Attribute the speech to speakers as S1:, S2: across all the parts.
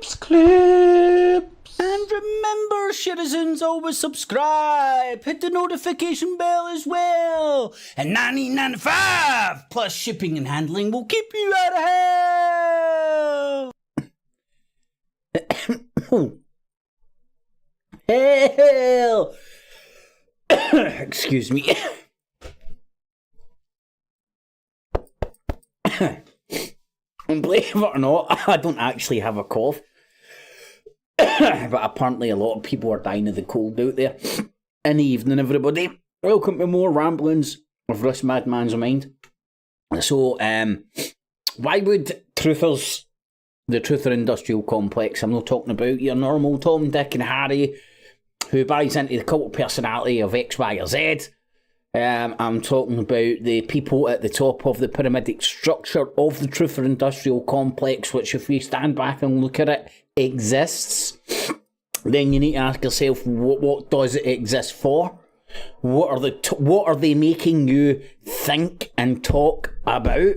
S1: Clips.
S2: And remember, citizens, always subscribe. Hit the notification bell as well. And $19.95 plus shipping and handling will keep you out of hell. Hell. Excuse me. And believe it or not, I don't actually have a cough. But apparently a lot of people are dying of the cold out there. In the evening, everybody. Welcome to more ramblings of this madman's mind. So, why would the Truther Industrial Complex, I'm not talking about your normal Tom, Dick and Harry who buys into the cult of personality of X, Y or Z. I'm talking about the people at the top of the pyramidic structure of the Truther Industrial Complex, which if we stand back and look at it, exists. Then you need to ask yourself, what does it exist for? What are they making you think and talk about?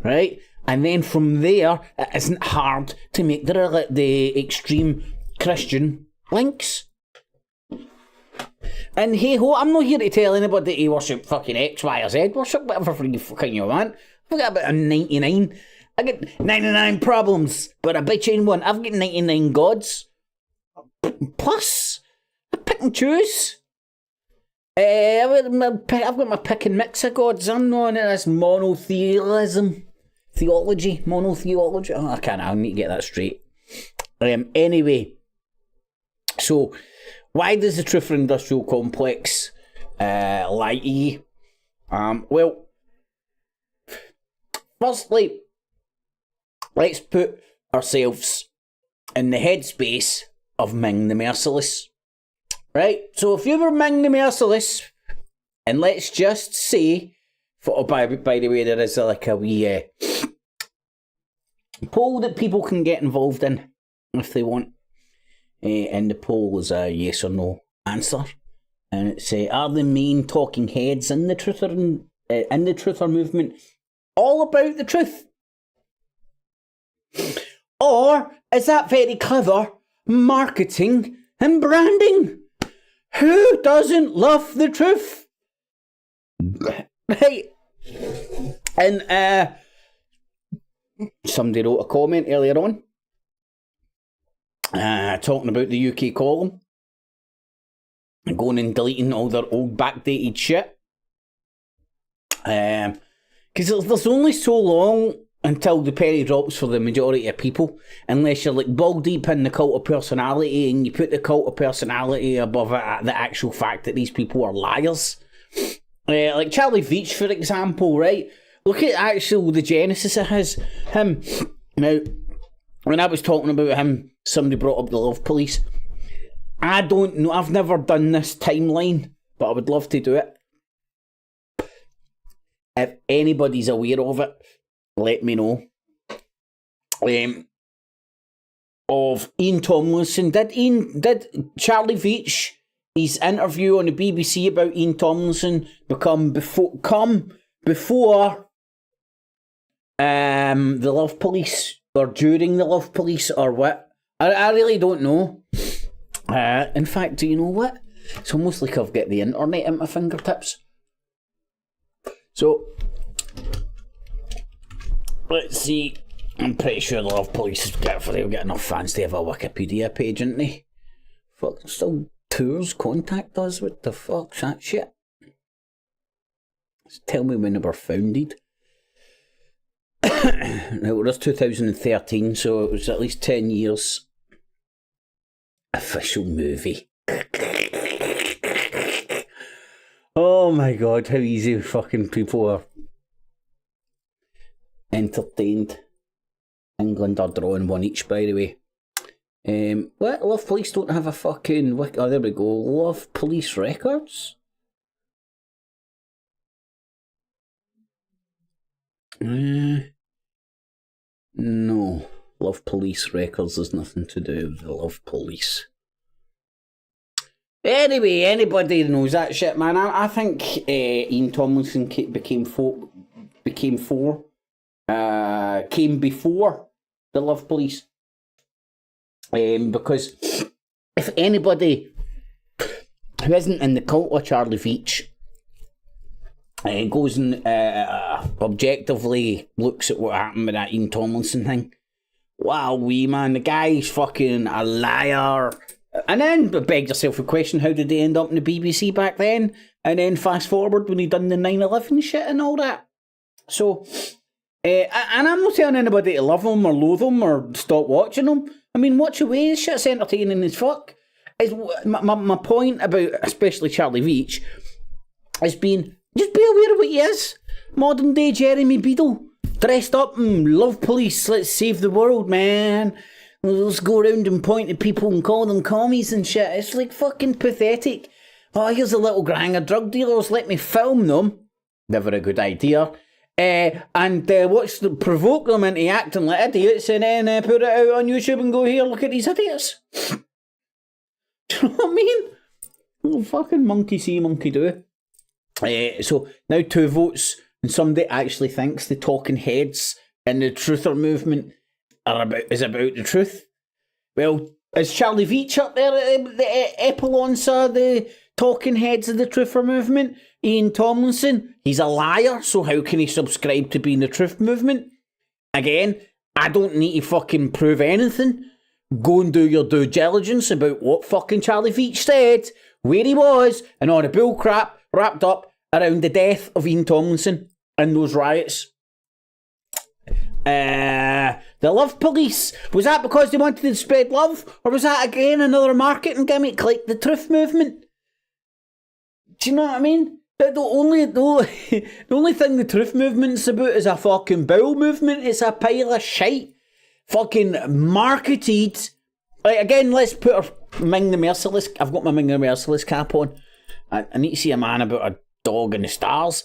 S2: Right? And then from there, it isn't hard to make the extreme Christian links. And hey ho, I'm not here to tell anybody to worship fucking X, Y or Z. Worship whatever you fucking you want. I've got about a 99. I get 99 problems, but I bet you in one. I've got 99 gods. Plus, I pick and choose. I've got my pick and mix of gods. I'm not into this monotheism. Monotheology. Oh, I need to get that straight. Anyway, so why does the Truther Industrial Complex lie to you? Well, firstly, let's put ourselves in the headspace of Ming the Merciless. Right? So if you were Ming the Merciless, and let's just say, by the way, there is like a wee poll that people can get involved in if they want. And the poll is a yes or no answer. And it's are the main talking heads in the Truther movement all about the truth? Or is that very clever marketing and branding? Who doesn't love the truth? Right. And somebody wrote a comment earlier on talking about the UK column and going and deleting all their old backdated shit. Because there's only so long until the penny drops for the majority of people, unless you're like ball deep in the cult of personality and you put the cult of personality above the actual fact that these people are liars. Like Charlie Veitch, for example, right? Look at actually the genesis of him. Now, when I was talking about him, somebody brought up the Love Police. I don't know, I've never done this timeline, but I would love to do it. If anybody's aware of it, let me know. Of Ian Tomlinson. Did Charlie Veitch, his interview on the BBC about Ian Tomlinson come before the Love Police, or during the Love Police, or what? I really don't know. In fact, do you know what? It's almost like I've got the internet at my fingertips. So, let's see. I'm pretty sure the Love Police they've got enough fans to have a Wikipedia page, haven't they? Fuck, still tours contact us? What the fuck's that shit? Just tell me when they were founded. Now, it was 2013, so it was at least 10 years. Official movie. Oh my god, how easy fucking people are entertained. England are drawing one each, by the way. What? Love Police don't have a fucking... Oh, there we go. Love Police Records? No. Love Police Records has nothing to do with the Love Police. Anyway, anybody knows that shit, man. I think Ian Tomlinson came before the Love Police. Because if anybody who isn't in the cult of Charlie Veitch goes and objectively looks at what happened with that Ian Tomlinson thing, wow, wee man, the guy's fucking a liar. And then beg yourself a question, how did he end up in the BBC back then? And then fast forward when he done the 9/11 shit and all that. So, and I'm not telling anybody to love him or loathe him or stop watching him. I mean, watch away, this shit's entertaining as fuck. My point about, especially Charlie Veitch, has been, just be aware of what he is. Modern day Jeremy Beadle. Dressed up and love police, let's save the world, man. Let's go around and point at people and call them commies and shit. It's like fucking pathetic. Oh, here's a little gang of drug dealers, let me film them. Never a good idea. And provoke them into acting like idiots and then put it out on YouTube and go, here, look at these idiots. Do you know what I mean? Oh, fucking monkey see, monkey do. So now 2 votes, and somebody actually thinks the talking heads in the truther movement is about the truth. Well, is Charlie Veitch up there at the epilons of the talking heads of the truther movement? Ian Tomlinson, he's a liar, so how can he subscribe to being the truth movement? Again, I don't need to fucking prove anything. Go and do your due diligence about what fucking Charlie Veitch said, where he was, and all the bull crap wrapped up around the death of Ian Tomlinson and those riots. The love police, was that because they wanted to spread love, or was that again another marketing gimmick like the truth movement? Do you know what I mean? The only thing the truth movement's about is a fucking bowel movement. It's a pile of shite. Fucking marketed. Like, again, let's put our Ming the Merciless. I've got my Ming the Merciless cap on. I need to see a man about a dog in the stars.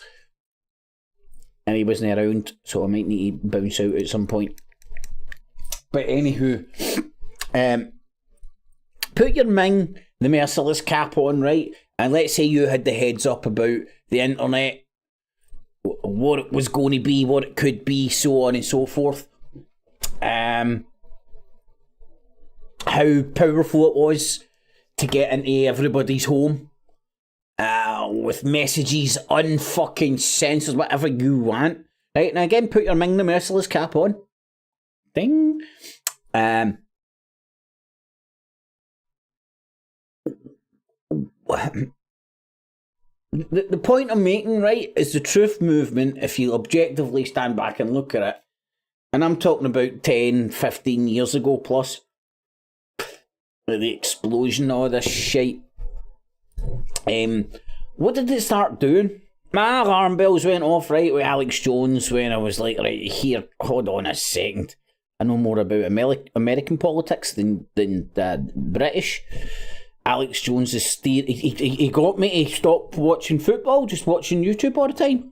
S2: And he wasn't around, so I might need to bounce out at some point. But anywho, put your Ming the Merciless cap on, right? And let's say you had the heads up about the internet, what it was going to be, what it could be, so on and so forth. How powerful it was to get into everybody's home with messages, unfucking censored, whatever you want. Right, and again, put your Ming the Merciless cap on. Ding. The point I'm making, right, is the truth movement, if you objectively stand back and look at it, and I'm talking about 10, 15 years ago plus, the explosion of all this shit. What did it start doing? My alarm bells went off, right, with Alex Jones when I was like, right, here, hold on a second. I know more about American politics than British. Alex Jones is he got me to stop watching football, just watching YouTube all the time.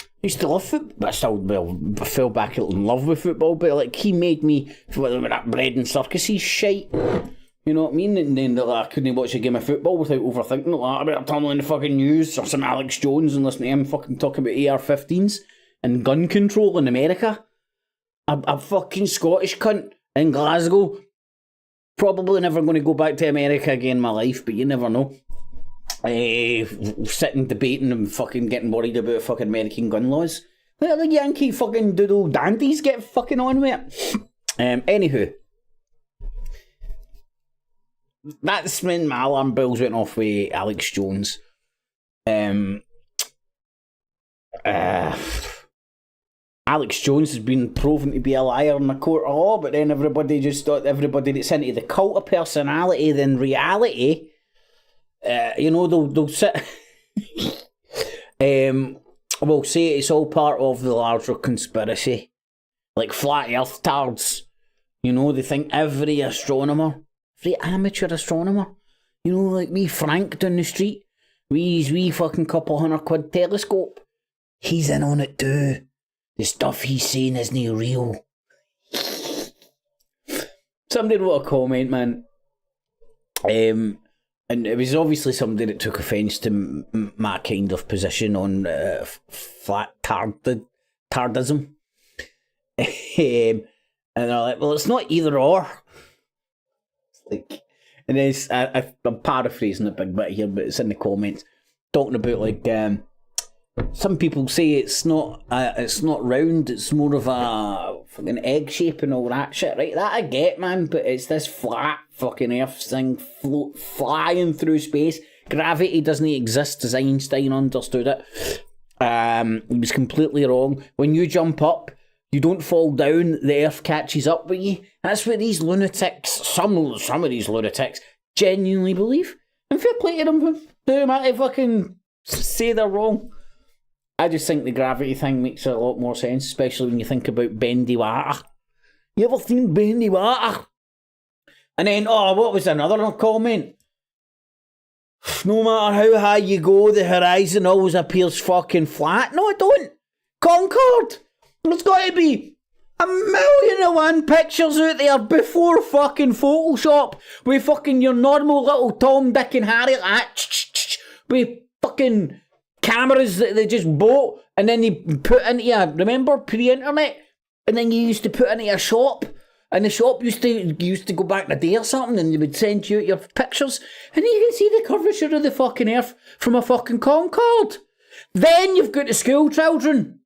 S2: I used to love football, but I fell back in love with football, but like he made me with that bread and circuses shite. You know what I mean? And then I couldn't watch a game of football without overthinking it. Like, I better turn on the fucking news or some Alex Jones and listen to him fucking talk about AR-15s and gun control in America. A fucking Scottish cunt in Glasgow. Probably never going to go back to America again in my life, but you never know. Sitting debating and fucking getting worried about fucking American gun laws. Let the Yankee fucking doodle dandies get fucking on with it. Anywho. That's when my alarm bells went off with Alex Jones. Alex Jones has been proven to be a liar in the court of law, but then everybody just thought everybody that's into the cult of personality than reality, they'll sit... will say it's all part of the larger conspiracy. Like flat earth tards. You know, they think every astronomer, every amateur astronomer, you know, like me Frank down the street, with his wee fucking couple £100 telescope, he's in on it too. The stuff he's saying isn't real. Somebody wrote a comment, man. And it was obviously somebody that took offence to my kind of position on flat tardism. And they're like, well, it's not either or. Like, and then I'm paraphrasing a big bit here, but it's in the comments talking about like some people say it's not round, it's more of a fucking egg shape and all that shit, right? That I get, man, but it's this flat fucking Earth thing flying through space. Gravity doesn't exist as Einstein understood it. He was completely wrong. When you jump up, you don't fall down, the Earth catches up with you. That's what these lunatics, some of these lunatics, genuinely believe. And fair play to them for doing that, they fucking say they're wrong. I just think the gravity thing makes a lot more sense, especially when you think about bendy water. You ever seen bendy water? And then, what was another comment? No matter how high you go, the horizon always appears fucking flat. No, it don't. Concord! There's got to be 1,000,001 pictures out there before fucking Photoshop with fucking your normal little Tom, Dick and Harry with fucking cameras that they just bought and then they put into remember, pre-internet? And then you used to put into a shop. And the shop used to go back in a day or something and they would send you your pictures and you can see the curvature of the fucking Earth from a fucking Concorde. Then you've got the school children.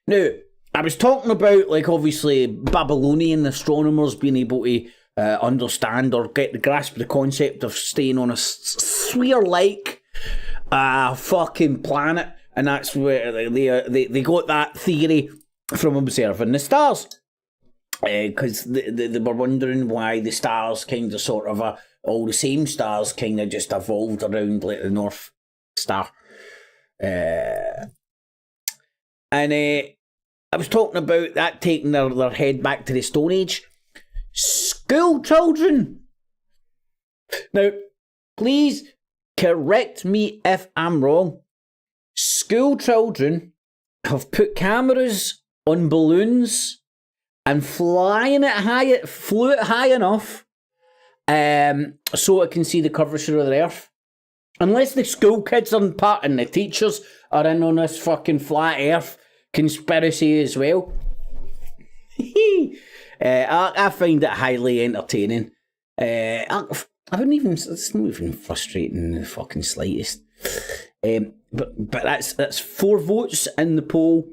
S2: Now, I was talking about, like, obviously, Babylonian astronomers being able to understand or get the grasp of the concept of staying on a sphere-like fucking planet. And that's where they got that theory from observing the stars. Because they were wondering why the stars kind of sort of all the same stars kind of just evolved around like the North Star. And I was talking about that taking their head back to the Stone Age. School children! Now, please correct me if I'm wrong. School children have put cameras on balloons and flew it high enough so it can see the curvature of the Earth. Unless the school kids are part and the teachers are in on this fucking flat Earth conspiracy as well. I find it highly entertaining. I wouldn't even, it's not even frustrating in the fucking slightest. But that's 4 votes in the poll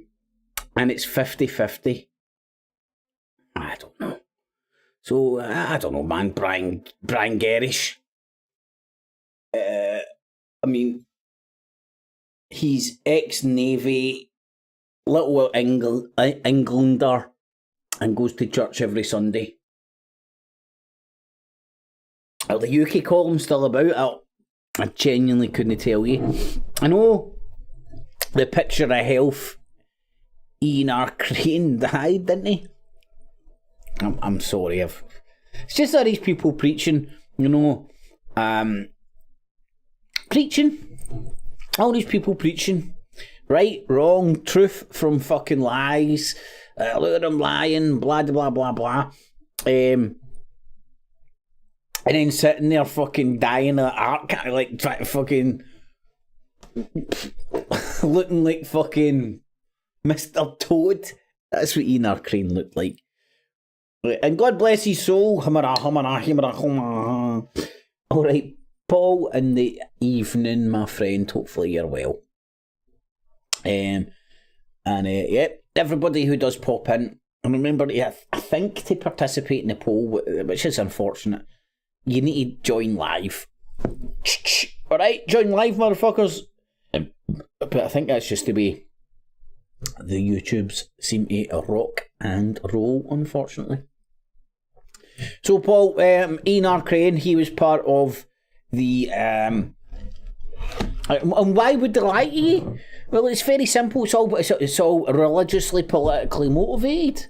S2: and it's 50-50. I don't know. So, I don't know, man. Brian Gerrish. I mean, he's ex-Navy, little Englander, and goes to church every Sunday. Are the UK columns still about? I genuinely couldn't tell you. I know the picture of health, Ian R. Crane died, didn't he? I'm sorry. It's just that these people preaching, preaching. All these people preaching. Right, wrong, truth from fucking lies. Look at them lying, blah, blah, blah, blah. And then sitting there fucking dying of art, kind of like trying to fucking looking like fucking Mr. Toad. That's what Ian R. Crane looked like. And God bless his soul. Alright, Paul, in the evening, my friend. Hopefully you're well. Yep, everybody who does pop in, and remember, I think to participate in the poll, which is unfortunate, you need to join live. Alright, join live, motherfuckers. But I think that's just the way the YouTubes seem to rock and roll, unfortunately. So, Paul, Ian R. Crane, he was part of the... and why would they lie to you? Well, it's very simple. It's all religiously, politically motivated.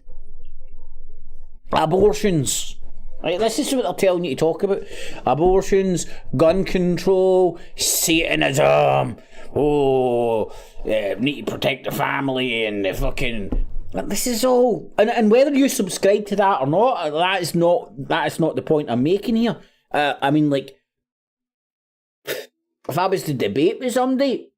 S2: Abortions. Right, this is what they're telling you to talk about. Abortions, gun control, Satanism. Need to protect the family and the fucking... This is all... And whether you subscribe to that or not, that is not the point I'm making here. I mean, like, if I was to debate with somebody,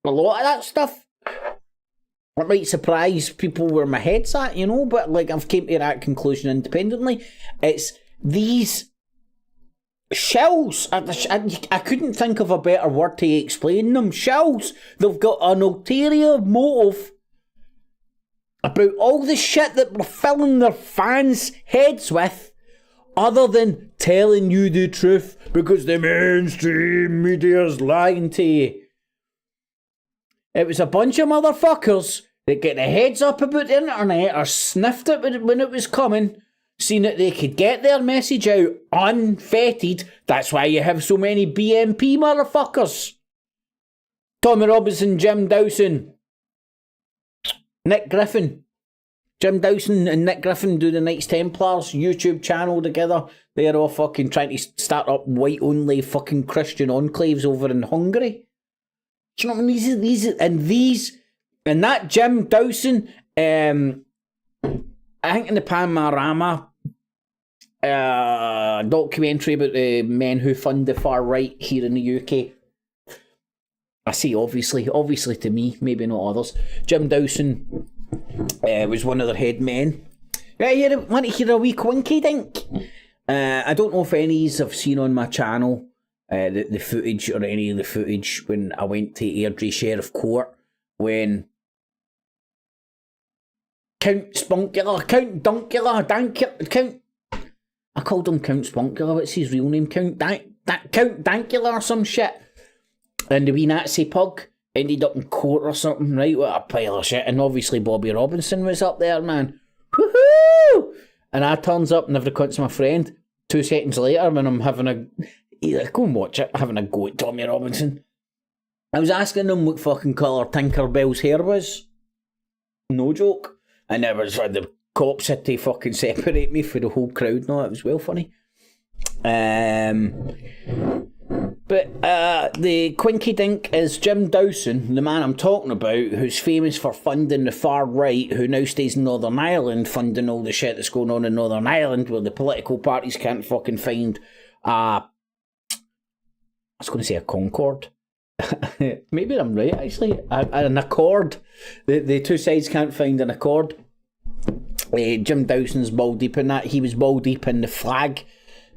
S2: a lot of that stuff, it might surprise people where my head's at, but like I've came to that conclusion independently. It's these Shells. I couldn't think of a better word to explain them. Shells. They've got an ulterior motive about all the shit that they're filling their fans' heads with, other than telling you the truth because the mainstream media's lying to you. It was a bunch of motherfuckers that get their heads up about the internet or sniffed it when it was coming, seen that they could get their message out unfettered. That's why you have so many BNP motherfuckers. Tommy Robinson, Jim Dawson, Nick Griffin. Jim Dawson and Nick Griffin do the Knights Templars YouTube channel together. They're all fucking trying to start up white-only fucking Christian enclaves over in Hungary. Do you know what I mean? And that Jim Dawson, I think in the Panorama documentary about the men who fund the far right here in the UK. I say obviously to me, maybe not others. Jim Dawson was one of their head men. Right, want to hear a wee quinky dink? I don't know if any of you have seen on my channel the footage or any of the footage when I went to Airdrie Sheriff Court when Count Spunkula, Count Dunkula, Count... I called him Count Spunkula, what's his real name? Count Dankula or some shit. And the wee Nazi pug ended up in court or something, right? What a pile of shit. And obviously Bobby Robinson was up there, man. Woohoo! And I turns up and every cunt's my friend. 2 seconds later when I'm having a... Go and watch it, having a go at Tommy Robinson. I was asking him what fucking colour Tinkerbell's hair was. No joke. And there was the cops had to fucking separate me for the whole crowd. No, it was well funny. But the Quinky Dink is Jim Dawson, the man I'm talking about, who's famous for funding the far right, who now stays in Northern Ireland, funding all the shit that's going on in Northern Ireland, where the political parties can't fucking find I was going to say a Concord. Maybe I'm right, actually. An accord. The two sides can't find an accord. Jim Dawson's ball deep in that. He was ball deep in the flag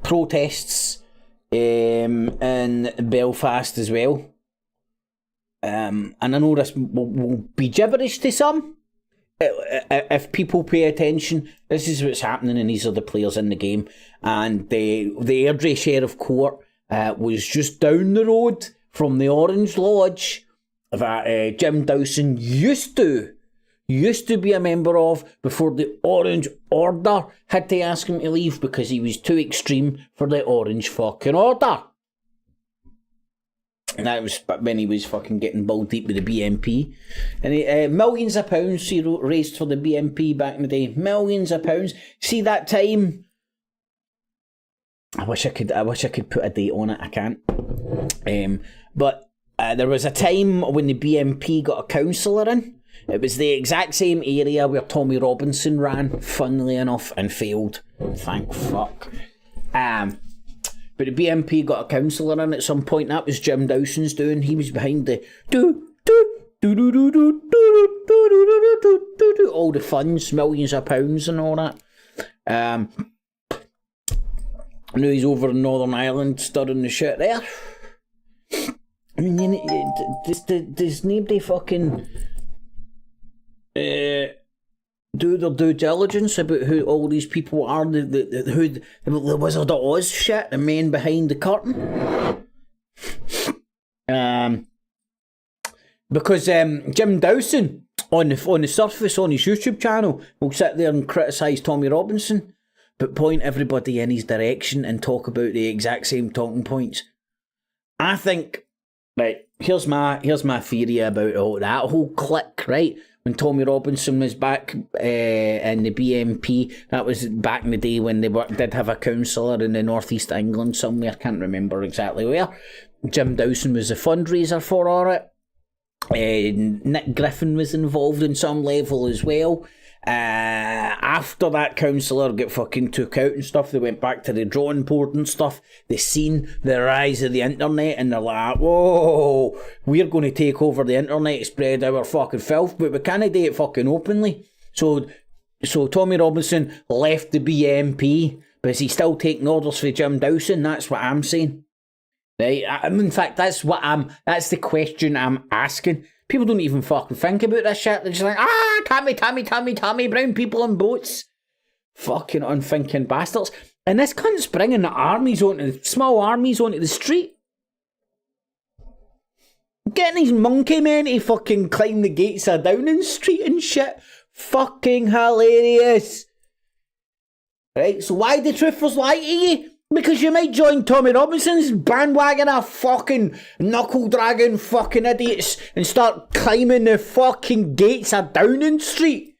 S2: protests in Belfast as well. And I know this will be gibberish to some. If people pay attention, this is what's happening, and these are the players in the game. And the Airdrie Sheriff Court was just down the road from the Orange Lodge that Jim Dawson used to be a member of before the Orange Order had to ask him to leave because he was too extreme for the Orange fucking Order. And that was when he was fucking getting ball deep with the BNP. And millions of pounds he raised for the BNP back in the day. Millions of pounds. See that time? I wish I could put a date on it. I can't. But there was a time when the BNP got a councillor in. It was the exact same area where Tommy Robinson ran, funnily enough, and failed. Thank fuck. But the BNP got a councillor in at some point. That was Jim Dawson's doing. He was behind the all the funds, millions of pounds and all that. Now he's over in Northern Ireland stirring the shit there. I mean, does nobody fucking do their due diligence about who all these people are? The Wizard of Oz shit, the man behind the curtain. Because Jim Dawson on the surface on his YouTube channel will sit there and criticise Tommy Robinson, but point everybody in his direction and talk about the exact same talking points. I think, right, here's my theory about that whole clique, right? When Tommy Robinson was back in the BNP, that was back in the day when they did have a councillor in the northeast of England somewhere, I can't remember exactly where. Jim Dawson was a fundraiser for it. Nick Griffin was involved in some level as well. After that councillor got fucking took out and stuff, they went back to the drawing board and stuff. They seen the rise of the internet and they're like, whoa, we're going to take over the internet, spread our fucking filth, but we can't do it fucking openly. So Tommy Robinson left the BNP But is he still taking orders for Jim Dawson? That's what I'm saying. Right? In fact, that's the question I'm asking. People don't even fucking think about this shit. They're just like, Tommy, brown people on boats. Fucking unthinking bastards. And this cunt's bringing small armies onto the street. Getting these monkey men to fucking climb the gates of Downing Street and shit. Fucking hilarious. Right, so why the truthers lie to you? Because you might join Tommy Robinson's bandwagon of fucking knuckle-dragging fucking idiots and start climbing the fucking gates of Downing Street.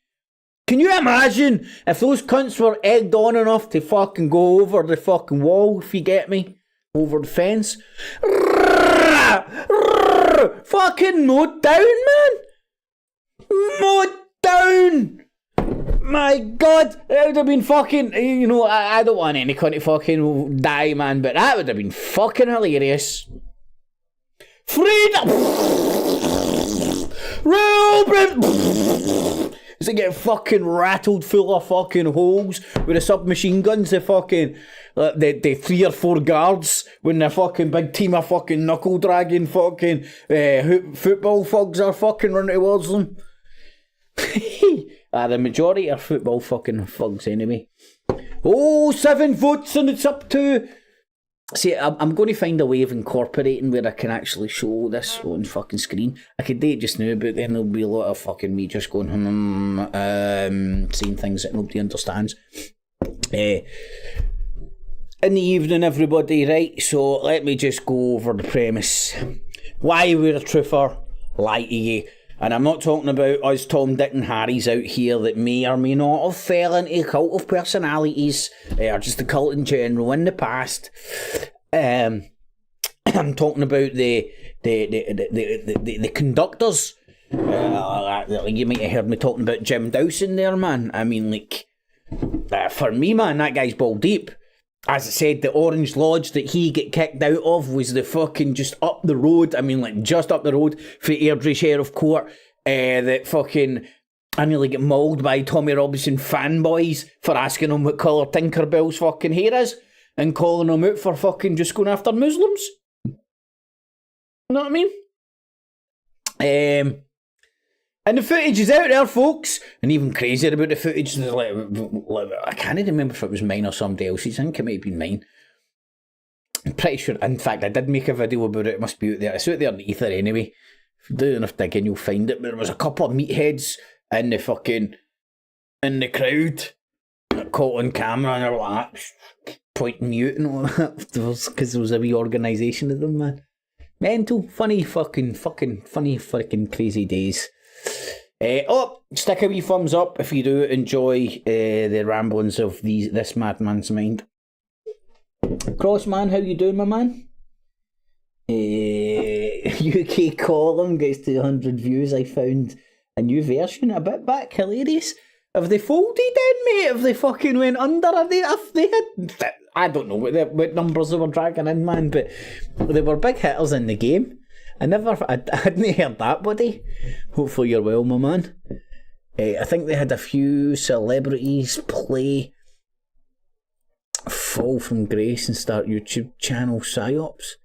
S2: Can you imagine if those cunts were egged on enough to fucking go over the fucking wall, if you get me? Over the fence? Fucking mowed down, man! Mowed down! My God, that would have been fucking, I don't want any cunt to fucking die, man, but that would have been fucking hilarious. Freedom! As they get fucking rattled full of fucking holes with the submachine guns, the fucking, the 3 or 4 guards when the fucking big team of fucking knuckle dragging fucking football thugs are fucking running towards them. The majority are football fucking thugs anyway. 7 votes and it's up to... See, I'm going to find a way of incorporating where I can actually show this on fucking screen. I could do it just now, but then there'll be a lot of fucking me just going, saying things that nobody understands. In the evening, everybody, right? So let me just go over the premise. Why we're a truther, lie to you. And I'm not talking about us Tom, Dick and Harrys out here that may or may not have fell into a cult of personalities, or just a cult in general in the past. I'm talking about the conductors. You might have heard me talking about Jim Dawson there, man. I mean, like, for me, man, that guy's ball deep. As I said, the Orange Lodge that he get kicked out of was the fucking just up the road. I mean, like, just up the road for Airdrie Sheriff Court. That fucking... I nearly get mauled by Tommy Robinson fanboys for asking him what colour Tinkerbell's fucking hair is and calling him out for fucking just going after Muslims. You know what I mean? And the footage is out there, folks. And even crazier about the footage, like, I can't even remember if it was mine or somebody else's. I think it might have been mine. I'm pretty sure, in fact, I did make a video about it. It must be out there. It's out there in the ether anyway. If you do enough digging, you'll find it. But there was a couple of meatheads in the crowd caught on camera, and they were like, pointing mute and all that. Because there was a wee organisation of them, man. Mental, funny fucking crazy days. Stick a wee thumbs up if you do enjoy the ramblings of this madman's mind. Crossman, how you doing, my man? UK column gets 200 views. I found a new version a bit back. Hilarious. Have they folded in, mate? Have they fucking went under? Have they had... I don't know what numbers they were dragging in, man, but they were big hitters in the game. I hadn't heard that, buddy. Hopefully you're well, my man. I think they had a few celebrities play Fall from Grace and start YouTube channel psyops.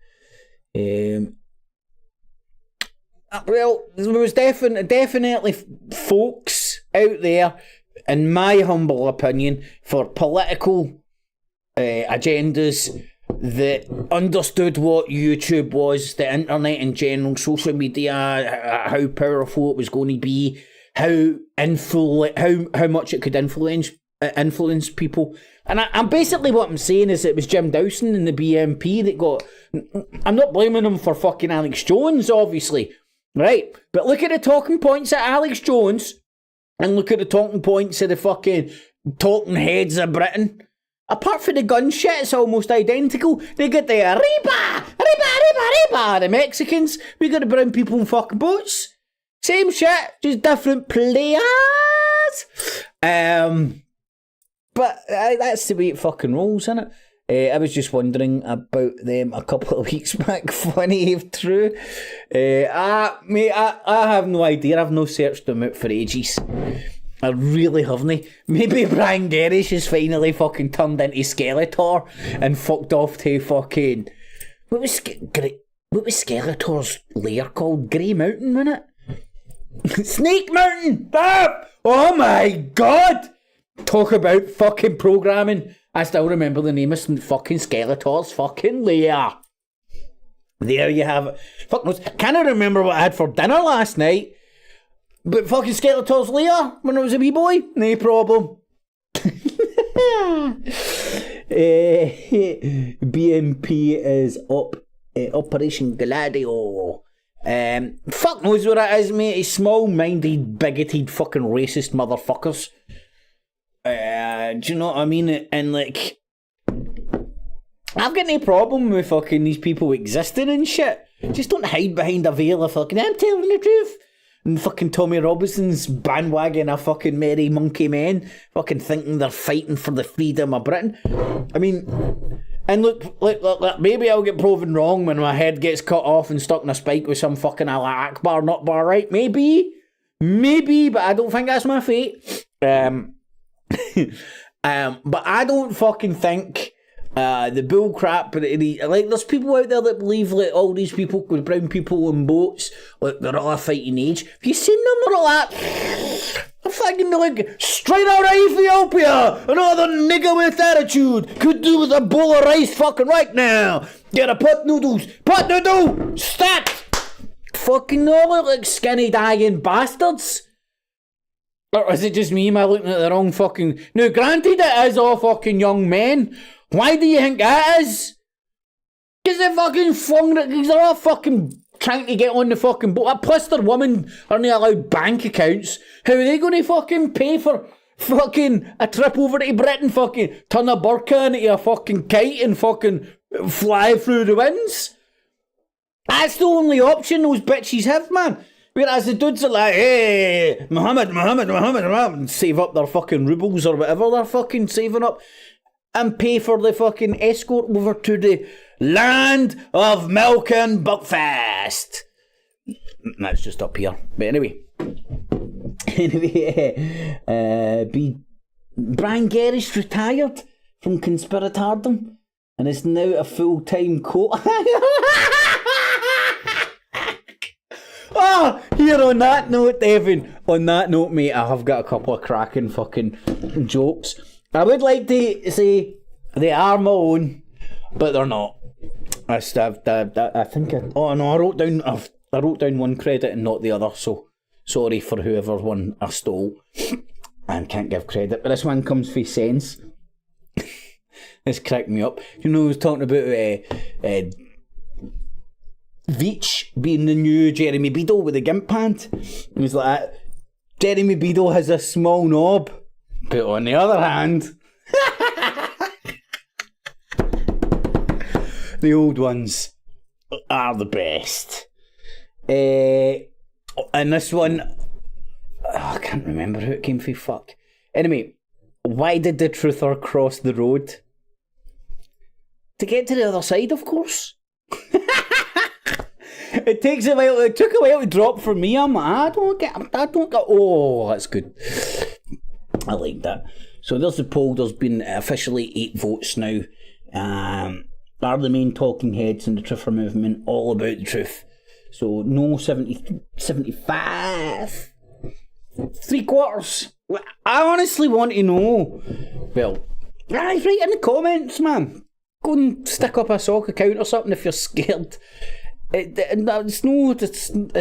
S2: Well, there was definitely folks out there, in my humble opinion, for political agendas that understood what YouTube was, the internet in general, social media, how powerful it was going to be, how much it could influence people. And I'm basically, what I'm saying is it was Jim Dawson and the BNP that got... I'm not blaming him for fucking Alex Jones, obviously, right? But look at the talking points of Alex Jones and look at the talking points of the fucking talking heads of Britain. Apart from the gun shit, it's almost identical. They get the Arriba! The Mexicans. We got the brown people in fucking boats. Same shit, just different players. But that's the way it fucking rolls, isn't it? I was just wondering about them a couple of weeks back. Funny if true. Mate, I have no idea. I've no searched them out for ages. I really haven't. Maybe Brian Gerrish has finally fucking turned into Skeletor and fucked off to fucking... What was Skeletor's lair called? Grey Mountain, wasn't it? Snake Mountain! Ah! Oh my god! Talk about fucking programming. I still remember the name of fucking Skeletor's fucking lair. There you have it. Fuck knows. Can't remember what I had for dinner last night. But fucking Skeletor's lair when I was a wee boy. No problem. BMP is up. Operation Gladio. Fuck knows what it is, mate. It's small-minded, bigoted, fucking racist motherfuckers. Do you know what I mean? And like, I've got no problem with fucking these people existing and shit. Just don't hide behind a veil of fucking, I'm telling the truth. And fucking Tommy Robinson's bandwagon of fucking merry monkey men, fucking thinking they're fighting for the freedom of Britain. I mean, and look, maybe I'll get proven wrong when my head gets cut off and stuck in a spike with some fucking Allah Akbar nut bar, right? Maybe, but I don't think that's my fate. But I don't fucking think the bull crap. Like, there's people out there that believe like all these people with brown people on boats, like they're all a fighting age. Have you seen them or all that? I'm fucking like straight out of Ethiopia, another nigger with attitude could do with a bowl of rice fucking right now. Get a pot noodle, stat. Fucking all look like skinny dying bastards. Or is it just me? Am I looking at the wrong fucking... Now, granted, it is all fucking young men. Why do you think that is? Because they fucking flung... Because they're all fucking trying to get on the fucking boat. Plus, their women aren't allowed bank accounts. How are they going to fucking pay for fucking a trip over to Britain? Fucking turn a burqa into a fucking kite and fucking fly through the winds? That's the only option those bitches have, man. Whereas the dudes are like, hey, Muhammad, and save up their fucking rubles or whatever they're fucking saving up and pay for the fucking escort over to the land of milk and buckfast. That's just up here. But anyway, Brian Gerrish retired from conspiratordom and is now a full-time coach. Oh, here on that note, Evan, mate, I have got a couple of cracking fucking jokes. I would like to say they are my own, but they're not. I wrote down one credit and not the other, so sorry for whoever one I stole and can't give credit. But this one comes from Sense. This cracked me up. You know, I was talking about Veach being the new Jeremy Beadle with the gimp pant. He was like, Jeremy Beadle has a small knob, but on the other hand, the old ones are the best. And this one, I can't remember who it came from, fuck. Anyway, why did the truther cross the road? To get to the other side, of course. It took a while to drop for me. I'm like, I don't get, oh, that's good. I like that. So there's the poll. There's been officially 8 votes now. Are the main talking heads in the truther movement all about the truth? So no 75. 3/4. I honestly want to know. Well, write in the comments, man. Go and stick up a sock account or something if you're scared. It's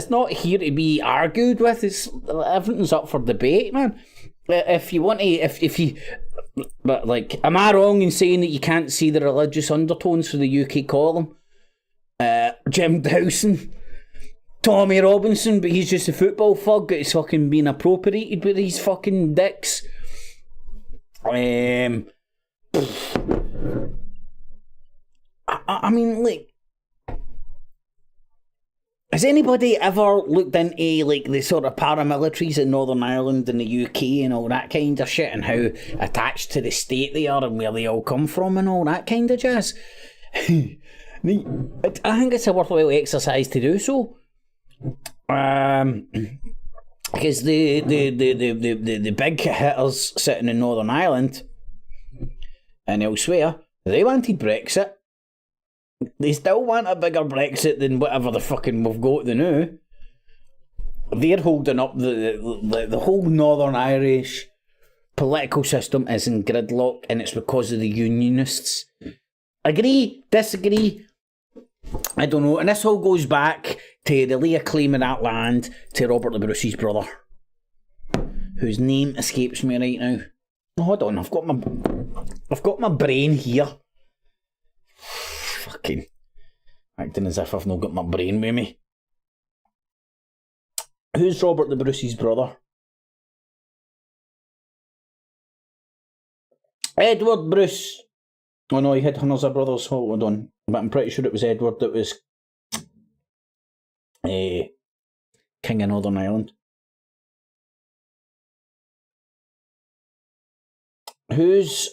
S2: not here to be argued with. Everything's up for debate, man. If you want to, but like, am I wrong in saying that you can't see the religious undertones for the UK column? Jim Dowson, Tommy Robinson, but he's just a football thug that is fucking being appropriated with these fucking dicks. I mean, like, has anybody ever looked into like the sort of paramilitaries in Northern Ireland and the UK and all that kind of shit, and how attached to the state they are and where they all come from and all that kind of jazz? I think it's a worthwhile exercise to do so. Because the big hitters sitting in Northern Ireland and elsewhere, they wanted Brexit. They still want a bigger Brexit than whatever the fucking we've got the now. They're holding up the whole Northern Irish political system is in gridlock, and it's because of the unionists. Agree? Disagree? I don't know. And this all goes back to the lay of claim of that land to Robert the Bruce's brother, whose name escapes me right now. Oh, hold on, I've got my brain here. Fucking acting as if I've not got my brain with me. Who's Robert the Bruce's brother? Edward Bruce. Oh no, he had hundreds of brothers. Hold on, but I'm pretty sure it was Edward that was King of Northern Ireland. Who's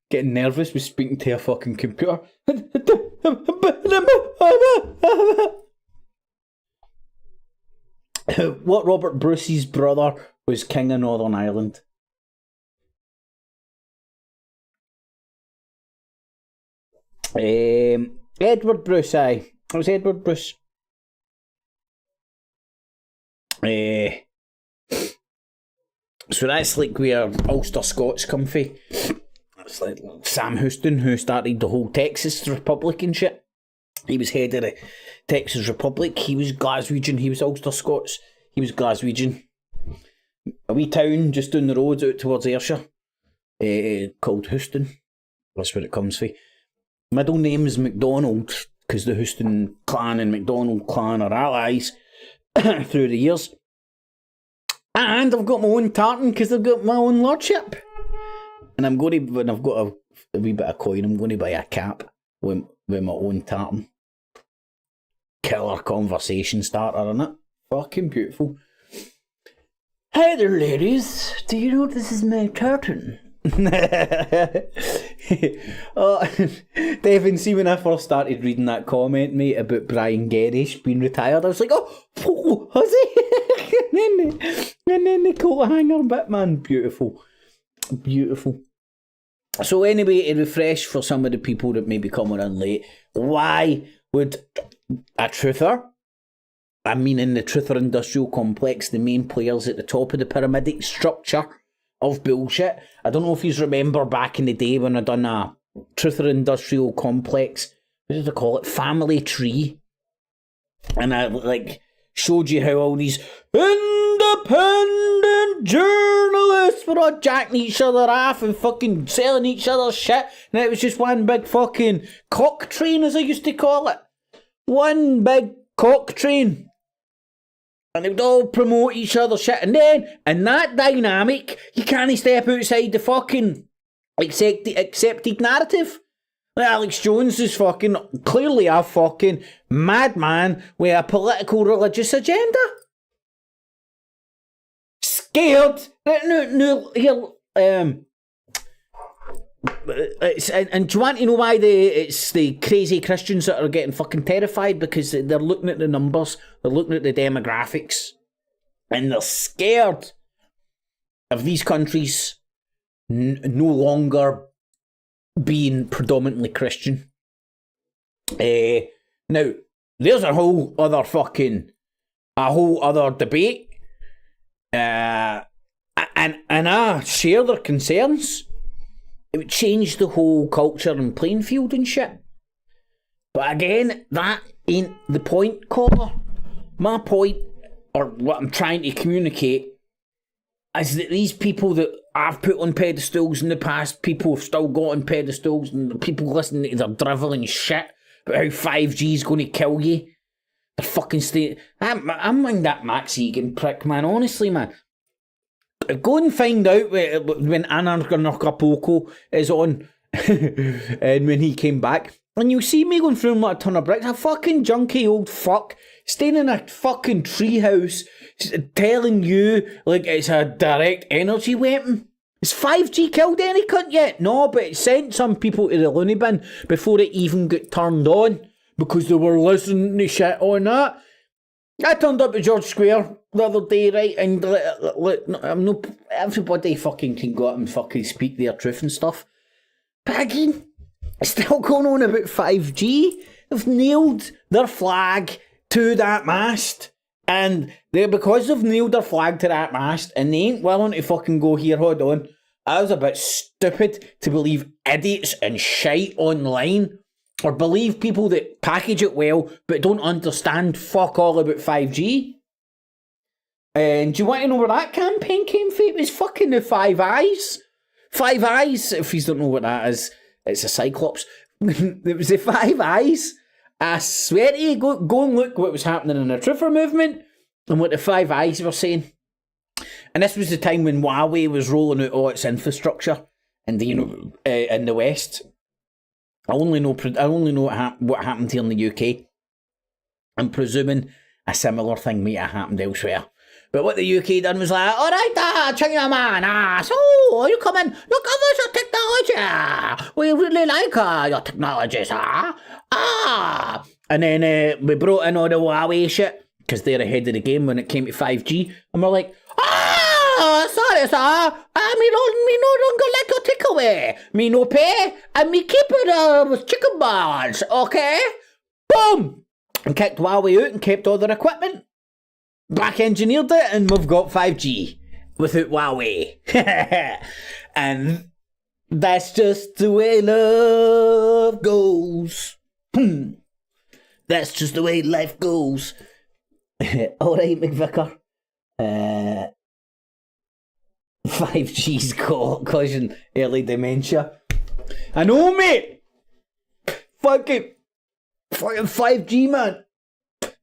S2: getting nervous with speaking to a fucking computer? What Robert Bruce's brother was King of Northern Ireland? Edward Bruce, aye. It was Edward Bruce. So that's like where Ulster Scots come from. It's like Sam Houston, who started the whole Texas Republic and shit. He was head of the Texas Republic. He was Glaswegian. He was Ulster Scots. He was Glaswegian. A wee town just down the road out towards Ayrshire, called Houston. That's where it comes from. Middle name is MacDonald, because the Houston clan and MacDonald clan are allies through the years. And I've got my own tartan because I've got my own lordship. And I'm going to, when I've got a wee bit of coin, I'm going to buy a cap with my own tartan. Killer conversation starter, isn't it? Fucking beautiful. Hi there, ladies. Do you know this is my tartan? Devin, see when I first started reading that comment, mate, about Brian Gerrish being retired, I was like, oh, has he? and then the coat hanger bit, man. Beautiful. So anyway, to refresh for some of the people that may be coming in late, why would a truther, I mean in the truther industrial complex, the main players at the top of the pyramidal structure of bullshit. I don't know if you remember back in the day when I done a truther industrial complex, what did I call it? Family tree. And I like showed you how all these independent journalists were all jacking each other off and fucking selling each other's shit. And it was just one big fucking cock train, as I used to call it. One big cock train. And they would all promote each other's shit. And then, in that dynamic, you can't step outside the fucking accepted narrative. Like Alex Jones is fucking clearly a fucking madman with a political religious agenda. Scared. No, here, and do you want to know why it's the crazy Christians that are getting fucking terrified? Because they're looking at the numbers, they're looking at the demographics, and they're scared of these countries no longer being predominantly Christian. Now, there's a whole other debate, and I share their concerns. It would change the whole culture and playing field and shit. But again, that ain't the point, caller. My point, or what I'm trying to communicate, is that these people that I've put on pedestals in the past, people have still got on pedestals, and the people listening to their drivelling shit about how 5G is going to kill you. They're fucking staying. I'm mind that Max Egan prick, man. Honestly, man. Go and find out when Anarchapulco is on and when he came back. And you'll see me going through him like a ton of bricks. A fucking junky old fuck staying in a fucking treehouse telling you like it's a direct energy weapon. Has 5G killed any cunt yet? No, but it sent some people to the loony bin before it even got turned on because they were listening to shit on that. I turned up at George Square the other day, right, and look, I'm no, everybody fucking can go out and fucking speak their truth and stuff. But again, it's still going on about 5G. They've nailed their flag to that mast. And because they've nailed their flag to that mast and they ain't willing to fucking go here, hold on. I was a bit stupid to believe idiots and shite online or believe people that package it well but don't understand fuck all about 5G. And do you want to know where that campaign came from? It was fucking the Five Eyes. Five Eyes, if you don't know what that is, it's a Cyclops. It was the Five Eyes. I swear to you, go and look what was happening in the Truther movement and what the Five Eyes were saying. And this was the time when Huawei was rolling out all its infrastructure in the West. I only know what happened here in the UK. I'm presuming a similar thing might have happened elsewhere. But what the UK done was like, all right, China man, so you come in, you give us your technology. We really like your technologies, And then we brought in all the Huawei shit, because they're ahead of the game when it came to 5G. And we're like, sorry, sir. Me no longer like your takeaway. Me no pay, and me keep it with chicken balls, okay? Boom! And kicked Huawei out and kept all their equipment. Black engineered it, and we've got 5G without Huawei. And that's just the way love goes. That's just the way life goes. Alright, McVicker. 5G's causing early dementia. I know, mate! Fucking 5G, man.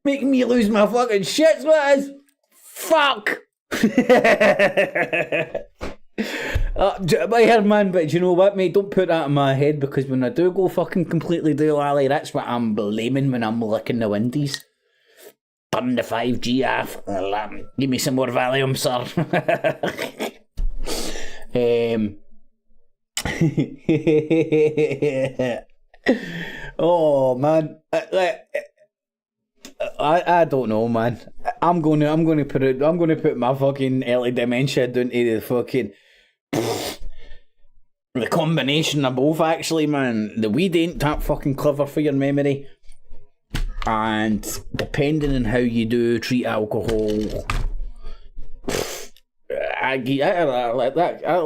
S2: Making me lose my fucking shit, what it is. Fuck! My hair, man, but you know what, mate? Don't put that in my head, because when I do go fucking completely doolally, that's what I'm blaming when I'm licking the windies. Turn the 5G off. Give me some more Valium, sir. Oh, man. I don't know, man. I'm gonna put my fucking early dementia down to the fucking the combination of both, actually, man. The weed ain't that fucking clever for your memory, and depending on how you do treat alcohol, I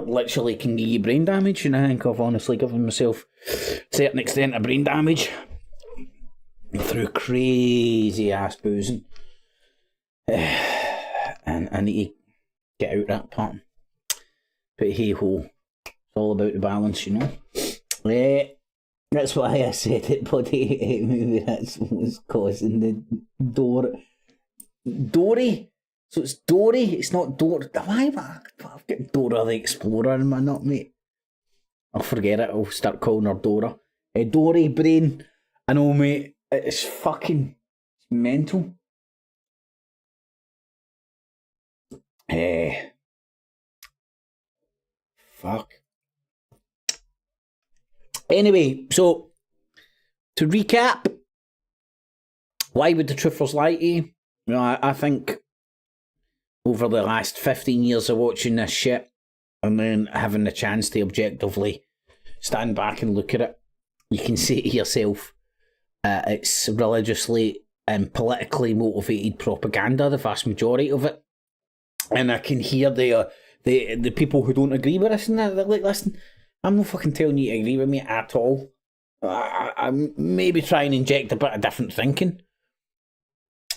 S2: literally can give you brain damage, and I think I've honestly given myself a certain extent of brain damage through crazy ass boozing. And I need to get out that part. But hey ho, it's all about the balance, you know. That's why I said it, buddy. Maybe that's what's causing the Dory. So it's Dory, it's not Dora. Why? I've got Dora the Explorer in my nut, mate. I'll forget it, I'll start calling her Dora. Dory brain. I know, mate. It's fucking mental. Fuck. Anyway, so to recap, why would the truthers lie to you? You know, I think over the last 15 years of watching this shit and then having the chance to objectively stand back and look at it, you can say to yourself, it's religiously and politically motivated propaganda, the vast majority of it. And I can hear the people who don't agree with us and they're like, listen, I'm not fucking telling you to agree with me at all. I maybe try and inject a bit of different thinking.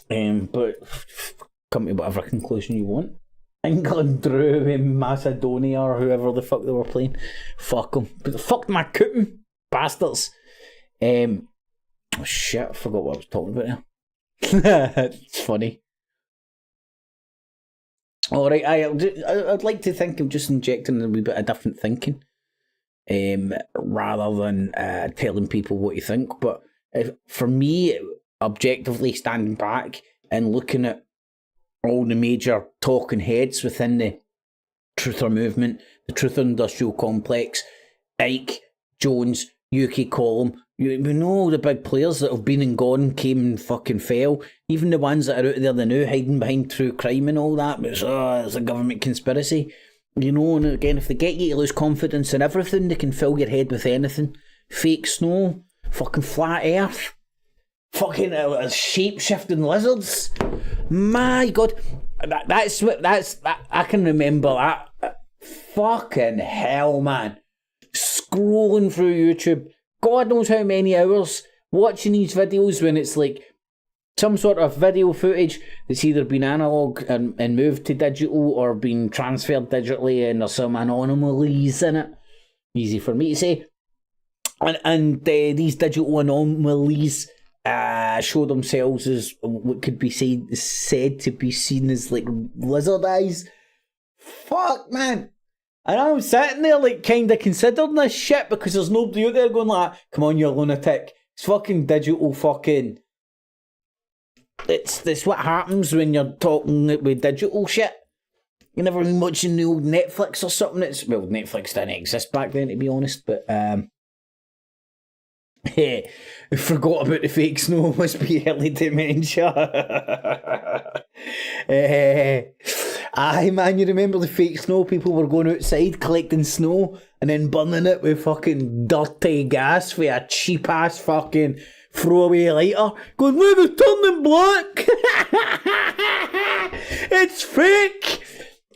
S2: But come to whatever conclusion you want. England drew in Macedonia or whoever the fuck they were playing. Fuck them. But fuck my cooting, bastards. Oh shit, I forgot what I was talking about there. It's funny. Alright, I'd like to think of just injecting a wee bit of different thinking. Rather than telling people what you think. But for me, objectively standing back and looking at all the major talking heads within the truther movement, the truther industrial complex, Ike, Jones, UK column. We know all the big players that have been and gone, came and fucking fell. Even the ones that are out there, they know, hiding behind true crime and all that. But it's a government conspiracy. You know, and again, if they get you to lose confidence in everything, they can fill your head with anything. Fake snow, fucking flat earth, fucking shape-shifting lizards. My God, that's I can remember that. Fucking hell, man. Scrolling through YouTube, God knows how many hours, watching these videos when it's like some sort of video footage that's either been analogue and moved to digital or been transferred digitally, and there's some anomalies in it. Easy for me to say. And these digital anomalies show themselves as what could be said to be seen as like lizard eyes. Fuck, man. And I'm sitting there like kind of considering this shit because there's nobody out there going like, come on, you lunatic. It's fucking digital fucking... It's what happens when you're talking with digital shit. You never been watching the old Netflix or something. Well, Netflix didn't exist back then, to be honest, but I forgot about the fake snow. Must be early dementia. Aye, man, you remember the fake snow? People were going outside collecting snow and then burning it with fucking dirty gas for a cheap ass fucking throwaway lighter. Going, look, it's turning black. It's fake.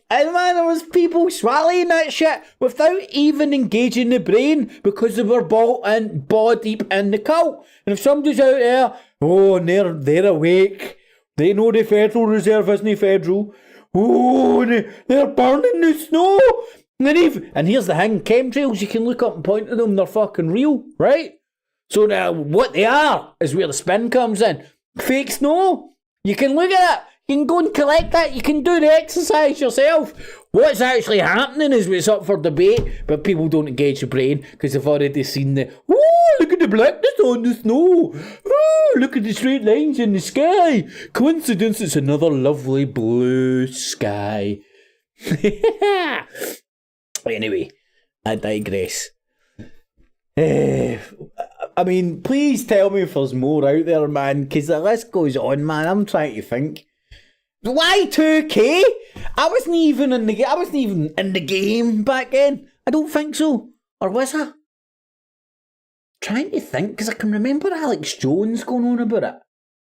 S2: And man, there was people swallowing that shit without even engaging the brain because they were bought deep in the cult. And if somebody's out there, oh, and they're awake, they know the Federal Reserve isn't federal. Oh, they're burning the snow. And here's the thing, chemtrails, you can look up and point to them, they're fucking real, right? So now what they are is where the spin comes in. Fake snow, you can look at it. You can go and collect that. You can do the exercise yourself. What's actually happening is it's up for debate, but people don't engage the brain because they've already seen the, oh, look at the blackness on the snow. Oh, look at the straight lines in the sky. Coincidence, it's another lovely blue sky. Anyway, I digress. I mean, please tell me if there's more out there, man, because the list goes on, man. I'm trying to think. Y2K? I wasn't even in the game back then. I don't think so. Or was I? Trying to think, because I can remember Alex Jones going on about it.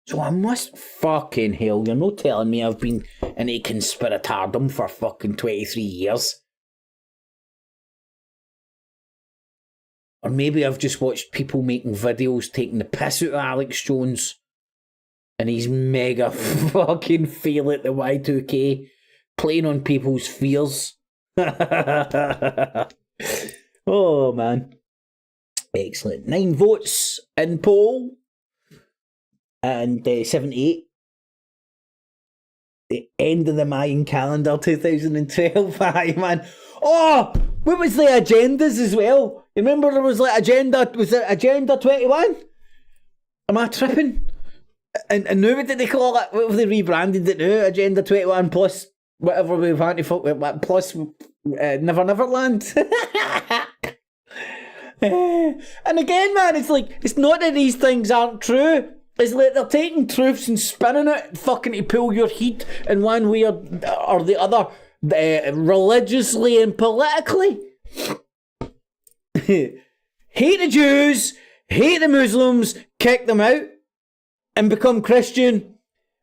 S2: So I must fucking hell, you're not telling me I've been in a conspiratardom for fucking 23 years. Or maybe I've just watched people making videos taking the piss out of Alex Jones. And he's mega fucking fail at the Y2K, playing on people's fears. Oh, man. Excellent. 9 votes in poll. And 78. The end of the Mayan calendar, 2012. Aye, man. Oh, what was the agendas as well? You remember there was like agenda, was it Agenda 21? Am I tripping? And now what did they call it? What have they rebranded it now? Agenda 21 plus whatever we've had to fuck with, plus Never Neverland. And again, man, it's like, it's not that these things aren't true. It's like they're taking truths and spinning it, fucking to pull your heat in one way or the other, religiously and politically. Hate the Jews, hate the Muslims, kick them out, and become Christian,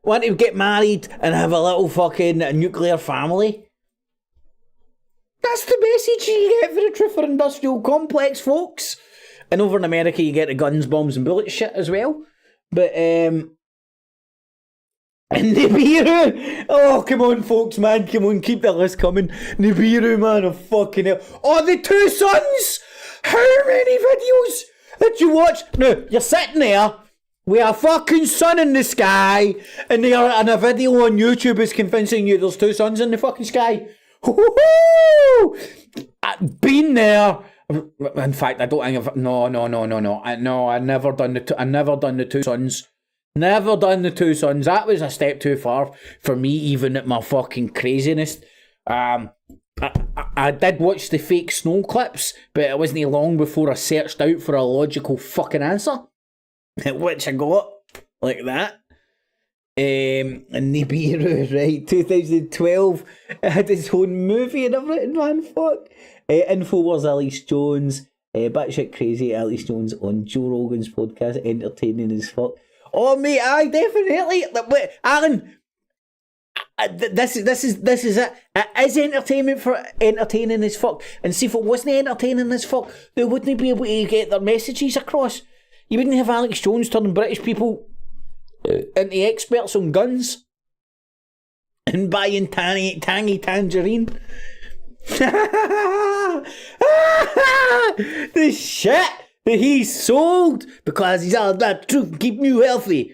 S2: want to get married and have a little fucking nuclear family. That's the message you get for the truth or industrial complex, folks. And over in America you get the guns, bombs and bullet shit as well. But, and Nibiru, oh come on folks, man, come on, keep the list coming. Nibiru, man, oh fucking hell. Oh, the two sons! How many videos did you watch? No, you're sitting there with a fucking sun in the sky, and a video on YouTube is convincing you there's two suns in the fucking sky. Woo-hoo! I've been there. In fact, I don't think I've... No. I never done the two suns. Never done the two suns. That was a step too far for me, even at my fucking craziness. I I did watch the fake snow clips, but it wasn't long before I searched out for a logical fucking answer, which I got like that. And Nibiru, right? 2012, it had its own movie and everything, man. Fuck. Infowars Alice Jones, batshit crazy Alice Jones on Joe Rogan's podcast, entertaining as fuck. Oh mate, aye, definitely. Wait, Alan. This is it. It is entertaining as fuck. And see, if it wasn't entertaining as fuck, they wouldn't be able to get their messages across. You wouldn't have Alex Jones turning British people into experts on guns and buying tangy tangerine. The shit that he sold because he's all that truth, keeping you healthy.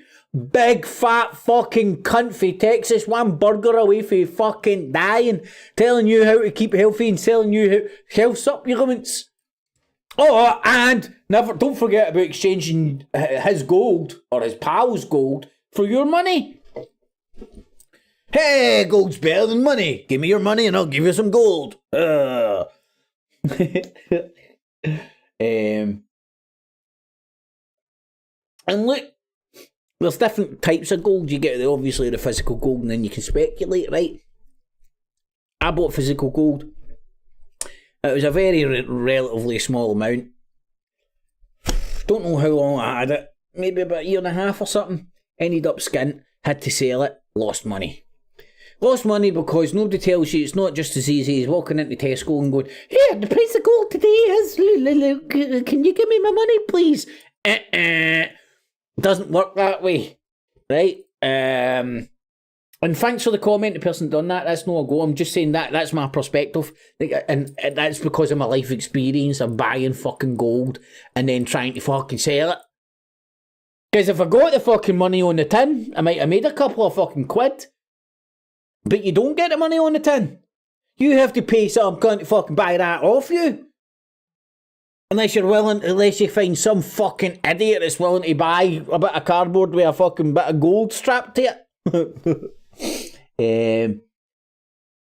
S2: Big fat fucking cunt for Texas, one burger away from fucking dying, telling you how to keep healthy and selling you health supplements. Oh, and don't forget about exchanging his gold or his pal's gold for your money. Hey, gold's better than money. Give me your money and I'll give you some gold. And look, there's different types of gold. You get obviously the physical gold, and then you can speculate, right? I bought physical gold. It was a very relatively small amount. Don't know how long I had it. Maybe about a year and a half or something. Ended up skint. Had to sell it. Lost money. Lost money because nobody tells you it's not just as easy as walking into Tesco and going, "Here, the price of gold today is... Can you give me my money, please?" Doesn't work that way, right? And thanks for the comment, the person done that. That's no a go. I'm just saying that's my perspective, and that's because of my life experience of buying fucking gold and then trying to fucking sell it. Because if I got the fucking money on the tin, I might have made a couple of fucking quid. But you don't get the money on the tin. You have to pay some cunt to fucking buy that off you. Unless you find some fucking idiot that's willing to buy a bit of cardboard with a fucking bit of gold strapped to it.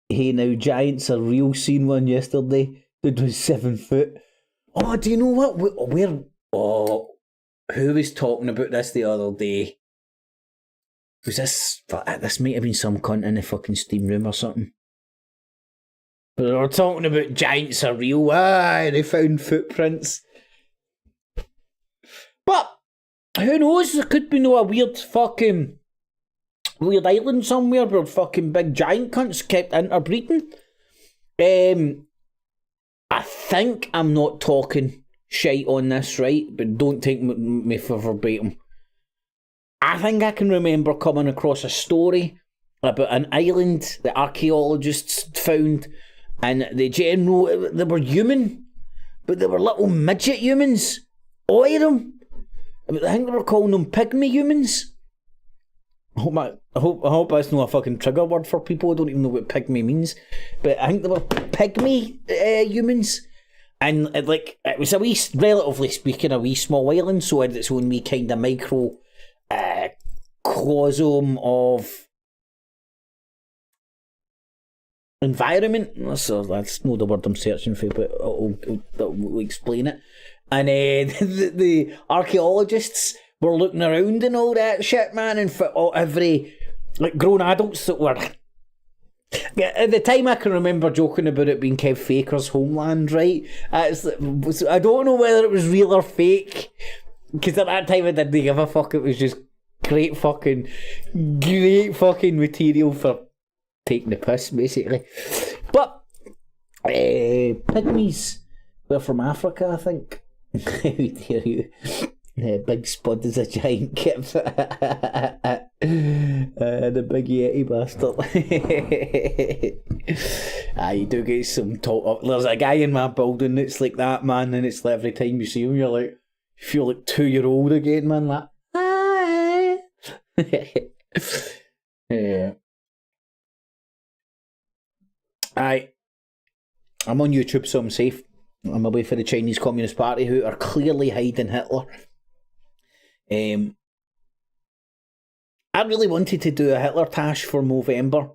S2: Hey now, Giants are real. Seen one yesterday. It was 7 foot. Oh, do you know what? Who was talking about this the other day? Was this might have been some cunt in the fucking steam room or something. But they were talking about giants are real. They found footprints. But who knows? There could be a weird island somewhere where fucking big giant cunts kept interbreeding. I think I'm not talking shite on this, right? But don't take me for verbatim. I think I can remember coming across a story about an island that archaeologists found, and they were human, but they were little midget humans. All of them. I think they were calling them pygmy humans. I hope that's not a fucking trigger word for people who don't even know what pygmy means. But I think they were pygmy humans. And it was a wee, relatively speaking, a wee small island, so it had its own wee kind of micro chromosome of environment. So that's not the word I'm searching for, but I'll explain it. And the archaeologists were looking around and all that shit, man, and for every grown adults that were. At the time, I can remember joking about it being Kev Faker's homeland, right? I don't know whether it was real or fake, because at that time I didn't give a fuck. It was just great fucking material for taking the piss, basically. But pygmies were from Africa, I think. How dare you? Big Spud is a giant kip. The big Yeti bastard. You do get some talk. There's a guy in my building that's like that, man, and it's like every time you see him, you're like, you feel like 2-year-old again, man. Like, hi. Yeah. I'm on YouTube, so I'm safe. I'm away for the Chinese Communist Party, who are clearly hiding Hitler. I really wanted to do a Hitler tash for Movember,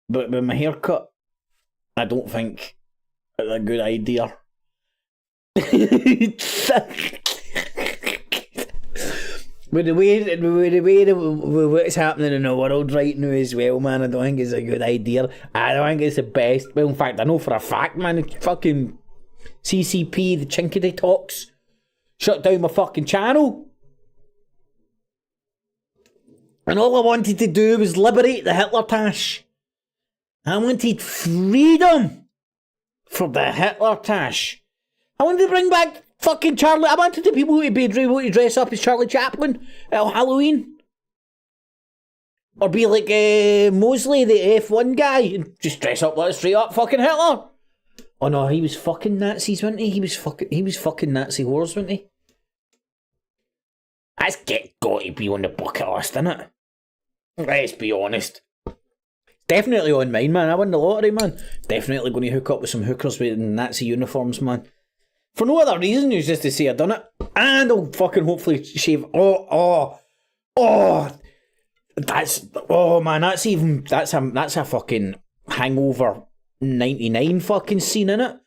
S2: but with my haircut, I don't think it's a good idea. With the way what's happening in the world right now as well, man, I don't think it's a good idea. I don't think it's the best. Well, in fact, I know for a fact, man, fucking CCP, the Chinkity Talks, shut down my fucking channel. And all I wanted to do was liberate the Hitler Tash. I wanted freedom for the Hitler Tash. I wanted to bring back fucking Charlie. I wanted the people to be able to dress up as Charlie Chaplin at Halloween. Or be like Mosley, the F1 guy, and just dress up like straight up fucking Hitler. Oh no, he was fucking Nazis, wasn't he? He was fucking Nazi wars, wasn't he? That's got to be on the bucket list, innit? Let's be honest. Definitely on mine, man. I won the lottery, man. Definitely going to hook up with some hookers with Nazi uniforms, man. For no other reason, it's just to say I done it. And I'll fucking hopefully shave. Oh, that's a fucking Hangover 99 fucking scene, innit?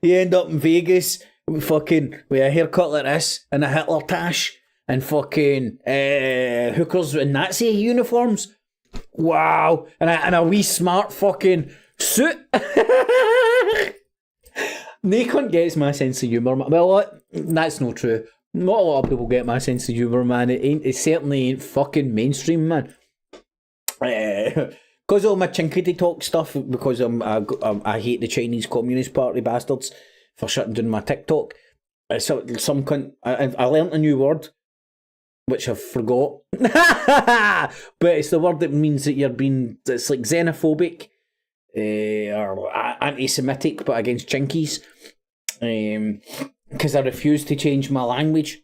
S2: You end up in Vegas with a haircut like this and a Hitler tash and fucking hookers in Nazi uniforms. Wow. And a wee smart fucking suit. No cunt gets my sense of humour. Well, that's not true. Not a lot of people get my sense of humour, man. It certainly ain't fucking mainstream, man. Because of all my Chinkity Talk stuff, because I hate the Chinese Communist Party bastards for shutting down my TikTok. So some cunt, I learnt a new word, which I forgot. But it's the word that means that it's like xenophobic. Or anti-Semitic, but against Chinkies, because I refuse to change my language.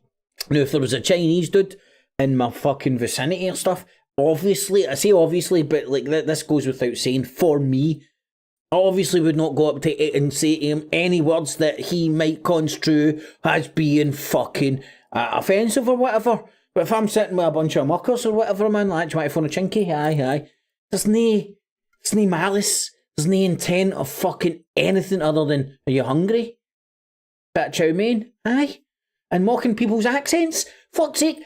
S2: Now, if there was a Chinese dude in my fucking vicinity or stuff, obviously, I say obviously, but like this goes without saying, for me, I obviously would not go up to it and say to him any words that he might construe as being fucking offensive or whatever. But if I'm sitting with a bunch of muckers or whatever, man, like, do you want to phone a Chinky? Aye. There's no malice. There's no intent of fucking anything other than, are you hungry? Bit of chow mein? Aye. And mocking people's accents? Fuck's sake.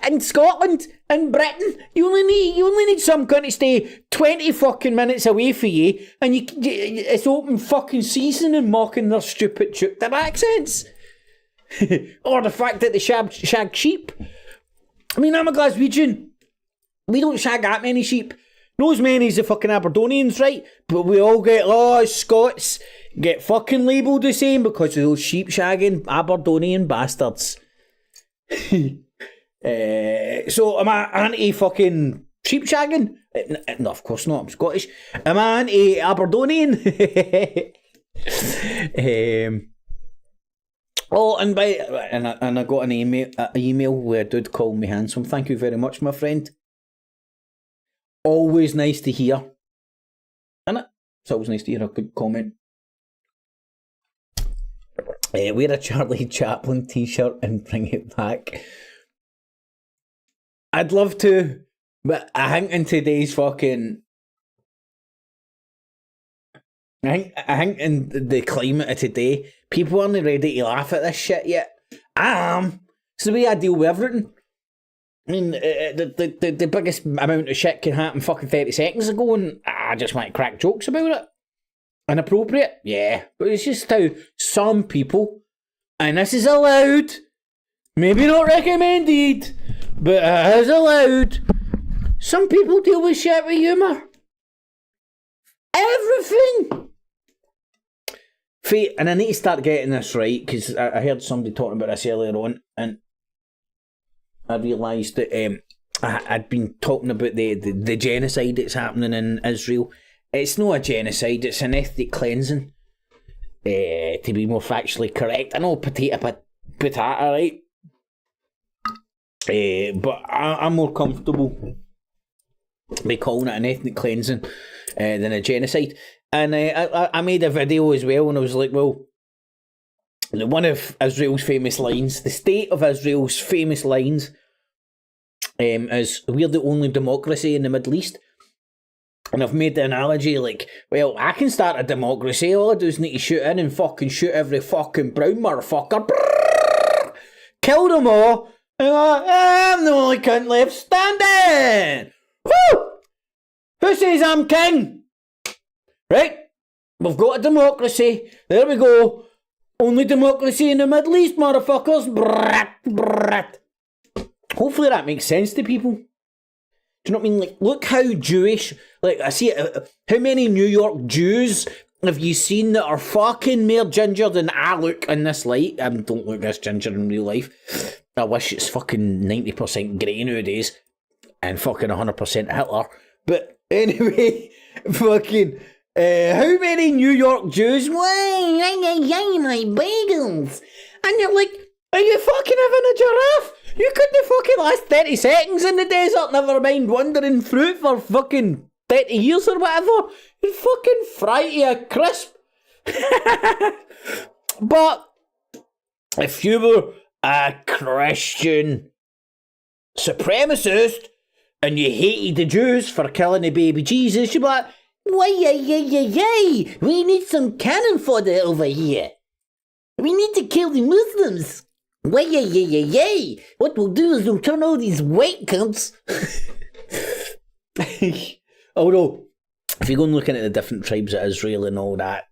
S2: In Scotland, in Britain, you only need some cunt to stay 20 fucking minutes away from you, and it's open fucking season and mocking their stupid their accents. Or the fact that they shag sheep. I mean, I'm a Glaswegian. We don't shag that many sheep. Not as many as the fucking Aberdonians, right? But we all get, Scots get fucking labelled the same because of those sheep shagging Aberdonian bastards. So am I anti-fucking sheep shagging? No, of course not, I'm Scottish. Am I anti-Aberdonian? And I got an email where a dude called me handsome. Thank you very much, my friend. Always nice to hear. Isn't it? It's always nice to hear a good comment. Wear a Charlie Chaplin t-shirt and bring it back. I'd love to, but I think in today's fucking... I think in the climate of today, people aren't ready to laugh at this shit yet. I am. It's the way I deal with everything. I mean, the biggest amount of shit can happen fucking 30 seconds ago, and I just want to crack jokes about it. Inappropriate? Yeah. But it's just how some people, and this is allowed, maybe not recommended, but it is allowed, some people deal with shit with humour. Everything! And I need to start getting this right, because I heard somebody talking about this earlier on, and I realised that I'd been talking about the genocide that's happening in Israel. It's not a genocide, it's an ethnic cleansing. To be more factually correct. I know potato, right? But I'm more comfortable by calling it an ethnic cleansing than a genocide. And I made a video as well, and I was like, well, one of Israel's famous lines, the state of Israel's famous lines, is, we're the only democracy in the Middle East. And I've made the analogy like, well, I can start a democracy. All I do is need to shoot in and fucking shoot every fucking brown motherfucker. Kill them all. And I'm the only cunt left standing. Woo! Who says I'm king? Right? We've got a democracy. There we go. Only democracy in the Middle East, motherfuckers. Hopefully that makes sense to people. Do you know what I mean? Like, look how Jewish, like, I see it, how many New York Jews have you seen that are fucking more ginger than I look in this light? I don't look this ginger in real life. I wish it's fucking 90% grey nowadays and fucking 100% Hitler. But anyway, fucking, how many New York Jews, my bagels? And you're like, are you fucking having a giraffe? You couldn't fucking last 30 seconds in the desert, never mind wandering fruit for fucking 30 years or whatever. You'd fucking fry to a crisp. But if you were a Christian supremacist and you hated the Jews for killing the baby Jesus, you'd be like, why, we need some cannon fodder over here. We need to kill the Muslims. Why, what we'll do is we'll turn all these white cunts. Although, if you go and look into the different tribes of Israel and all that,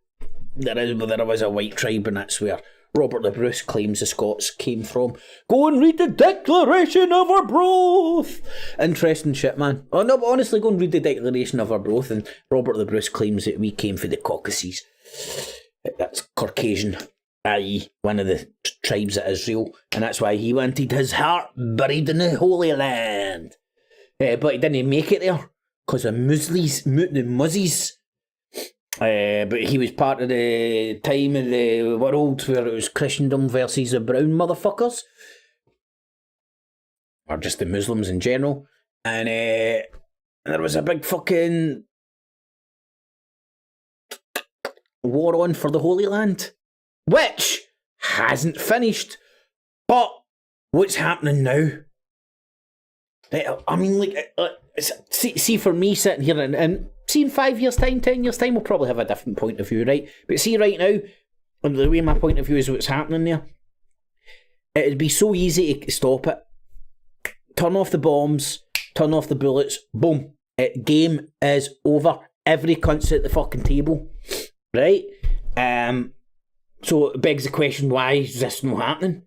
S2: there was a white tribe, and that's where Robert the Bruce claims the Scots came from. Go and read the Declaration of Arbroath. Interesting shit, man. Oh no, but honestly, go and read the Declaration of Arbroath, and Robert the Bruce claims that we came from the Caucasus. That's Caucasian, i.e. one of the tribes of Israel, and that's why he wanted his heart buried in the Holy Land. But he didn't make it there, because of the Muzzies. But he was part of the time of the world where it was Christendom versus the brown motherfuckers. Or just the Muslims in general. And there was a big fucking war on for the Holy Land, which hasn't finished. But what's happening now? I mean, like, see for me sitting here and see in 5 years' time, 10 years' time, we'll probably have a different point of view, right? But see right now, and the way my point of view is what's happening there, it'd be so easy to stop it. Turn off the bombs, turn off the bullets, boom. Game is over. Every cunt's at the fucking table, right? So it begs the question, why is this not happening?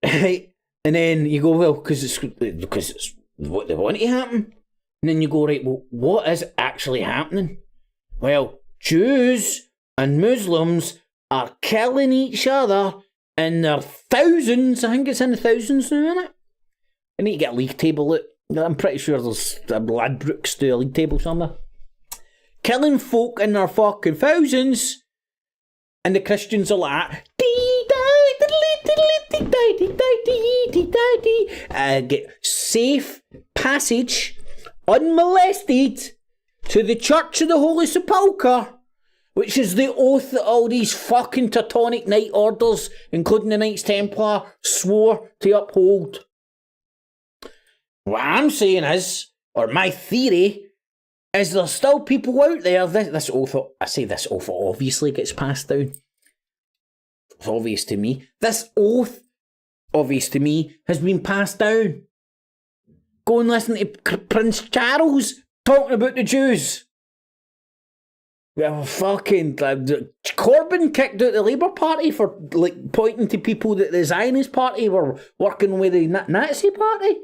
S2: Right? And then you go, well, because it's what they want to happen. And then you go, right, well, what is actually happening? Well, Jews and Muslims are killing each other in their thousands. I think it's in the thousands now, isn't it? I need to get a league table. I'm pretty sure there's a Ladbrokes to a league table somewhere. Killing folk in their fucking thousands. And the Christians are like, get safe passage, unmolested, to the Church of the Holy Sepulchre, which is the oath that all these fucking Teutonic Knight Orders, including the Knights Templar, swore to uphold. What I'm saying is, or my theory, is there's still people out there, this oath obviously gets passed down. It's obvious to me. This oath, obvious to me, has been passed down. Go and listen to Prince Charles talking about the Jews. Well, fucking Corbyn kicked out the Labour Party for like pointing to people that the Zionist Party were working with the Nazi Party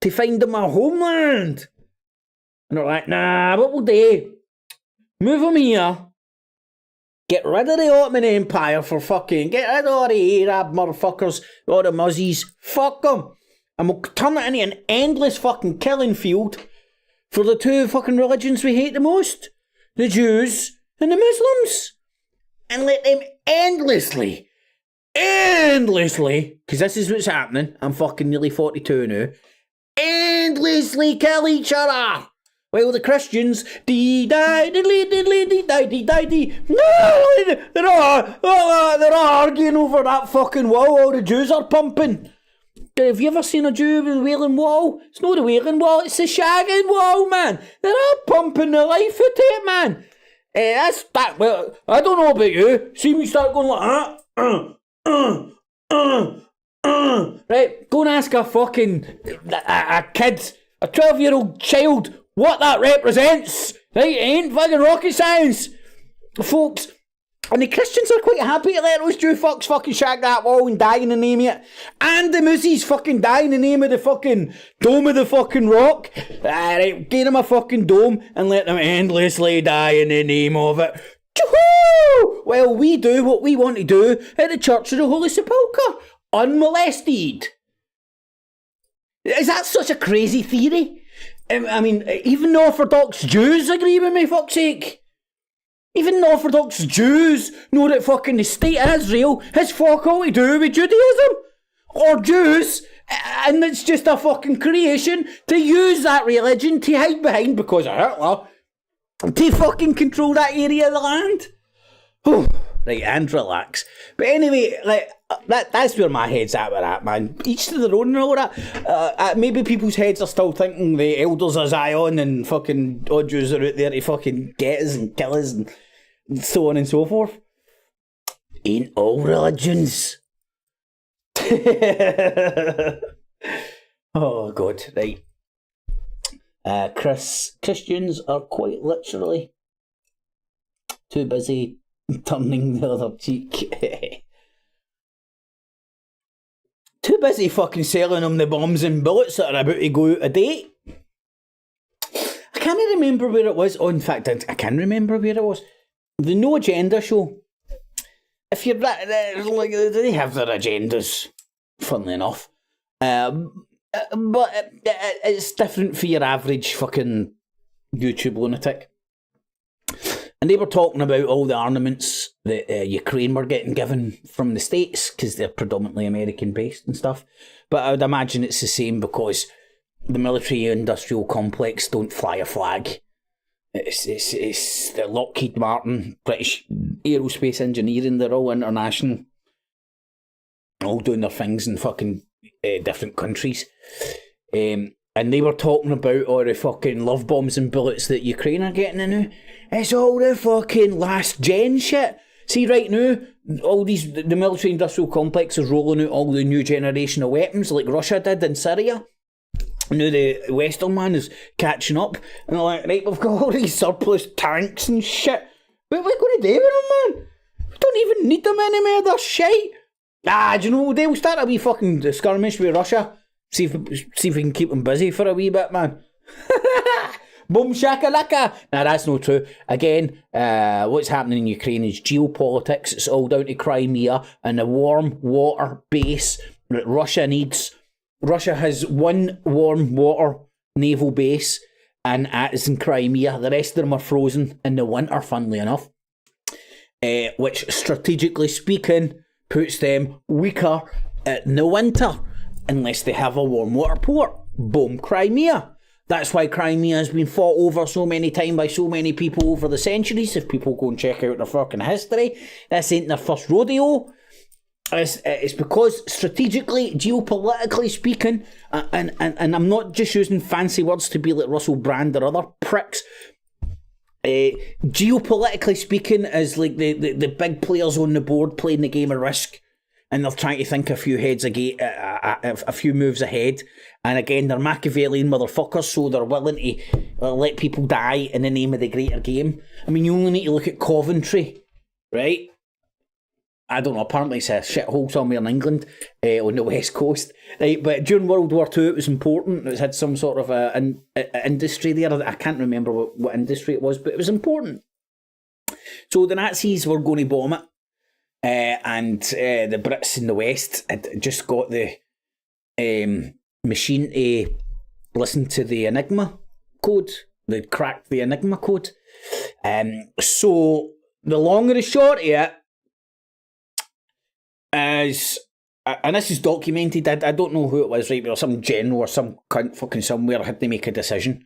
S2: to find them a homeland. And they're like, nah, what we'll do? Move them here. Get rid of the Ottoman Empire for fucking... Get rid of all the Arab motherfuckers, all the Muzzies. Fuck them. And we'll turn it into an endless fucking killing field for the two fucking religions we hate the most. The Jews and the Muslims. And let them endlessly, because this is what's happening. I'm fucking nearly 42 now. Endlessly kill each other. Well, the Christians, they're arguing over that fucking wall all the Jews are pumping. Have you ever seen a Jew with the Wailing Wall? It's not the Wailing Wall, it's the Shagging Wall, man. They're all pumping the life out of it, man. That's that. Well, I don't know about you. See me start going like that. Right, go and ask a fucking a kid, a 12-year-old child, what that represents. Right, it ain't fucking rocket science, folks. And the Christians are quite happy to let those Jew fucks fucking shag that wall and die in the name of it. And the Moosies fucking die in the name of the fucking Dome of the fucking Rock. Right, give them a fucking dome and let them endlessly die in the name of it. Choo-hoo! Well, we do what we want to do at the Church of the Holy Sepulchre. Unmolested. Is that such a crazy theory? I mean, even the Orthodox Jews agree with me, fuck's sake. Even the Orthodox Jews know that fucking the state of Israel has fuck all to do with Judaism. Or Jews. And it's just a fucking creation to use that religion to hide behind because of Hitler. To fucking control that area of the land. Right, and relax. But anyway, like that's where my head's at with that, man. Each to their own and all that. Maybe people's heads are still thinking the elders of Zion and fucking odd Jews are out there to fucking get us and kill us and so on and so forth. Ain't all religions. Oh, God, right. Christians are quite literally too busy turning the other cheek. Too busy fucking selling them the bombs and bullets that are about to go out of date. I can't remember where it was. Oh, in fact, I can remember where it was. The No Agenda show. If you're like, they have their agendas, funnily enough. But it's different for your average fucking YouTube lunatic. And they were talking about all the armaments that Ukraine were getting given from the States because they're predominantly American-based and stuff. But I would imagine it's the same because the military-industrial complex don't fly a flag. It's the Lockheed Martin, British aerospace engineering, they're all international. All doing their things in fucking different countries. And they were talking about all the fucking love bombs and bullets that Ukraine are getting now. It's all the fucking last gen shit. See, right now, all the military industrial complex is rolling out all the new generation of weapons like Russia did in Syria. Now the Western man is catching up. And they're like, right, we've got all these surplus tanks and shit. What are we going to do with them, man? We don't even need them anymore, they're shite. Do you know, they'll start a wee fucking skirmish with Russia. See if we can keep them busy for a wee bit, man. Boom shakalaka. Nah, that's not true. Again, what's happening in Ukraine is geopolitics. It's all down to Crimea and the warm water base that Russia needs. Russia has one warm water naval base, and that is in Crimea. The rest of them are frozen in the winter, funnily enough. Which, strategically speaking, puts them weaker in the winter, unless they have a warm water port. Boom, Crimea. That's why Crimea has been fought over so many times by so many people over the centuries. If people go and check out their fucking history, this ain't their first rodeo. It's because strategically, geopolitically speaking, and I'm not just using fancy words to be like Russell Brand or other pricks. Geopolitically speaking, is like the big players on the board playing the game of Risk, and they're trying to think a few a few moves ahead. And again, they're Machiavellian motherfuckers, so they're willing to let people die in the name of the greater game. I mean, you only need to look at Coventry, right? I don't know, apparently it's a shithole somewhere in England, on the west coast. Right? But during World War II, it was important. It had some sort of an industry there. I can't remember what industry it was, but it was important. So the Nazis were going to bomb it. And the Brits in the West had just got the machine to listen to the Enigma code. They'd cracked the Enigma code. So the long and the short of it is, and this is documented, I don't know who it was, right, but some general or some cunt fucking somewhere had to make a decision.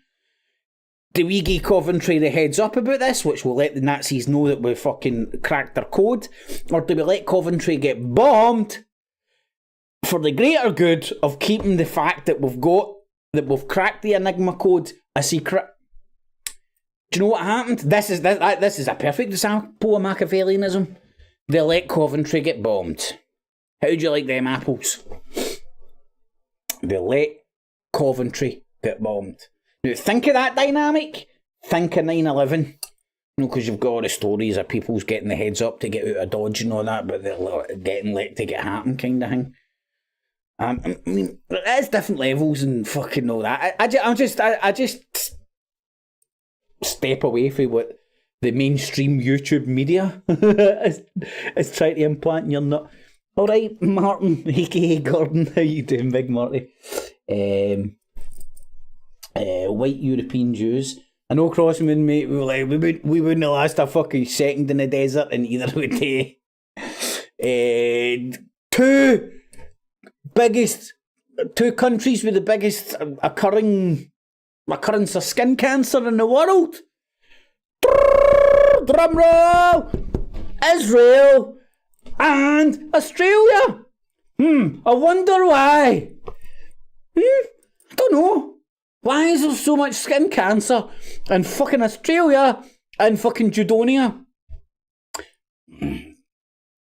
S2: Do we give Coventry the heads up about this, which will let the Nazis know that we fucking cracked their code? Or do we let Coventry get bombed for the greater good of keeping the fact that we've cracked the Enigma code a secret. Do you know what happened? This is a perfect example of Machiavellianism. They let Coventry get bombed. How do you like them apples? They let Coventry get bombed. Now think of that dynamic. Think of 9/11. You know, because you've got all the stories of people's getting the heads up to get out of Dodge and all that, but they're getting let to get happen kind of thing. I mean, there's different levels and fucking all that. I just step away from what the mainstream YouTube media is trying to implant in your nut. All right, Martin, aka Gordon, how you doing, Big Marty? White European Jews. I know Crossman, mate, we wouldn't last a fucking second in the desert, and either would they. Two countries with the biggest occurrence of skin cancer in the world. Drum roll! Israel and Australia. I wonder why. I don't know. Why is there so much skin cancer in fucking Australia and fucking Judonia?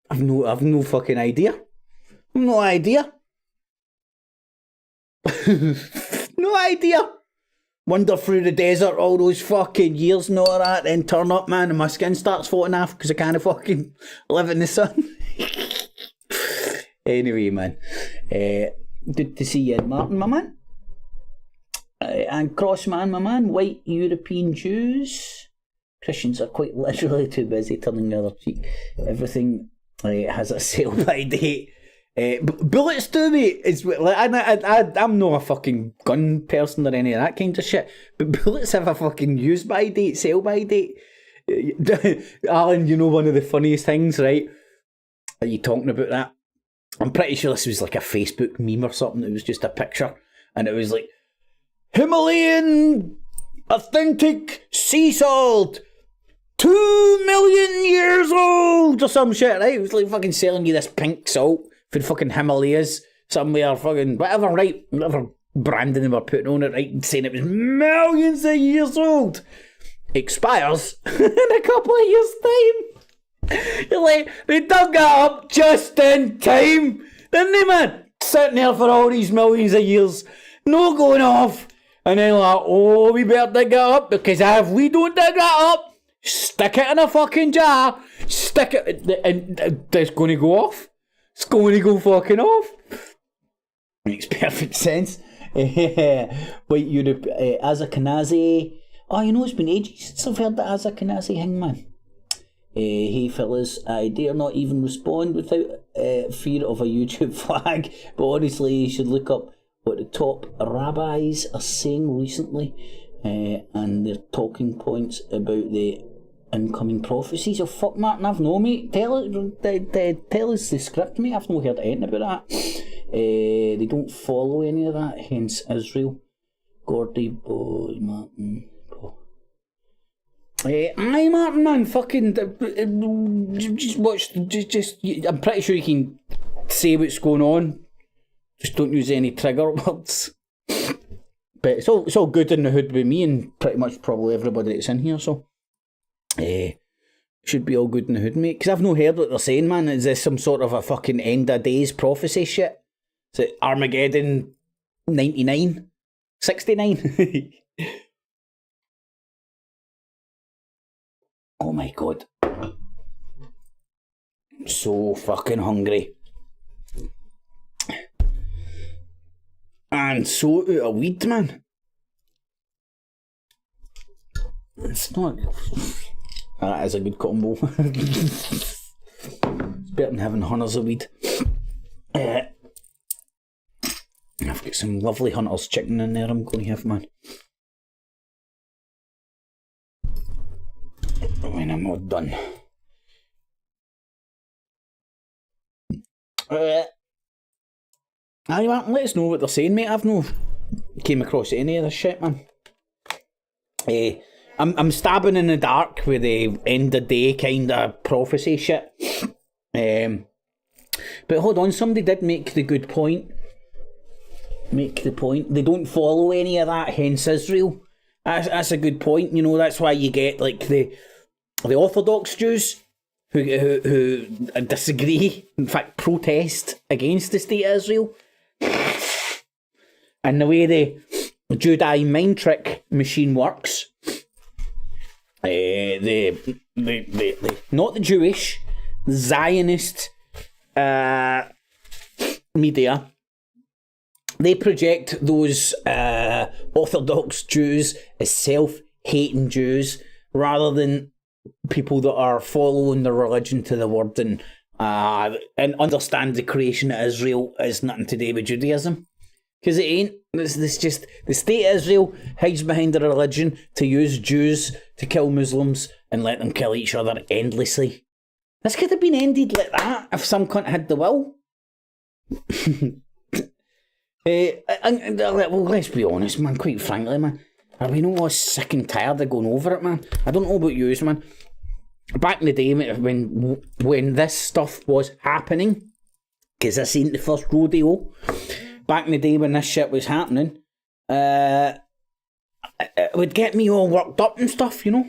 S2: I've no fucking idea. No idea. No idea. Wander through the desert all those fucking years and all that, then turn up, man, and my skin starts falling off because I can't fucking live in the sun. Anyway, man. Good to see you, Martin, my man. And Crossman, my man. White European Jews. Christians are quite literally too busy turning the other cheek. Everything has a sell-by date. Bullets to me is like I'm not a fucking gun person or any of that kind of shit, but bullets have a fucking use by date, sell by date. Alan, you know one of the funniest things, right? Are you talking about that? I'm pretty sure this was like a Facebook meme or something. It was just a picture, and it was like Himalayan authentic sea salt, 2 million years old or some shit, right? It was like fucking selling you this pink salt for the fucking Himalayas somewhere, fucking whatever, right? Whatever branding they were putting on it, right? Saying it was millions of years old. Expires in a couple of years' time. You're like, they dug that up just in time, didn't they, man? Sitting there for all these millions of years, no going off. And then like, oh, we better dig it up, because if we don't dig that up, stick it in a fucking jar, stick it, and it's going to go off. It's going to go fucking off. Makes perfect sense. White Europe, Ashkenazi. Oh, you know, it's been ages since I've heard the Ashkenazi thing, man. Hey fellas, I dare not even respond without fear of a YouTube flag, but honestly, you should look up what the top rabbis are saying recently, and their talking points about the incoming prophecies. Oh fuck, Martin, I've no, mate. Tell us the script, mate. I've not heard anything about that. They don't follow any of that, hence Israel. Gordy boy, Martin. Aye, Martin, man, fucking just watch. Just I'm pretty sure you can say what's going on. Just don't use any trigger words. But it's all good in the hood with me and pretty much probably everybody that's in here, so should be all good in the hood, mate. Because I've not heard what they're saying, man. Is this some sort of a fucking end of days prophecy shit? Is it Armageddon 99? 69? Oh my god. I'm so fucking hungry. And so out of weed, man. It's not... That is a good combo. It's better than having hunters of weed. I've got some lovely Hunter's chicken in there I'm going to have, man. When I'm all done. Aye, man, let us know what they're saying, mate. I've no came across any of this shit, man. I'm stabbing in the dark with the end of day kind of prophecy shit. But hold on, somebody did make the good point. Make the point. They don't follow any of that, hence Israel. That's a good point. You know, that's why you get like the Orthodox Jews who disagree, in fact, protest against the state of Israel. And the way the Judai mind trick machine works, the not the Jewish, the Zionist media, they project those Orthodox Jews as self-hating Jews rather than people that are following the religion to the word and understand the creation of Israel as nothing to do with Judaism. Because it ain't. It's just the state of Israel hides behind a religion to use Jews to kill Muslims and let them kill each other endlessly. This could have been ended like that if some cunt had the will. Well, let's be honest, man, quite frankly, man. Are we not all sick and tired of going over it, man? I don't know about yous, man. Back in the day, when this stuff was happening, because this ain't the first rodeo, back in the day when this shit was happening, it would get me all worked up and stuff, you know?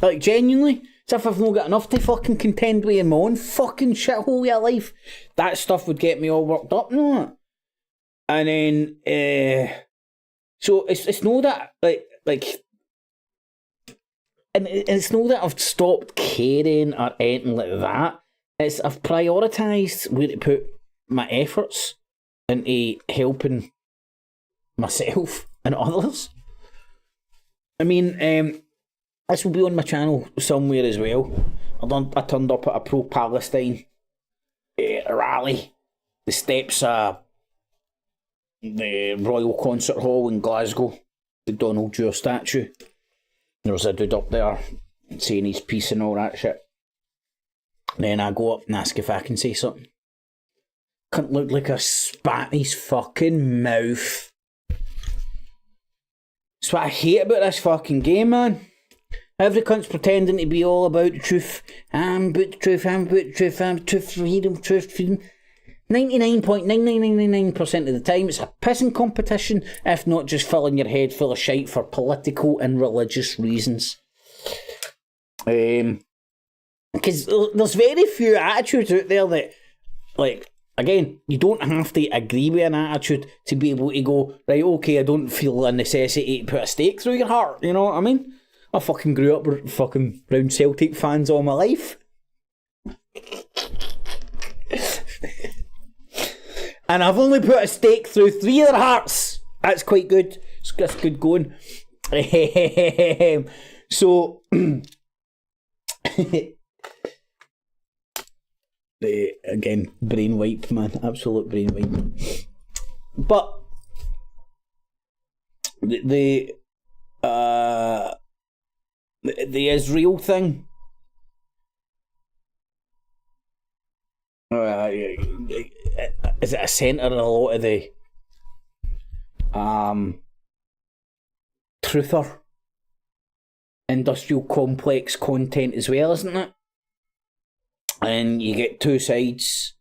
S2: Like, genuinely. So if I've not got enough to fucking contend with in my own fucking shithole of life, that stuff would get me all worked up, you know? And then, so it's no that, like, and it's no that I've stopped caring or anything like that. It's I've prioritised where to put my efforts into helping myself and others. I mean, this will be on my channel somewhere as well. I turned up at a pro-Palestine rally. The steps of the Royal Concert Hall in Glasgow, the Donald Dewar statue. There was a dude up there saying his piece and all that shit. Then I go up and ask if I can say something. Couldn't look like I spat his fucking mouth. That's what I hate about this fucking game, man. Every cunt's pretending to be all about the truth. I'm about the truth, I'm about the truth, I'm truth, freedom, truth, freedom. 99.99999% of the time, it's a pissing competition, if not just filling your head full of shite for political and religious reasons. Because there's very few attitudes out there that, like, again, you don't have to agree with an attitude to be able to go, right, okay, I don't feel a necessity to put a stake through your heart, you know what I mean? I fucking grew up with fucking round Celtic fans all my life. And I've only put a stake through 3 of their hearts. That's quite good. That's good going. So, again, brain wipe, man. Absolute brain wipe. But the Israel thing. Is it a centre of a lot of the truther industrial complex content as well, isn't it? And you get two sides.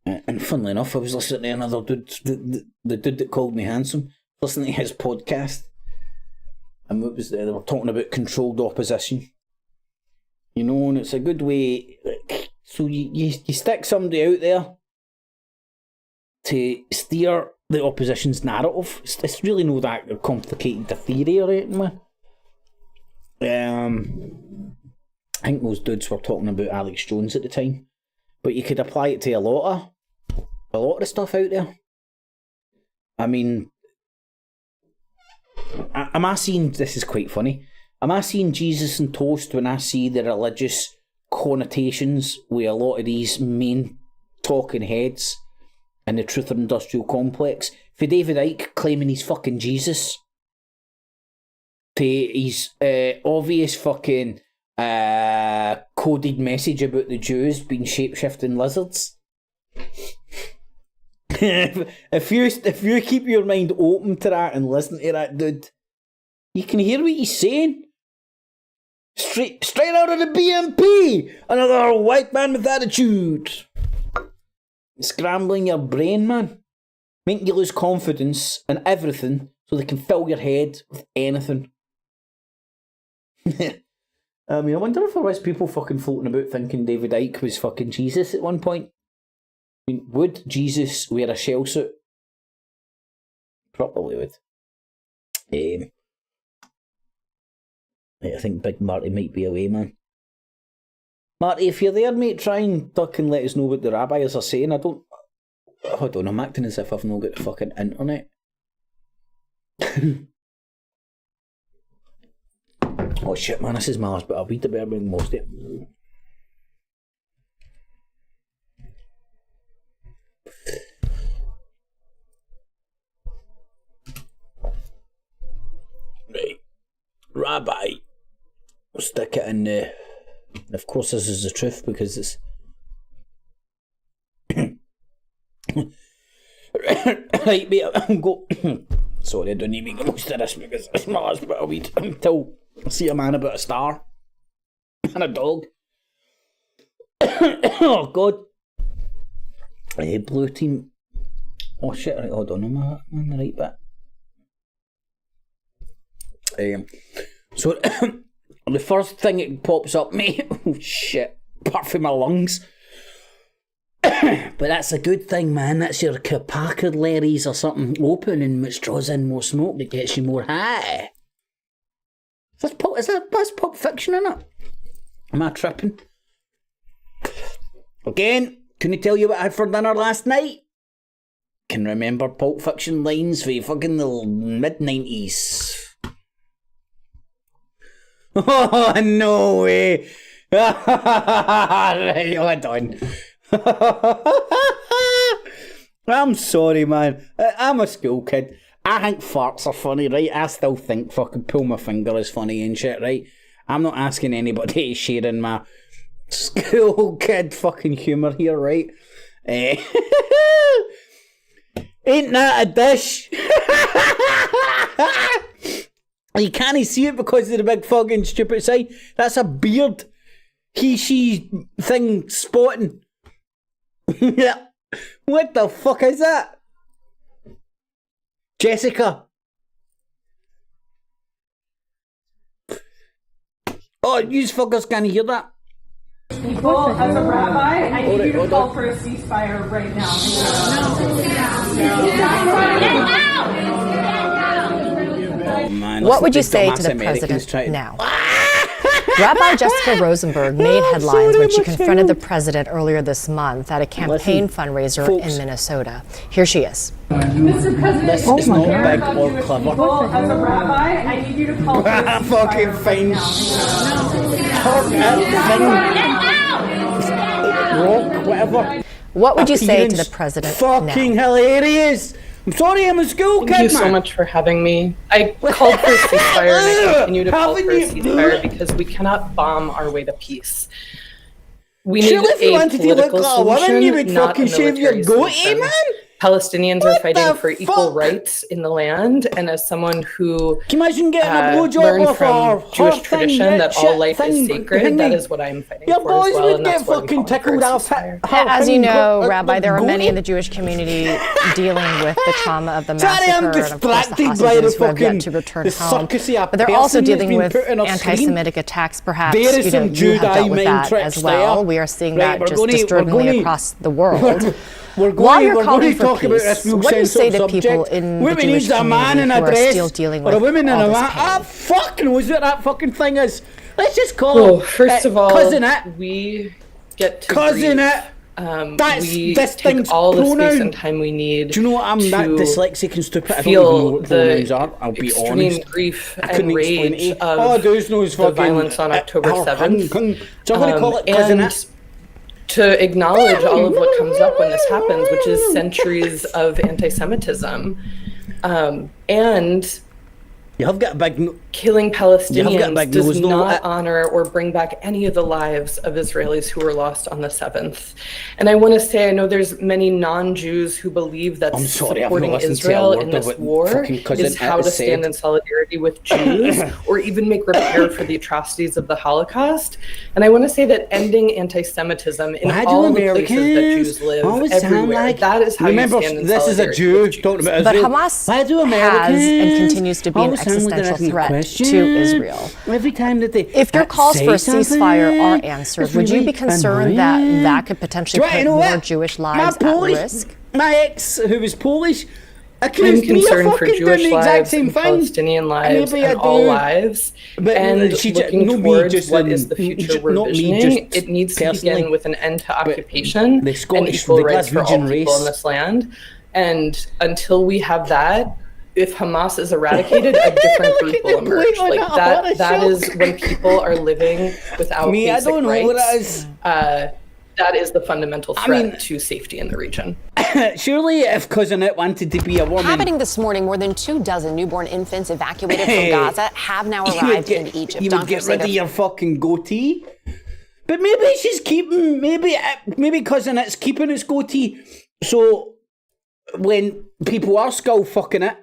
S2: And funnily enough, I was listening to another dude, the dude that called me handsome, listening to his podcast. And what was they were talking about controlled opposition. You know, and it's a good way. So you stick somebody out there to steer the opposition's narrative. It's really not that complicated a theory or anything, man. I think those dudes were talking about Alex Jones at the time, but you could apply it to a lot of the stuff out there. I mean, am I seeing, this is quite funny, am I seeing Jesus in toast when I see the religious connotations with a lot of these main talking heads in the truth industrial complex? For David Icke claiming he's fucking Jesus, to his obvious fucking coded message about the Jews being shape-shifting lizards. if you keep your mind open to that and listen to that dude, you can hear what he's saying. Straight out of the BMP, another white man with attitude. scrambling your brain, man. Making you lose confidence in everything so they can fill your head with anything. I wonder if there was people fucking floating about thinking David Icke was fucking Jesus at one point. Would Jesus wear a shell suit? Probably would. I think Big Marty might be away, man. Marty, if you're there, mate, try and fucking let us know what the rabbis are saying. Hold on, I'm acting as if I've not got the fucking internet. Oh shit, man, this is my last bit of weed. I better bring most of it. Right. Rabbi. We'll stick it in the... Of course this is the truth because it's... Right, mate, I'll go... Sorry, I don't need to make most of this because it's my last bit of weed until I see a man about a star and a dog. Oh, God. Hey, blue team. Oh, shit, right, hold on, I'm on the right bit. So, the first thing that pops up, mate, oh, shit, apart from my lungs. But that's a good thing, man. That's your capillaries or something opening, which draws in more smoke that gets you more high. That's Pulp Fiction, isn't it? Am I tripping? Again, can I tell you what I had for dinner last night? Can remember Pulp Fiction lines for fucking the mid-90s. Oh, no way. Right, hold on. I'm sorry, man. I'm a school kid. I think farts are funny, right? I still think fucking pull my finger is funny and shit, right? I'm not asking anybody to share in my school kid fucking humour here, right? Ain't that a dish? You can't see it because of the big fucking stupid sign. That's a beard. He, she thing spotting. Yeah. What the fuck is that? Jessica. Oh, you fuckers can't hear that.
S1: Well, as a rabbi, I need you to call for a ceasefire right now.
S2: Oh, man,
S3: what would you say to the president now? Rabbi Jessica Rosenberg made headlines when she confronted the president earlier this month at a campaign fundraiser in Minnesota. Here she is.
S1: Mr. President,
S2: this is not big or clever.
S1: As a rabbi, I need you to call for a ceasefire
S2: fucking fine. Rock, whatever.
S3: What would you say to the president
S2: fucking
S3: now?
S2: Hilarious. I'm sorry, I'm a school kid,
S4: Thank you so much for having me. I called for a ceasefire and I continue to call for a ceasefire because we cannot bomb our way to peace. We need a political solution, not a military solution. Palestinians are fighting for equal rights in the land, and as someone who learned from Jewish tradition that all life is sacred, that is what I'm fighting for as well, and that's what I'm calling for a ceasefire.
S3: As you know, Rabbi, there are many in the Jewish community dealing with the trauma of the massacre and, of course, the hostages who have yet to return home. But they're also dealing with anti-Semitic attacks, perhaps. You have dealt with that as well. We are seeing that just disturbingly across the world. While you're calling for peace, what do you say to people in the Jewish community who are still dealing with all this pain?
S2: Ah, fucking, was it that fucking thing is? Let's just call it.
S4: First of all, we get to grieve. We take all the space and time we need.
S2: Do you know what? I'm that dyslexic and stupid.
S4: Feel the extreme grief and rage of the violence on October 7th.
S2: So I'm going to call it cousin it.
S4: To acknowledge all of what comes up when this happens, which is centuries of anti-Semitism. And
S2: you have got a big
S4: killing Palestinians does
S2: no,
S4: not honor or bring back any of the lives of Israelis who were lost on the 7th. And I want to say, I know there's many non-Jews who believe that supporting Israel in this war is how to stand in solidarity with Jews or even make repair for the atrocities of the Holocaust. And I want to say that ending anti-Semitism in all the places that Jews live, everywhere, that is how you stand in
S2: this is a Jew talking about Israel.
S3: But Hamas has and continues to be an existential threat to Israel.
S2: Every time that they
S3: if your calls for a ceasefire are answered, would you be concerned that that could potentially put more Jewish lives at risk?
S2: My ex, who was Polish,
S4: I'm concerned for Jewish lives and Palestinian lives and all lives, and looking towards what is the future we're visioning. It needs to begin with an end to occupation and equal rights for all people in this land. And until we have that, if Hamas is eradicated, a different group will emerge. Like that is when people are living without basic rights. That is the fundamental threat to safety in the region.
S2: Surely if Cousin It wanted to be a woman...
S5: Happening this morning, more than 24 newborn infants evacuated from Gaza have now arrived in Egypt.
S2: You would get rid of your fucking goatee. But maybe she's keeping... Maybe Cousin It's keeping its goatee. So when people are skull fucking it,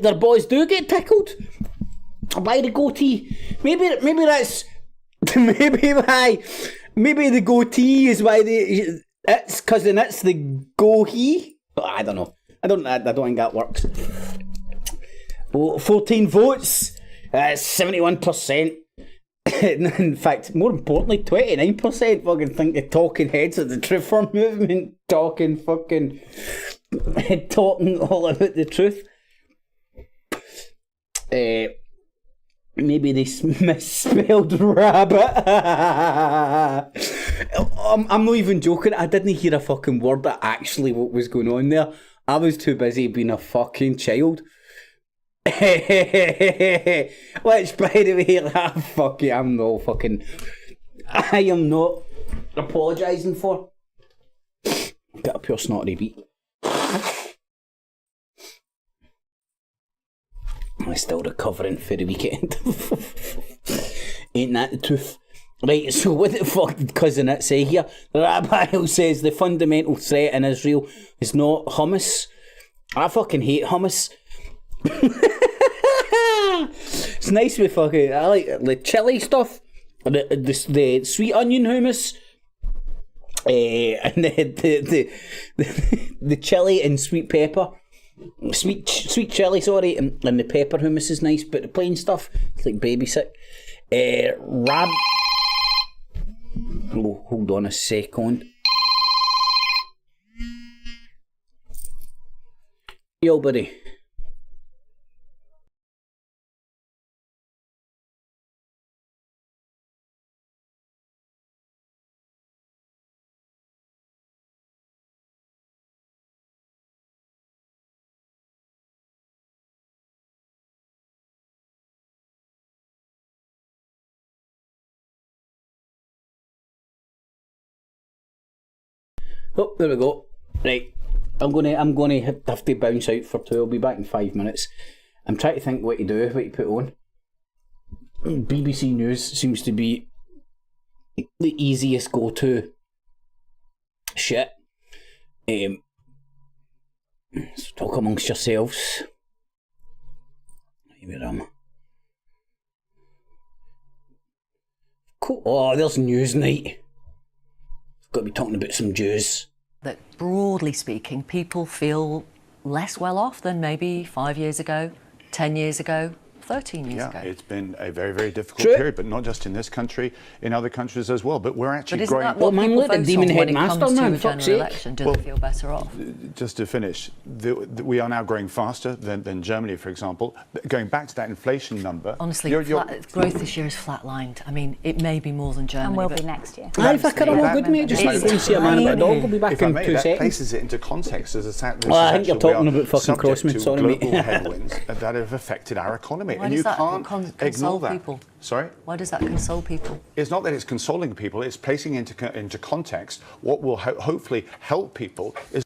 S2: their boys do get tickled by the goatee. Maybe that's... Maybe the goatee is why it's cousin it's the go-he. I don't know. I don't think that works. Well, 14 votes, 71%. In fact, more importantly, 29% fucking think the talking heads of the Truth movement talking all about the truth. Maybe they misspelled rabbit. I'm not even joking. I didn't hear a fucking word that actually what was going on there. I was too busy being a fucking child. Which, by the way, I am not apologising for. Got a pure snotty beat. I'm still recovering for the weekend. Ain't that the truth? Right, so what the fuck did Cousin It say here? The rabbi who says the fundamental threat in Israel is not hummus. I fucking hate hummus. It's nice with fucking... I like the chili stuff. The sweet onion hummus. And the chili and sweet pepper. Sweet chili, sorry, and the pepper hummus is nice, but the plain stuff, it's like babysit. Oh, hold on a second. Yo, buddy. Oh, there we go. Right, I'm gonna have to bounce out for 2. I'll be back in 5 minutes. I'm trying to think what to do, what to put on. BBC News seems to be the easiest go-to shit. So talk amongst yourselves. Here I am. Cool. Oh, there's Newsnight. Got to be talking about some Jews.
S6: That broadly speaking, people feel less well off than maybe 5 years ago, 10 years ago, 13 years ago.
S7: It's been a very, very difficult period, but not just in this country, in other countries as well. But we're actually growing.
S6: That what people vote on when it comes to a general election? Do they feel better off?
S7: Just to finish, we are now growing faster than Germany, for example. Going back to that inflation number.
S6: Honestly, growth this year is flatlined. I mean, it may be more than Germany.
S5: And will be next year.
S2: If I can all good, mate, just like to see a man about a dog. We'll be back in 2 seconds.
S7: That places it into context as a
S2: well, I think you're talking about fucking Crossman. Sorry, mate.
S7: Global headwinds that have affected our economy,
S6: Why
S7: and you
S6: does that
S7: can't ignore that.
S6: People?
S7: Sorry?
S6: Why does that console people?
S7: It's not that it's consoling people, it's placing into context what will hopefully help people. Is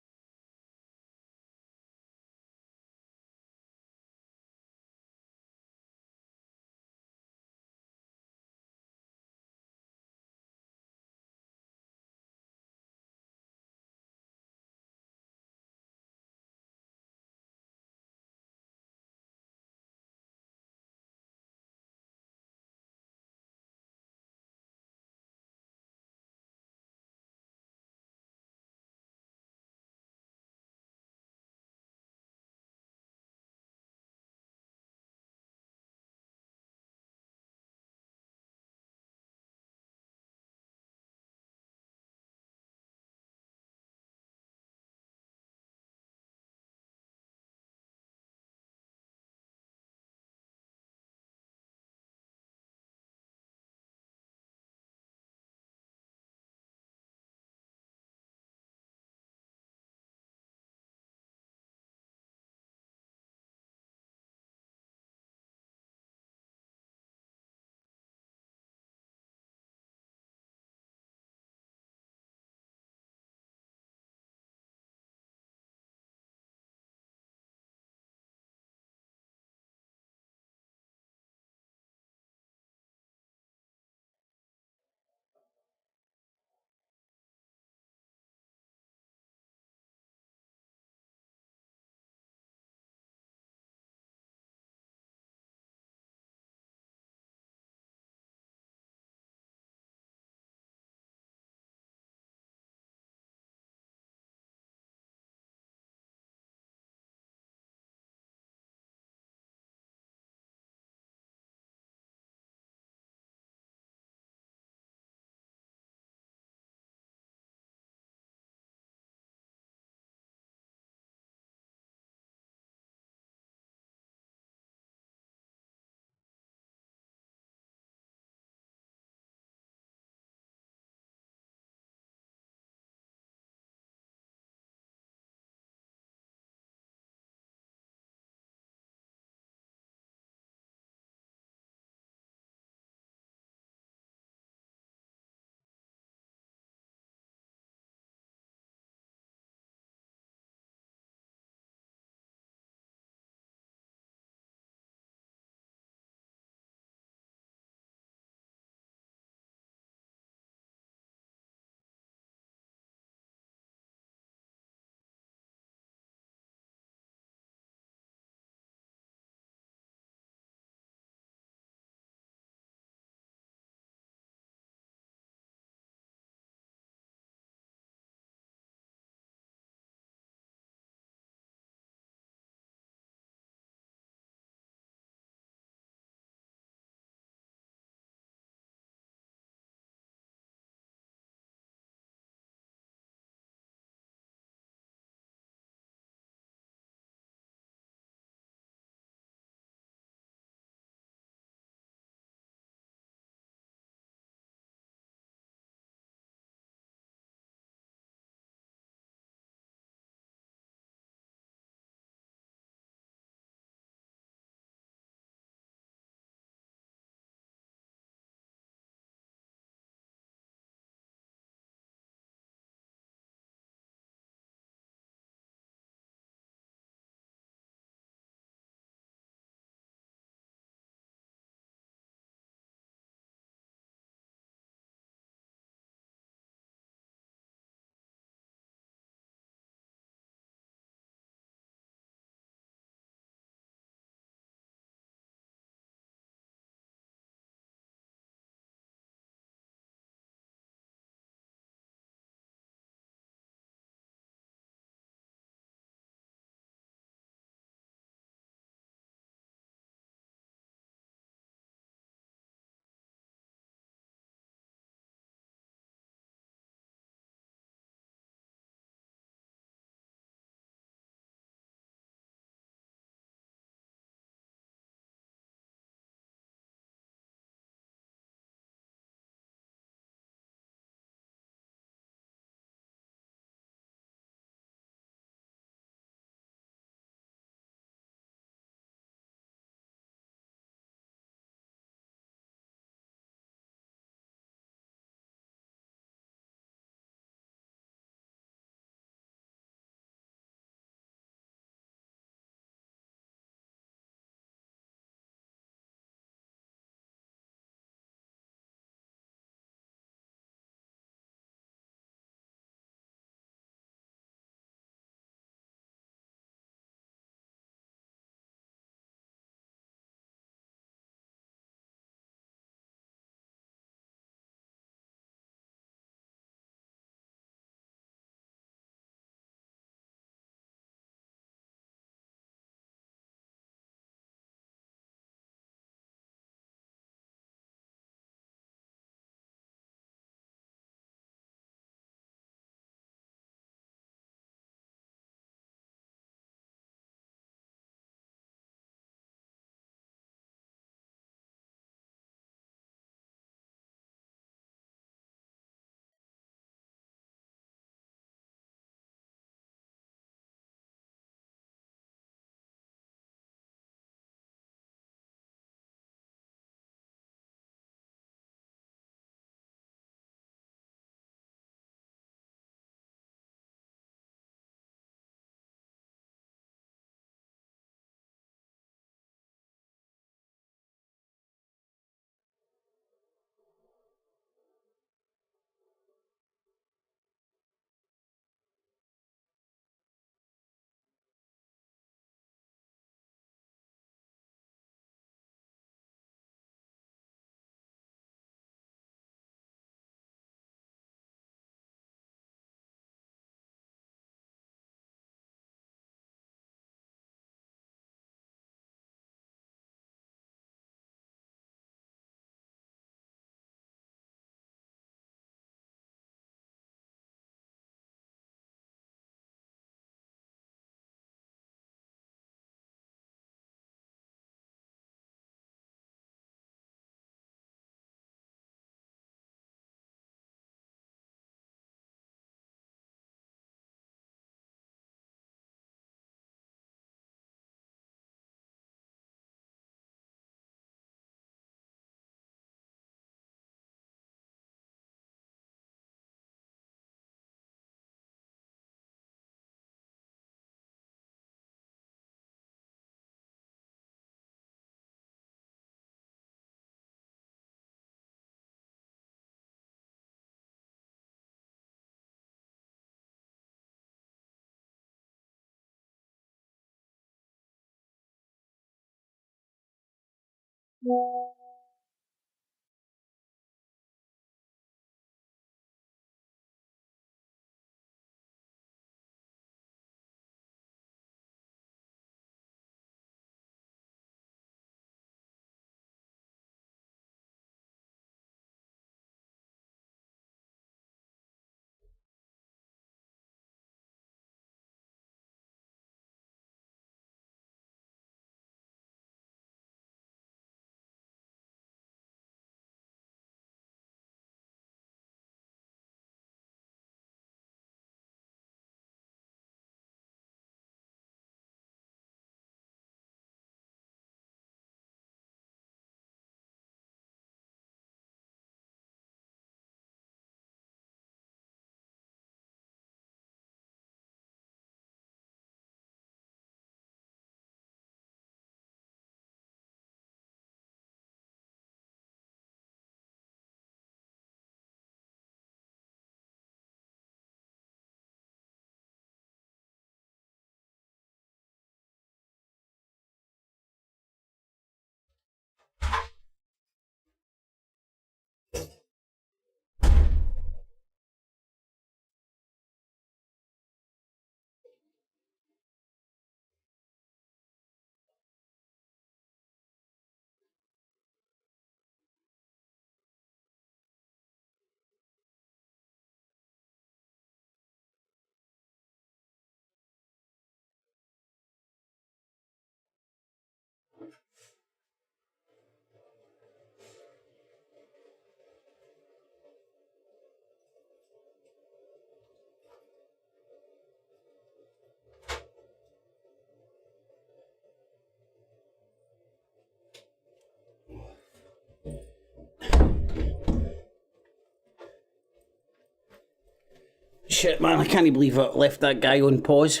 S2: Shit, man, I can't believe I left that guy on pause.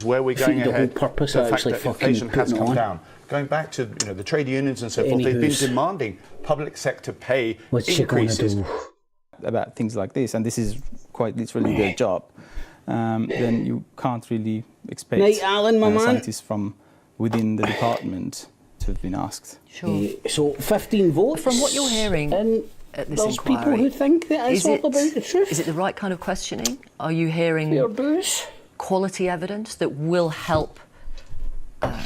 S7: Where we're going
S2: The
S7: ahead,
S2: whole purpose
S7: the
S2: of
S7: fact
S2: actually
S7: that
S2: fucking
S7: inflation has
S2: putting it
S7: come
S2: on.
S7: down. Going back to the trade unions and so forth, they've been demanding public sector pay
S2: What's she gonna
S7: increases.
S2: do?
S8: About things like this, and this is quite literally their job, then you can't really expect
S2: Night, Alan, my man.
S8: scientists from within the department to have been asked.
S6: Sure.
S2: So 15 votes.
S6: From what you're hearing
S2: and
S6: at this
S2: there's
S6: inquiry,
S2: people who think that it's all about the truth.
S6: Is it the right kind of questioning? Are you hearing
S2: Fair booze?
S6: quality evidence that will help
S2: I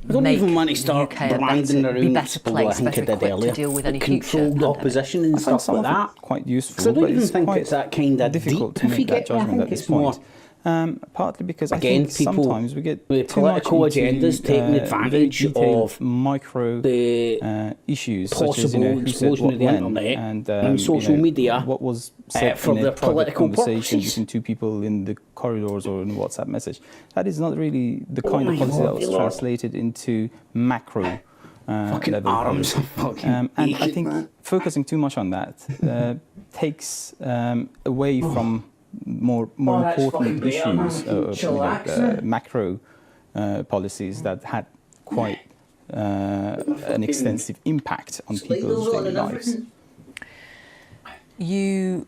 S2: don't
S6: make
S2: even want to
S6: the
S2: start
S6: UK a
S2: branding
S6: better,
S2: their
S6: be
S2: own
S6: better
S2: people, I
S6: placed,
S2: think I
S6: better
S2: did
S6: equipped
S2: earlier.
S6: to deal with any future
S2: Controlled
S6: pandemic?
S2: opposition and
S8: I find
S2: stuff
S8: some
S2: like
S8: of
S2: that.
S8: it quite useful,
S2: Because I don't
S8: but
S2: even
S8: it's
S2: think
S8: quite
S2: it's that kind of
S8: difficult
S2: deep,
S8: to
S2: if you
S8: make that
S2: get me. I
S8: judgment
S2: think
S8: at this
S2: it's more
S8: point. Partly because
S2: Again,
S8: I think
S2: people
S8: sometimes we get
S2: with
S8: too much
S2: political
S8: into,
S2: agendas taking
S8: very
S2: advantage
S8: detailed
S2: of
S8: micro
S2: the
S8: issues, such as
S2: possible
S8: who said
S2: explosion
S8: what
S2: of the
S8: when,
S2: internet
S8: and
S2: social media
S8: what was said
S2: for
S8: in a
S2: their
S8: private
S2: political
S8: conversation
S2: purposes.
S8: between two people in the corridors or in a WhatsApp message. That is not really the
S2: Oh
S8: kind of
S2: my
S8: policy
S2: God,
S8: that was
S2: Lord.
S8: translated into macro
S2: fucking
S8: level
S2: arms.
S8: policy.
S2: Fucking
S8: And I
S2: idiot,
S8: think
S2: man.
S8: focusing too much on that takes away from more
S2: that's
S8: important
S2: fucking better, man.
S8: issues,
S2: Chillax.
S8: macro policies that had quite an extensive impact on people's daily lives.
S6: You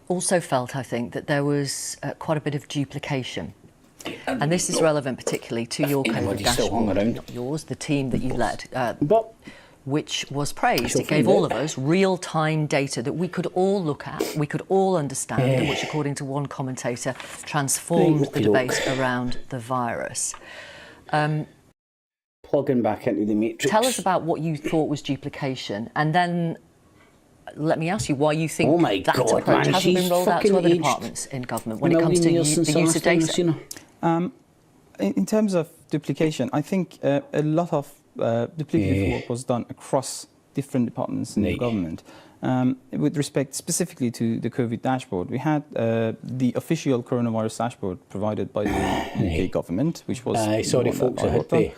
S6: also felt, I think, that there was quite a bit of duplication. And this is relevant particularly to your COVID
S2: Everybody still hung
S6: dashboard,
S2: around.
S6: not yours, the team that you led,
S2: But
S6: which was praised.
S2: Still
S6: It gave
S2: feel
S6: all
S2: it.
S6: of us real-time data that we could all look at, we could all understand, and which, according to one commentator, transformed the debate around the virus.
S2: plugging back into the matrix.
S6: Tell us about what you thought was duplication, and then let me ask you why you think
S2: Oh my
S6: that
S2: God,
S6: approach
S2: man,
S6: hasn't
S2: she's
S6: been rolled out to
S2: fucking
S6: other
S2: aged
S6: departments in government when it comes to
S2: million years since
S6: the
S2: I
S6: use
S2: last
S6: of
S2: time I
S6: data.
S2: seen her.
S8: In terms of duplication, I think a lot of duplicative work was done across different departments in the government. With respect specifically to the COVID dashboard, we had the official coronavirus dashboard provided by the UK government, which was
S2: sorry,
S8: the one
S2: folks,
S8: that
S2: I
S8: I
S2: had
S8: worked on.
S2: to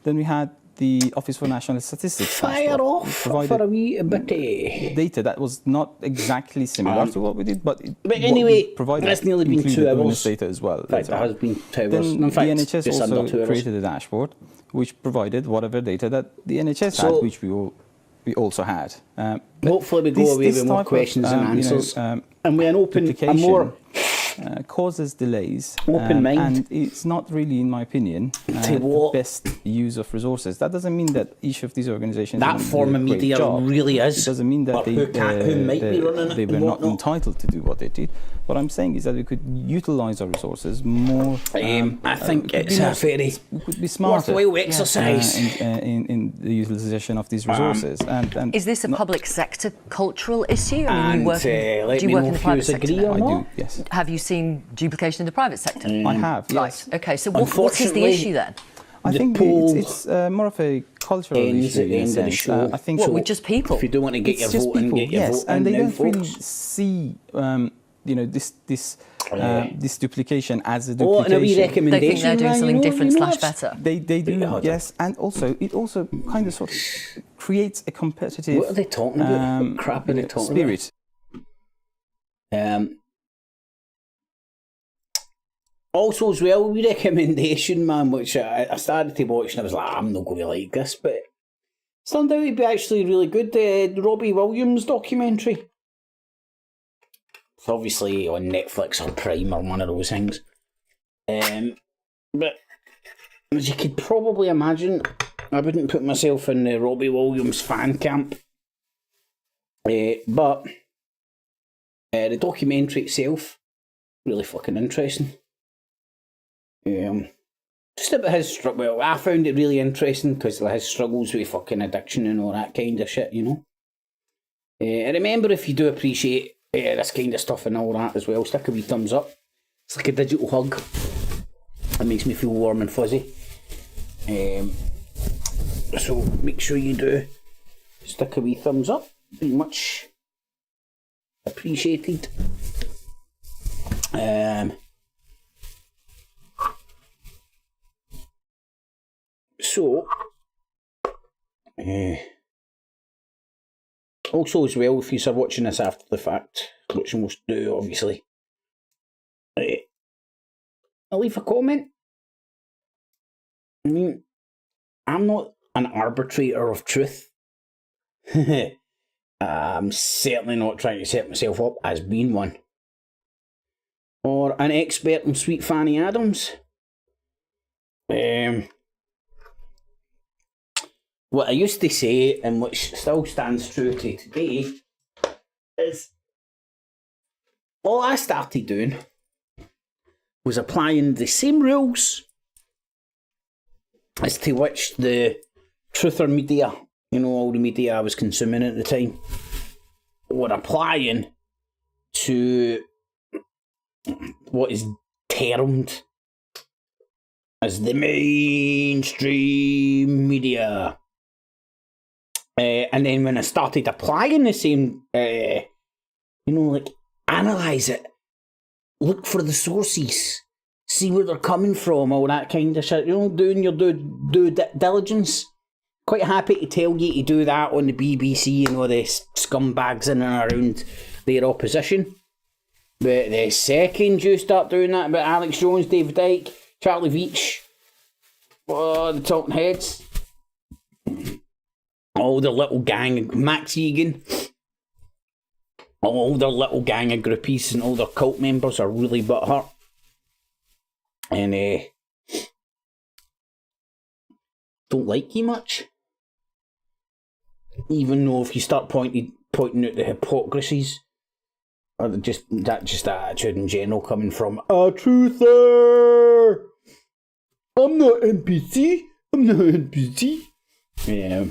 S8: Then we had the Office for National Statistics
S2: Fire
S8: dashboard,
S2: off
S8: which provided
S2: for a wee bit.
S8: data that was not exactly similar to what we did, but
S2: But anyway,
S8: provided
S2: that's nearly been
S8: included
S2: 2 hours.
S8: illness data as well.
S2: In fact, it has been 2 hours.
S8: Then
S2: In fact,
S8: the NHS
S2: just under 2
S8: also
S2: hours.
S8: created a dashboard which provided whatever data that the NHS
S2: So-
S8: had, which we also had.
S2: Hopefully we go away with more questions and answers. And we an open, a
S8: duplication
S2: more
S8: causes delays.
S2: Open mind.
S8: And it's not really, in my opinion, the best use of resources. That doesn't mean that each of these organisations
S2: that form of media really is.
S8: It doesn't mean that they were not entitled to do what they did. What I'm saying is that we could utilise our resources more.
S2: I think it's a very
S8: could be smarter
S2: worthwhile exercise
S8: in the utilisation of these resources. And
S6: is this a public sector cultural issue?
S2: I mean,
S6: do you work in the private sector?
S8: I do, yes.
S6: Have you seen duplication in the private sector?
S8: I have, yes.
S6: Right, okay, so what is the issue then?
S8: I think it's more of a cultural issue in a sense. I think
S6: with just people?
S2: If you don't want to get your vote in, get your vote in.
S8: And they don't really see this duplication as a duplication.
S2: And a wee recommendation.
S6: They think they're doing something different / better.
S8: They do, yes. And also, it also kind of sort of creates a competitive.
S2: What are they talking about? What crap are they talking
S8: spirit.
S2: Also, as well, wee recommendation, man, which I started to watch and I was like, I'm not going to like this, but it's turned out to be actually really good. The Robbie Williams documentary. It's obviously on Netflix or Prime or one of those things. But as you could probably imagine, I wouldn't put myself in the Robbie Williams fan camp. But the documentary itself, really fucking interesting. Just about his struggle. Well, I found it really interesting because of his struggles with fucking addiction and all that kind of shit, you know. And remember, if you do appreciate this kind of stuff and all that as well, stick a wee thumbs up. It's like a digital hug. It makes me feel warm and fuzzy. So make sure you do stick a wee thumbs up. Very much appreciated. So, also as well, if you are watching this after the fact, which most do, obviously, I'll leave a comment. I mean, I'm not an arbitrator of truth. I'm certainly not trying to set myself up as being one. Or an expert on Sweet Fanny Adams. What I used to say, and which still stands true to today, is all I started doing was applying the same rules as to which the truther media, you know, all the media I was consuming at the time, were applying to what is termed as the mainstream media. And then when I started applying the same, analyse it, look for the sources, see where they're coming from, all that kind of shit, doing your due diligence. Quite happy to tell you to do that on the BBC and all the scumbags in and around their opposition. But the second you start doing that about Alex Jones, David Icke, Charlie Veitch, the talking heads, all the little gang, Max Egan, all their little gang of groupies and all their cult members are really butthurt. And don't like you much. Even though if you start pointing out the hypocrisies, or just attitude in general coming from a truther. I'm not NPC. Yeah,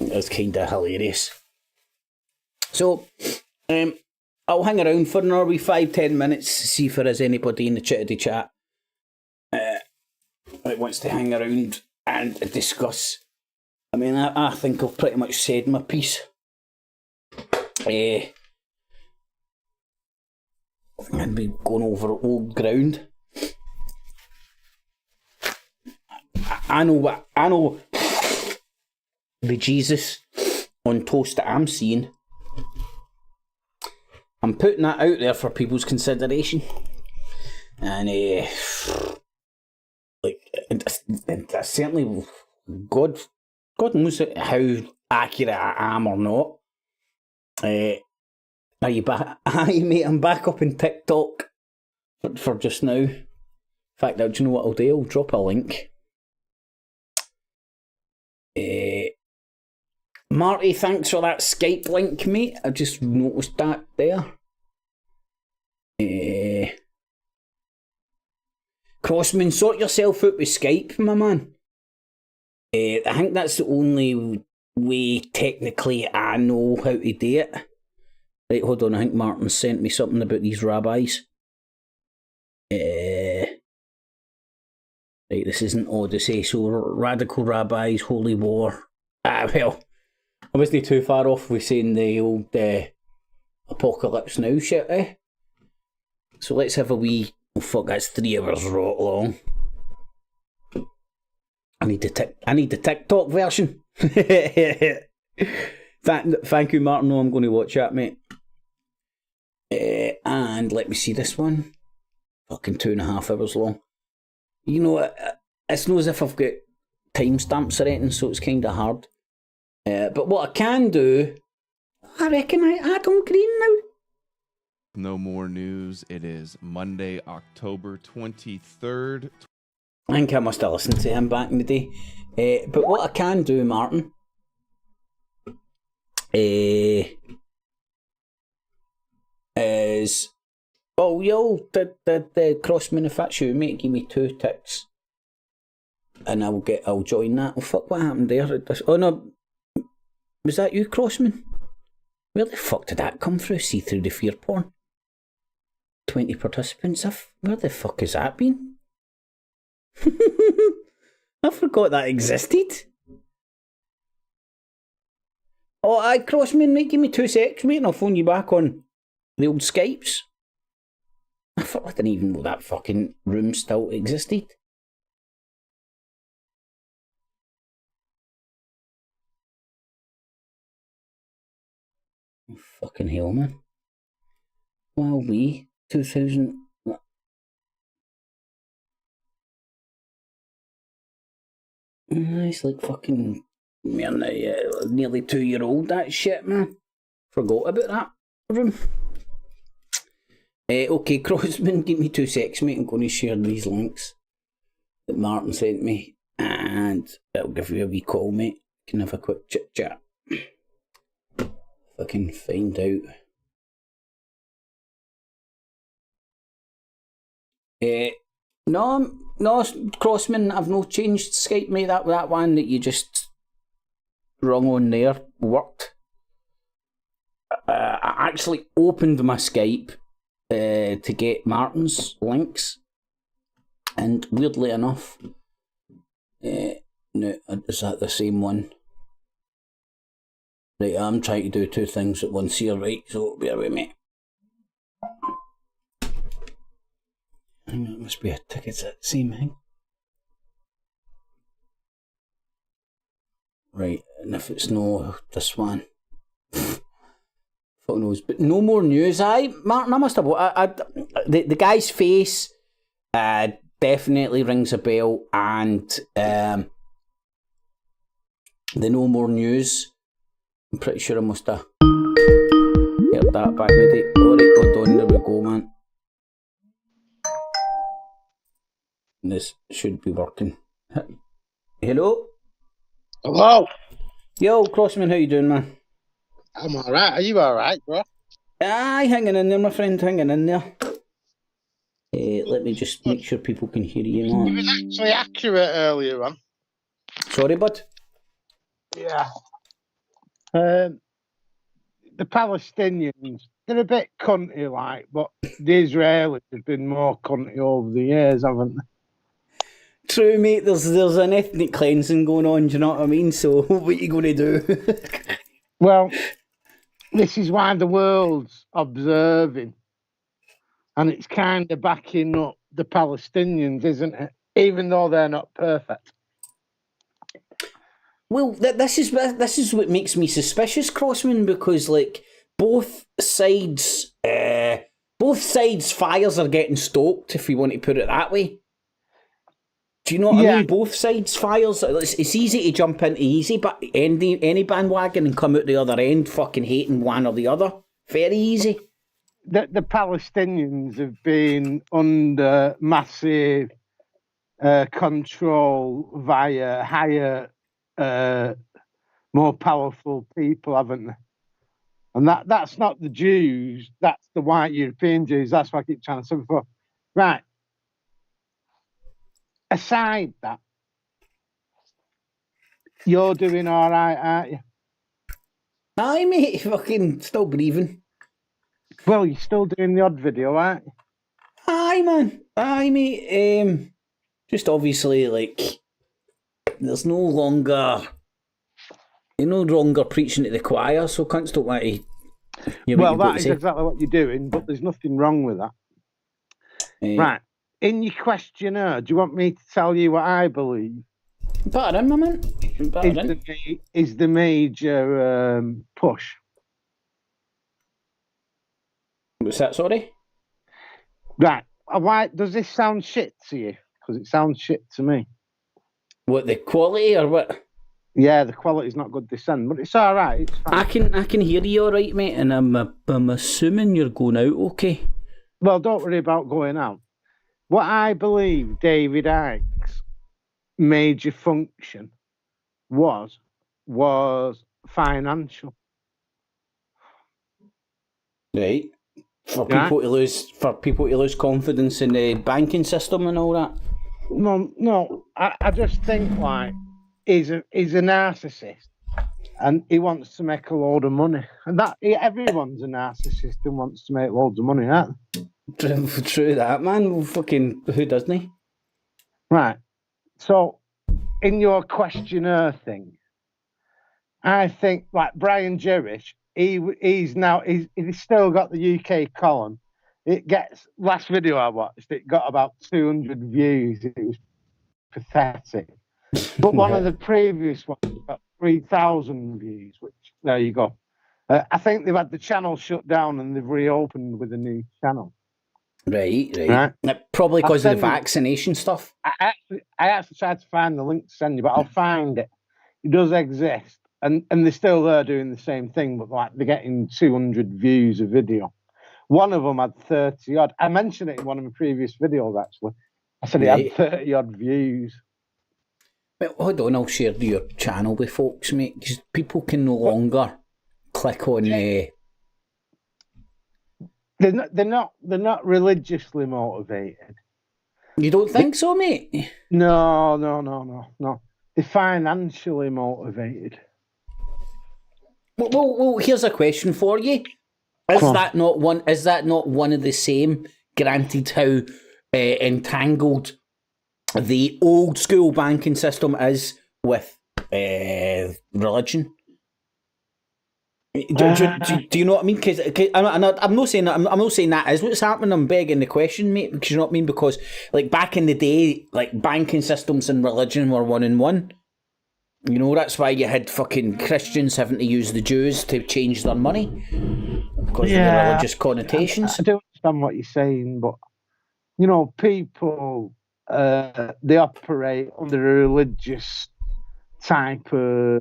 S2: it's kind of hilarious. So, I'll hang around for another wee 5-10 minutes to see if there is anybody in the chittity chat that wants to hang around and discuss. I mean, I think I've pretty much said my piece. I think I'd be going over old ground. I know the Jesus on toast that I'm seeing. I'm putting that out there for people's consideration. And certainly God knows how accurate I am or not. Are you back? Aye, mate, I'm back up in TikTok. for just now. In fact, do you know what I'll do? I'll drop a link. Marty, thanks for that Skype link, mate. I just noticed that there. Crossman, sort yourself out with Skype, my man. I think that's the only way, technically, I know how to do it. Right, hold on, I think Martin sent me something about these rabbis. Right, this isn't Odyssey, so Radical Rabbis, Holy War. Well, I wasn't too far off with saying the old Apocalypse Now shit, eh? So let's have a wee... Oh fuck, that's 3 hours rot long. I need the TikTok version. Thank you, Martin. No, I'm going to watch that, mate. And let me see this one. Fucking 2.5 hours long. You know, it's not as if I've got timestamps or anything, so it's kind of hard. But what I can do, I reckon I add on green now.
S9: No more news. It is Monday, October 23rd.
S2: I think I must have listened to him back in the day. But what I can do, Martin, is... Oh, yo, the cross-manufacturer, mate, give me 2 ticks. And I'll join that. Oh, fuck, what happened there? Oh, no. Was that you, Crossman? Where the fuck did that come through? See through the fear porn? 20 participants? Where the fuck has that been? I forgot that existed. Oh, aye, Crossman, mate, give me 2 secs, mate, and I'll phone you back on the old Skypes. I didn't even know that fucking room still existed. Oh, fucking hell, man. Well, 2000... It's like fucking... Man, nearly 2-year-old, that shit, man. Forgot about that room. Okay, Crossman, give me 2 secs, mate. I'm going to share these links that Martin sent me, and I'll give you a wee call, mate. Can have a quick chit chat. If I can find out. No, Crossman, I've no changed Skype, mate. That one that you just rung on there worked. I actually opened my Skype to get Martin's links, and weirdly enough, no, is that the same one? Right, I'm trying to do 2 things at once here, right, so bear with me. I think that must be a ticket at the same thing. Right, and if it's no this one, fuck knows. But no more news. Martin, I must have. The guy's face definitely rings a bell, and the no more news. I'm pretty sure I must have heard that back in the day. Alright, hold on, there we go, man. This should be working. Hello?
S10: Hello?
S2: Yo, Crossman, how you doing, man?
S10: I'm alright. Are you alright, bro?
S2: Aye, hanging in there, my friend, hanging in there. Let me just make sure people can hear you now.
S10: You was actually accurate earlier on.
S2: Sorry, bud?
S10: Yeah. The Palestinians, they're a bit cunty like, but the Israelis have been more cunty over the years, haven't they?
S2: True, mate, there's an ethnic cleansing going on, do you know what I mean? So, what are you going to do?
S10: Well, this is why the world's observing, and it's kind of backing up the Palestinians, isn't it? Even though they're not perfect.
S2: Well, this is what makes me suspicious, Crossman, because like both sides' fires are getting stoked, if we want to put it that way. Do you know what I mean? Both sides' fires. It's easy to jump into any bandwagon and come out the other end fucking hating one or the other. Very easy.
S10: the Palestinians have been under massive control via higher, more powerful people, haven't they? And that's not the Jews, that's the white European Jews. That's what I keep trying to say before. Right. Aside that, you're doing all right, aren't you?
S2: Aye, mate, fucking still breathing.
S10: Well, you're still doing the odd video, aren't you?
S2: Aye, man. Aye, mate. Just obviously, like, there's no longer... You're no longer preaching to the choir, so cunts don't want to...
S10: Well, that is exactly what you're doing, but there's nothing wrong with that. Right. In your questionnaire, do you want me to tell you what I believe?
S2: Batter in, my man.
S10: Is the major push.
S2: What's that, sorry?
S10: Right. Why does this sound shit to you? Because it sounds shit to me.
S2: What, the quality or what?
S10: Yeah, the quality's not good this end, but it's all right. It's fine.
S2: I can hear you all right, mate, and I'm assuming you're going out okay.
S10: Well, don't worry about going out. What I believe David Icke's major function was financial.
S2: Right. For people to lose confidence in the banking system and all that.
S10: No. I just think like he's a narcissist, and he wants to make a load of money, and everyone's a narcissist and wants to make loads of money, aren't they?
S2: True that, man. Well, fucking who doesn't he?
S10: Right. So, in your questionnaire thing, I think like Brian Jerish, he's still got the UK column. Last video I watched, it got about 200 views. It was pathetic. But one of the previous ones got 3,000 views, which there you go. I think they've had the channel shut down and they've reopened with a new channel.
S2: Right. Probably because of the vaccination stuff.
S10: I actually tried to find the link to send you, but I'll find it. It does exist, and they're still there doing the same thing, but like they're getting 200 views a video. One of them had 30 odd. I mentioned it in one of my previous videos, actually. I said it had 30 odd views.
S2: Well, hold on, I'll share your channel with folks, mate, because people can no longer click on
S10: They're not religiously motivated.
S2: You don't think so, mate?
S10: No. They're financially motivated.
S2: Well, here's a question for you. Is that not one of the same? Granted, how entangled the old school banking system is with religion. Do you know what I mean? Because I'm not saying that. I'm not saying that is what's happening. I'm begging the question, mate. Because you know what I mean. Because like back in the day, like banking systems and religion were one in one. You know, that's why you had fucking Christians having to use the Jews to change their money because of the religious connotations.
S10: I don't understand what you're saying, but you know, people they operate under a religious type of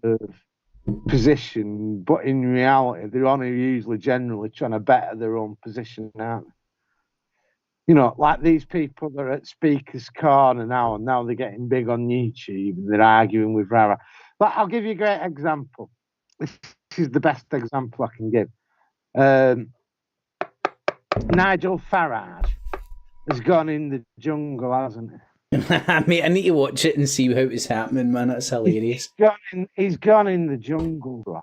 S10: position, but in reality, they're only usually generally trying to better their own position, aren't they? You know, like these people that are at Speaker's Corner now, and now they're getting big on YouTube and they're arguing with Rara. But I'll give you a great example. This is the best example I can give. Nigel Farage has gone in the jungle, hasn't he?
S2: Mate, I need to watch it and see how it's happening, man. That's hilarious.
S10: He's gone in the jungle, bro.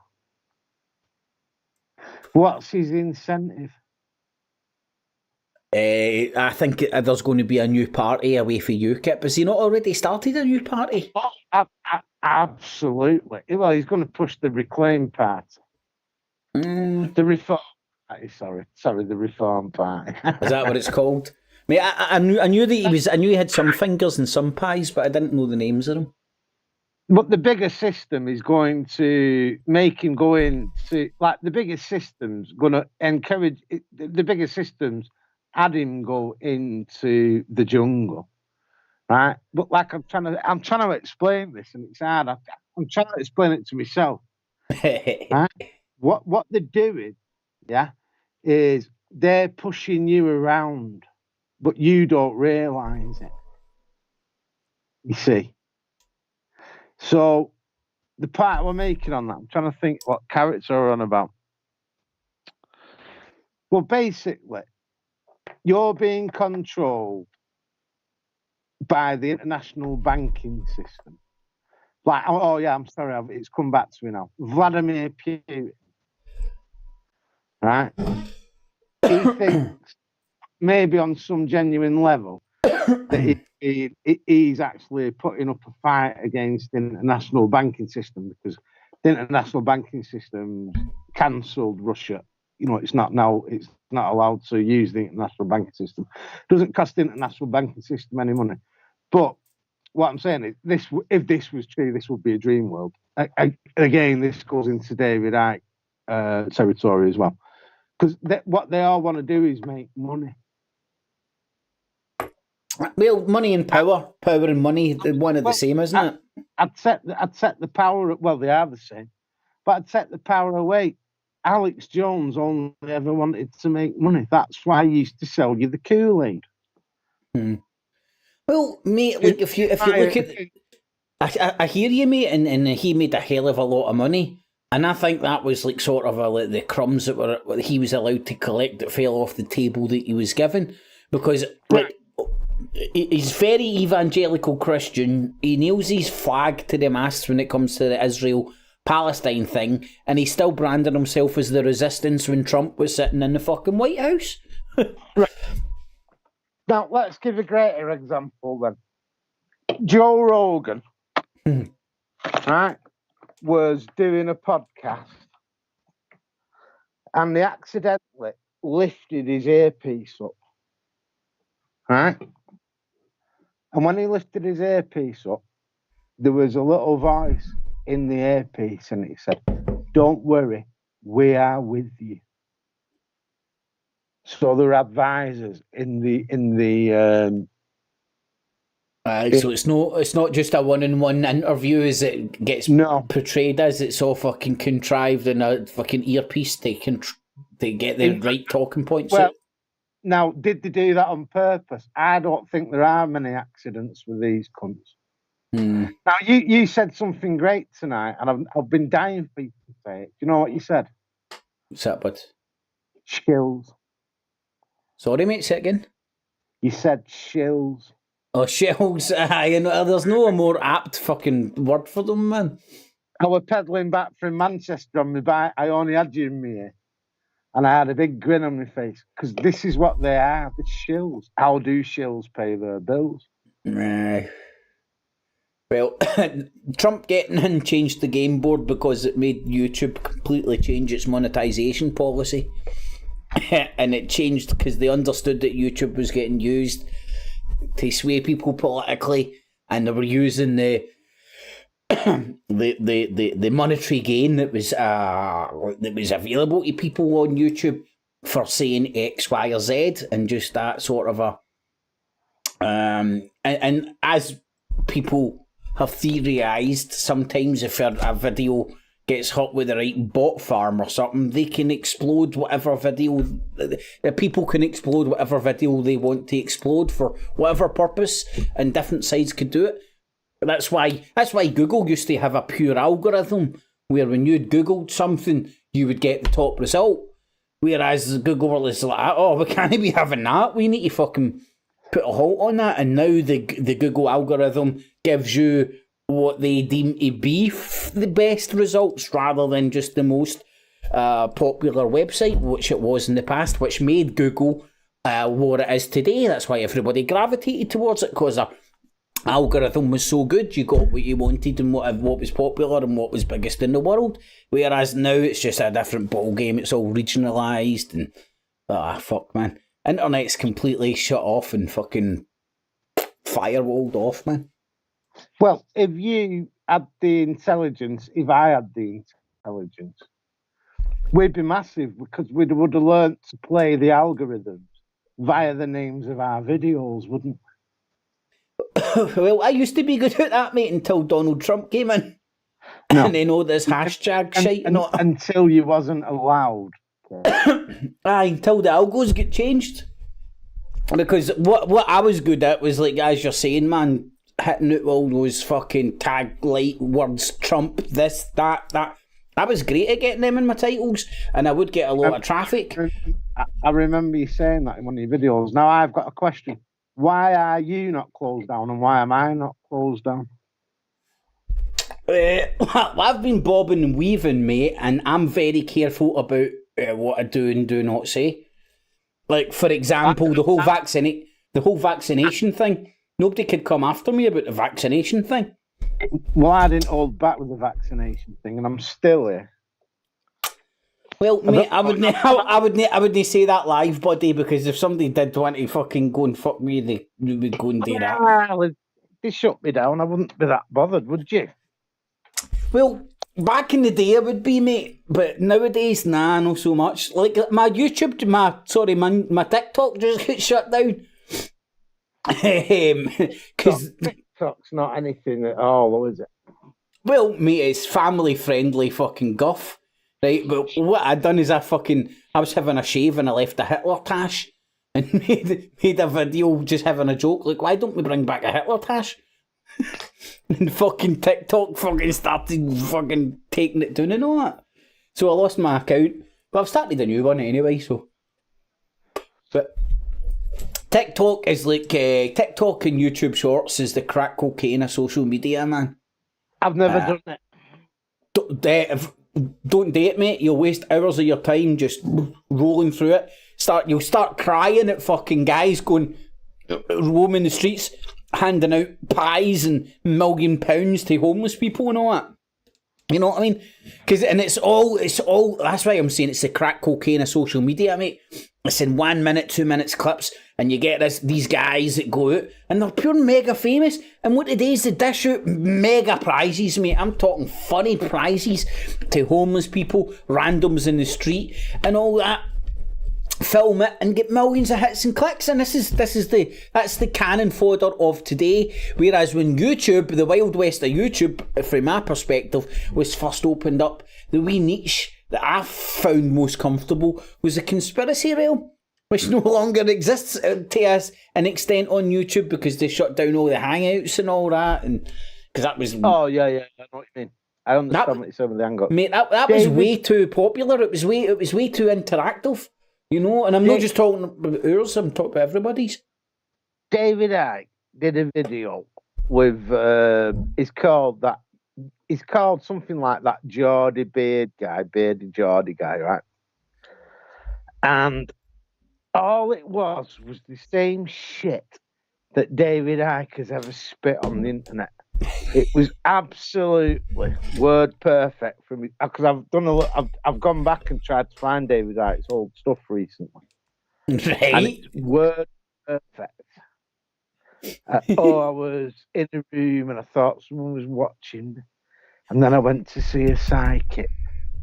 S10: What's his incentive?
S2: I think there's going to be a new party away for UKIP. Has he not already started a new party?
S10: Oh, absolutely. Well, he's going to push the Reclaim Party. The Reform Party, sorry, the Reform Party.
S2: Is that what it's called? Mate, I knew that I knew he had some fingers and some pies, but I didn't know the names of them.
S10: But the bigger system is going to make him go into, like, the bigger system's going to encourage, the bigger systems had him go into the jungle, right? But like I'm trying to explain this, and it's hard. I'm trying to explain it to myself. Right? What they're doing, is they're pushing you around, but you don't realise it. You see? So the part we're making on that, I'm trying to think what character we're on about. Well, basically, you're being controlled by the international banking system. Like, oh yeah, I'm sorry, it's come back to me now. Vladimir Putin, right? He thinks maybe on some genuine level that he's actually putting up a fight against the international banking system, because the international banking system cancelled Russia. You know, it's not allowed to use the international banking system. It doesn't cost the international banking system any money. But what I'm saying is, if this was true, this would be a dream world. Again, this goes into David Icke territory as well, because what they all want to do is make money.
S2: Well, money and power and money, one are the same, isn't it?
S10: I'd set the power. Well, they are the same, but I'd set the power away. Alex Jones only ever wanted to make money. That's why he used to sell you the Kool-Aid.
S2: Well, mate, like if you look at, I hear you, mate, and he made a hell of a lot of money, and I think that was like sort of like the crumbs that he was allowed to collect that fell off the table that he was given, because like he's very evangelical Christian. He nails his flag to the mast when it comes to the Israel-Palestine thing, and he still branded himself as the resistance when Trump was sitting in the fucking White House.
S10: Right. Now, let's give a greater example then. Joe Rogan, right, was doing a podcast, and he accidentally lifted his earpiece up, right? And when he lifted his earpiece up, there was a little voice in the earpiece, and it said, "Don't worry, we are with you." So there are advisors in the.
S2: So it's not just a one-on-one interview as it gets portrayed as. It's all fucking contrived in a fucking earpiece to get the right talking points.
S10: Well, now, did they do that on purpose? I don't think there are many accidents with these cunts. Now, you said something great tonight, and I've been dying for you to say it. Do you know what you said?
S2: What's that, bud?
S10: Shills.
S2: Sorry, mate, say it again.
S10: You said shills.
S2: Oh, shells. There's no more apt fucking word for them, man.
S10: I was pedalling back from Manchester on my bike. I only had you in my ear. And I had a big grin on my face, because this is what they are, the shills. How do shills pay their bills?
S2: Right. Well, Trump getting in changed the game board because it made YouTube completely change its monetization policy. And it changed because they understood that YouTube was getting used to sway people politically, and they were using the monetary gain that was available to people on YouTube for saying X, Y, or Z, and just that sort of a and as people have theorized, sometimes if a video gets hot with the right bot farm or something, they can explode whatever video. People can explode whatever video they want to explode for whatever purpose, and different sides could do it. That's why Google used to have a pure algorithm where when you'd Googled something, you would get the top result. Whereas Google was like, oh, we can't be having that. We need to fucking put a halt on that. And now the Google algorithm gives you what they deem to be the best results rather than just the most popular website, which it was in the past, which made Google what it is today. That's why everybody gravitated towards it, because our algorithm was so good. You got what you wanted and what was popular and what was biggest in the world. Whereas now it's just a different ball game. It's all regionalised and fuck, man. Internet's completely shut off and fucking firewalled off, man.
S10: Well, if you had the intelligence, if I had the intelligence, we'd be massive, because we would have learnt to play the algorithms via the names of our videos, wouldn't we?
S2: Well, I used to be good at that, mate, until Donald Trump came in. No. And then all this hashtag shit.
S10: Until you wasn't allowed
S2: Aye, until the algos get changed. Because what I was good at was, like, as you're saying, man, hitting out all those fucking tag light words, Trump, this, that. I was great at getting them in my titles, and I would get a lot of traffic.
S10: I remember you saying that in one of your videos. Now I've got a question. Why are you not closed down, and why am I not closed down?
S2: I've been bobbing and weaving, mate, and I'm very careful about what I do and do not say. Like, for example, the whole vaccination thing. Nobody could come after me about the vaccination thing.
S10: Well, I didn't hold back with the vaccination thing, and I'm still here.
S2: Well, mate, I wouldn't say that live, buddy, because if somebody did want to fucking go and fuck me, they would go and do that.
S10: Well, if they shut me down, I wouldn't be that bothered, would you?
S2: Well, back in the day I would be, mate, but nowadays, nah, not so much. Like, my YouTube, my TikTok just got shut down. Because
S10: TikTok's not anything at all, is it?
S2: Well, mate, it's family friendly fucking guff, right? But what I done is I was having a shave and I left a Hitler tash and made a video just having a joke, like, why don't we bring back a Hitler tash? And fucking TikTok fucking started fucking taking it down and all that. So I lost my account, but I've started a new one anyway, so. But TikTok is like, TikTok and YouTube Shorts is the crack cocaine of social media, man.
S10: I've never done it.
S2: Don't date, mate. You'll waste hours of your time just rolling through it. You'll start crying at fucking guys going, roaming the streets, handing out pies and £1 million to homeless people and all that. You know what I mean? And it's all, that's why I'm saying it's the crack cocaine of social media, mate. It's in 1 minute, 2 minutes clips, and you get these guys that go out, and they're pure mega famous, and what it is, they dish out mega prizes, mate. I'm talking funny prizes to homeless people, randoms in the street, and all that. Film it and get millions of hits and clicks, and that's the cannon fodder of today. Whereas when YouTube, the Wild West of YouTube, from my perspective, was first opened up, the wee niche that I found most comfortable was the conspiracy realm, which no longer exists to us an extent on YouTube because they shut down all the hangouts and all that, and because that was
S10: I know what you mean. I understand what you're saying with the angle,
S2: mate. That was way too popular. It was way too interactive. You know, and I'm not just talking about ours, I'm talking about everybody's.
S10: David Icke did a video with, it's called something like that bearded Geordie guy, right? And all it was the same shit that David Icke has ever spit on the internet. It was absolutely word perfect for me because I've gone back and tried to find David Icke's old stuff recently,
S2: right?
S10: And it's word perfect. I was in a room and I thought someone was watching me, and then I went to see a psychic.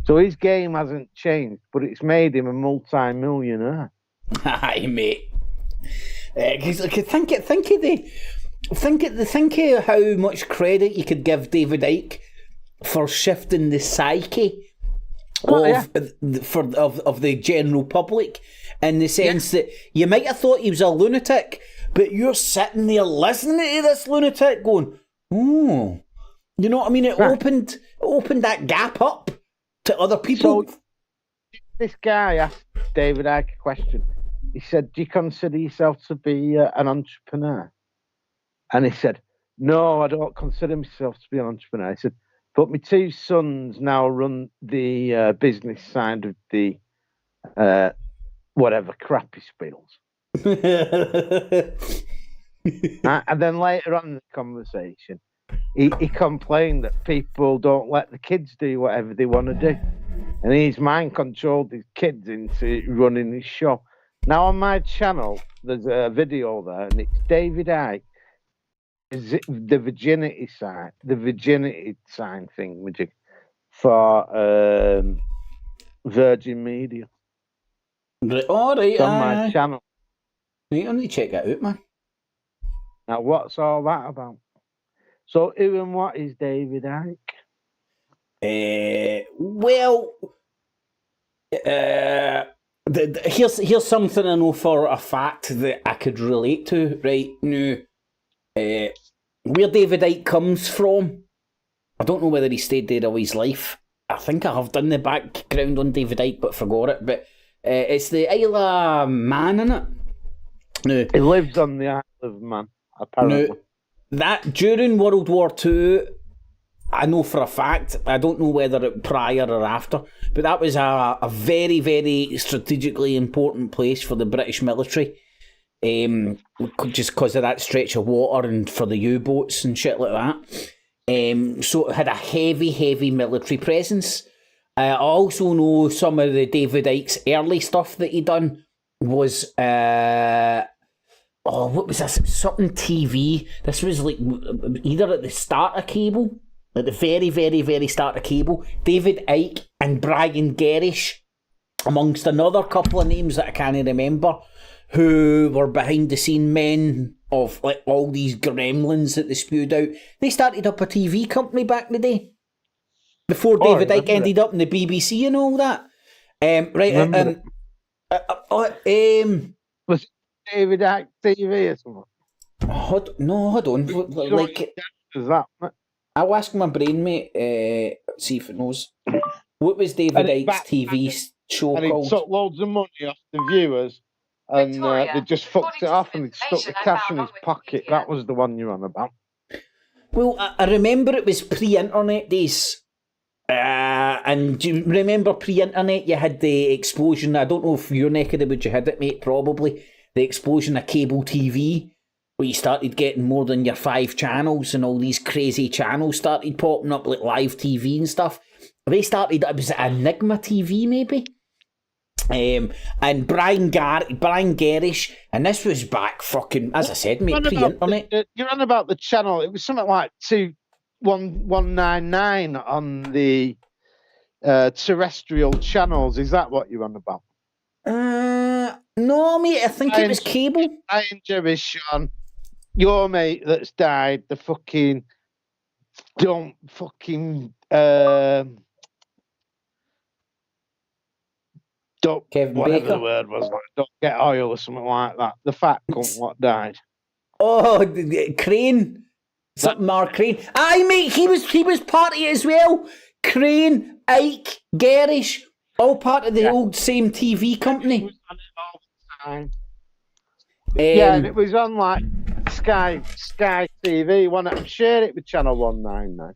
S10: So his game hasn't changed, but it's made him a multi-millionaire.
S2: Aye, mate. Think of how much credit you could give David Icke for shifting the psyche of the general public, in the sense that you might have thought he was a lunatic, but you're sitting there listening to this lunatic going, oh, you know what I mean? It opened that gap up to other people.
S10: So this guy asked David Icke a question. He said, do you consider yourself to be an entrepreneur? And he said, no, I don't consider myself to be an entrepreneur. He said, but my two sons now run the business side of the whatever crappy spills. And then later on in the conversation, he complained that people don't let the kids do whatever they want to do. And he's mind controlled his kids into running his show. Now on my channel, there's a video there, and it's David Icke. Is it the virginity sign thing, would you, for Virgin Media?
S2: All right,
S10: it's on my channel.
S2: You need to check that out, man.
S10: Now, what's all that about? So, who and what is David Icke?
S2: Well, here's something I know for a fact that I could relate to right now. Where David Icke comes from, I don't know whether he stayed there all his life. I think I have done the background on David Icke, but forgot it. But it's the Isle of Man, innit? No.
S10: He lives on the Isle of Man, apparently.
S2: No, that during World War II, I know for a fact, I don't know whether it prior or after, but that was a very, very strategically important place for the British military. Just because of that stretch of water and for the U-boats and shit like that. So it had a heavy, heavy military presence. I also know some of the David Icke's early stuff that he done was what was this? Something TV. This was like either at the start of cable, at the very, very, very start of cable. David Icke and Brian Gerrish, amongst another couple of names that I can't remember, who were behind the scene men of like all these gremlins that they spewed out. They started up a TV company back in the day. Before David Icke ended up in the BBC and all that.
S10: Was David Icke TV or something?
S2: Hold on. Like,
S10: is that?
S2: I'll ask my brain, mate, see if it knows. What was David Icke's TV show
S10: and
S2: called?
S10: He took loads of money off the viewers and they just fucked it off and he stuck the cash in his pocket. That was the one you're on about.
S2: Well, I remember it was pre-internet days. And do you remember pre-internet you had the explosion? I don't know if your neck of the woods you had it, mate, probably. The explosion of cable TV, where you started getting more than your 5 channels and all these crazy channels started popping up, like live TV and stuff. They started, it was Enigma TV maybe? And Brian Gerrish, and this was back fucking, as I said, mate, pre-internet.
S10: You're on about the channel, it was something like 199 on the terrestrial channels. Is that what you're on about?
S2: No, mate, I think it was cable.
S10: Brian Gerrish on your mate that's died, the fucking don't fucking don't
S2: Kevin
S10: whatever
S2: Baker.
S10: The word was, like don't get oil or something like that. The fat cunt what died.
S2: Oh, Crane. Something Mark Crane. Aye, mate, he was part of it as well. Crane, Icke, Gerrish, all part of the old same TV company.
S10: He was on it all the time. Yeah, and it was on like Sky TV. I'm sure it was channel 199.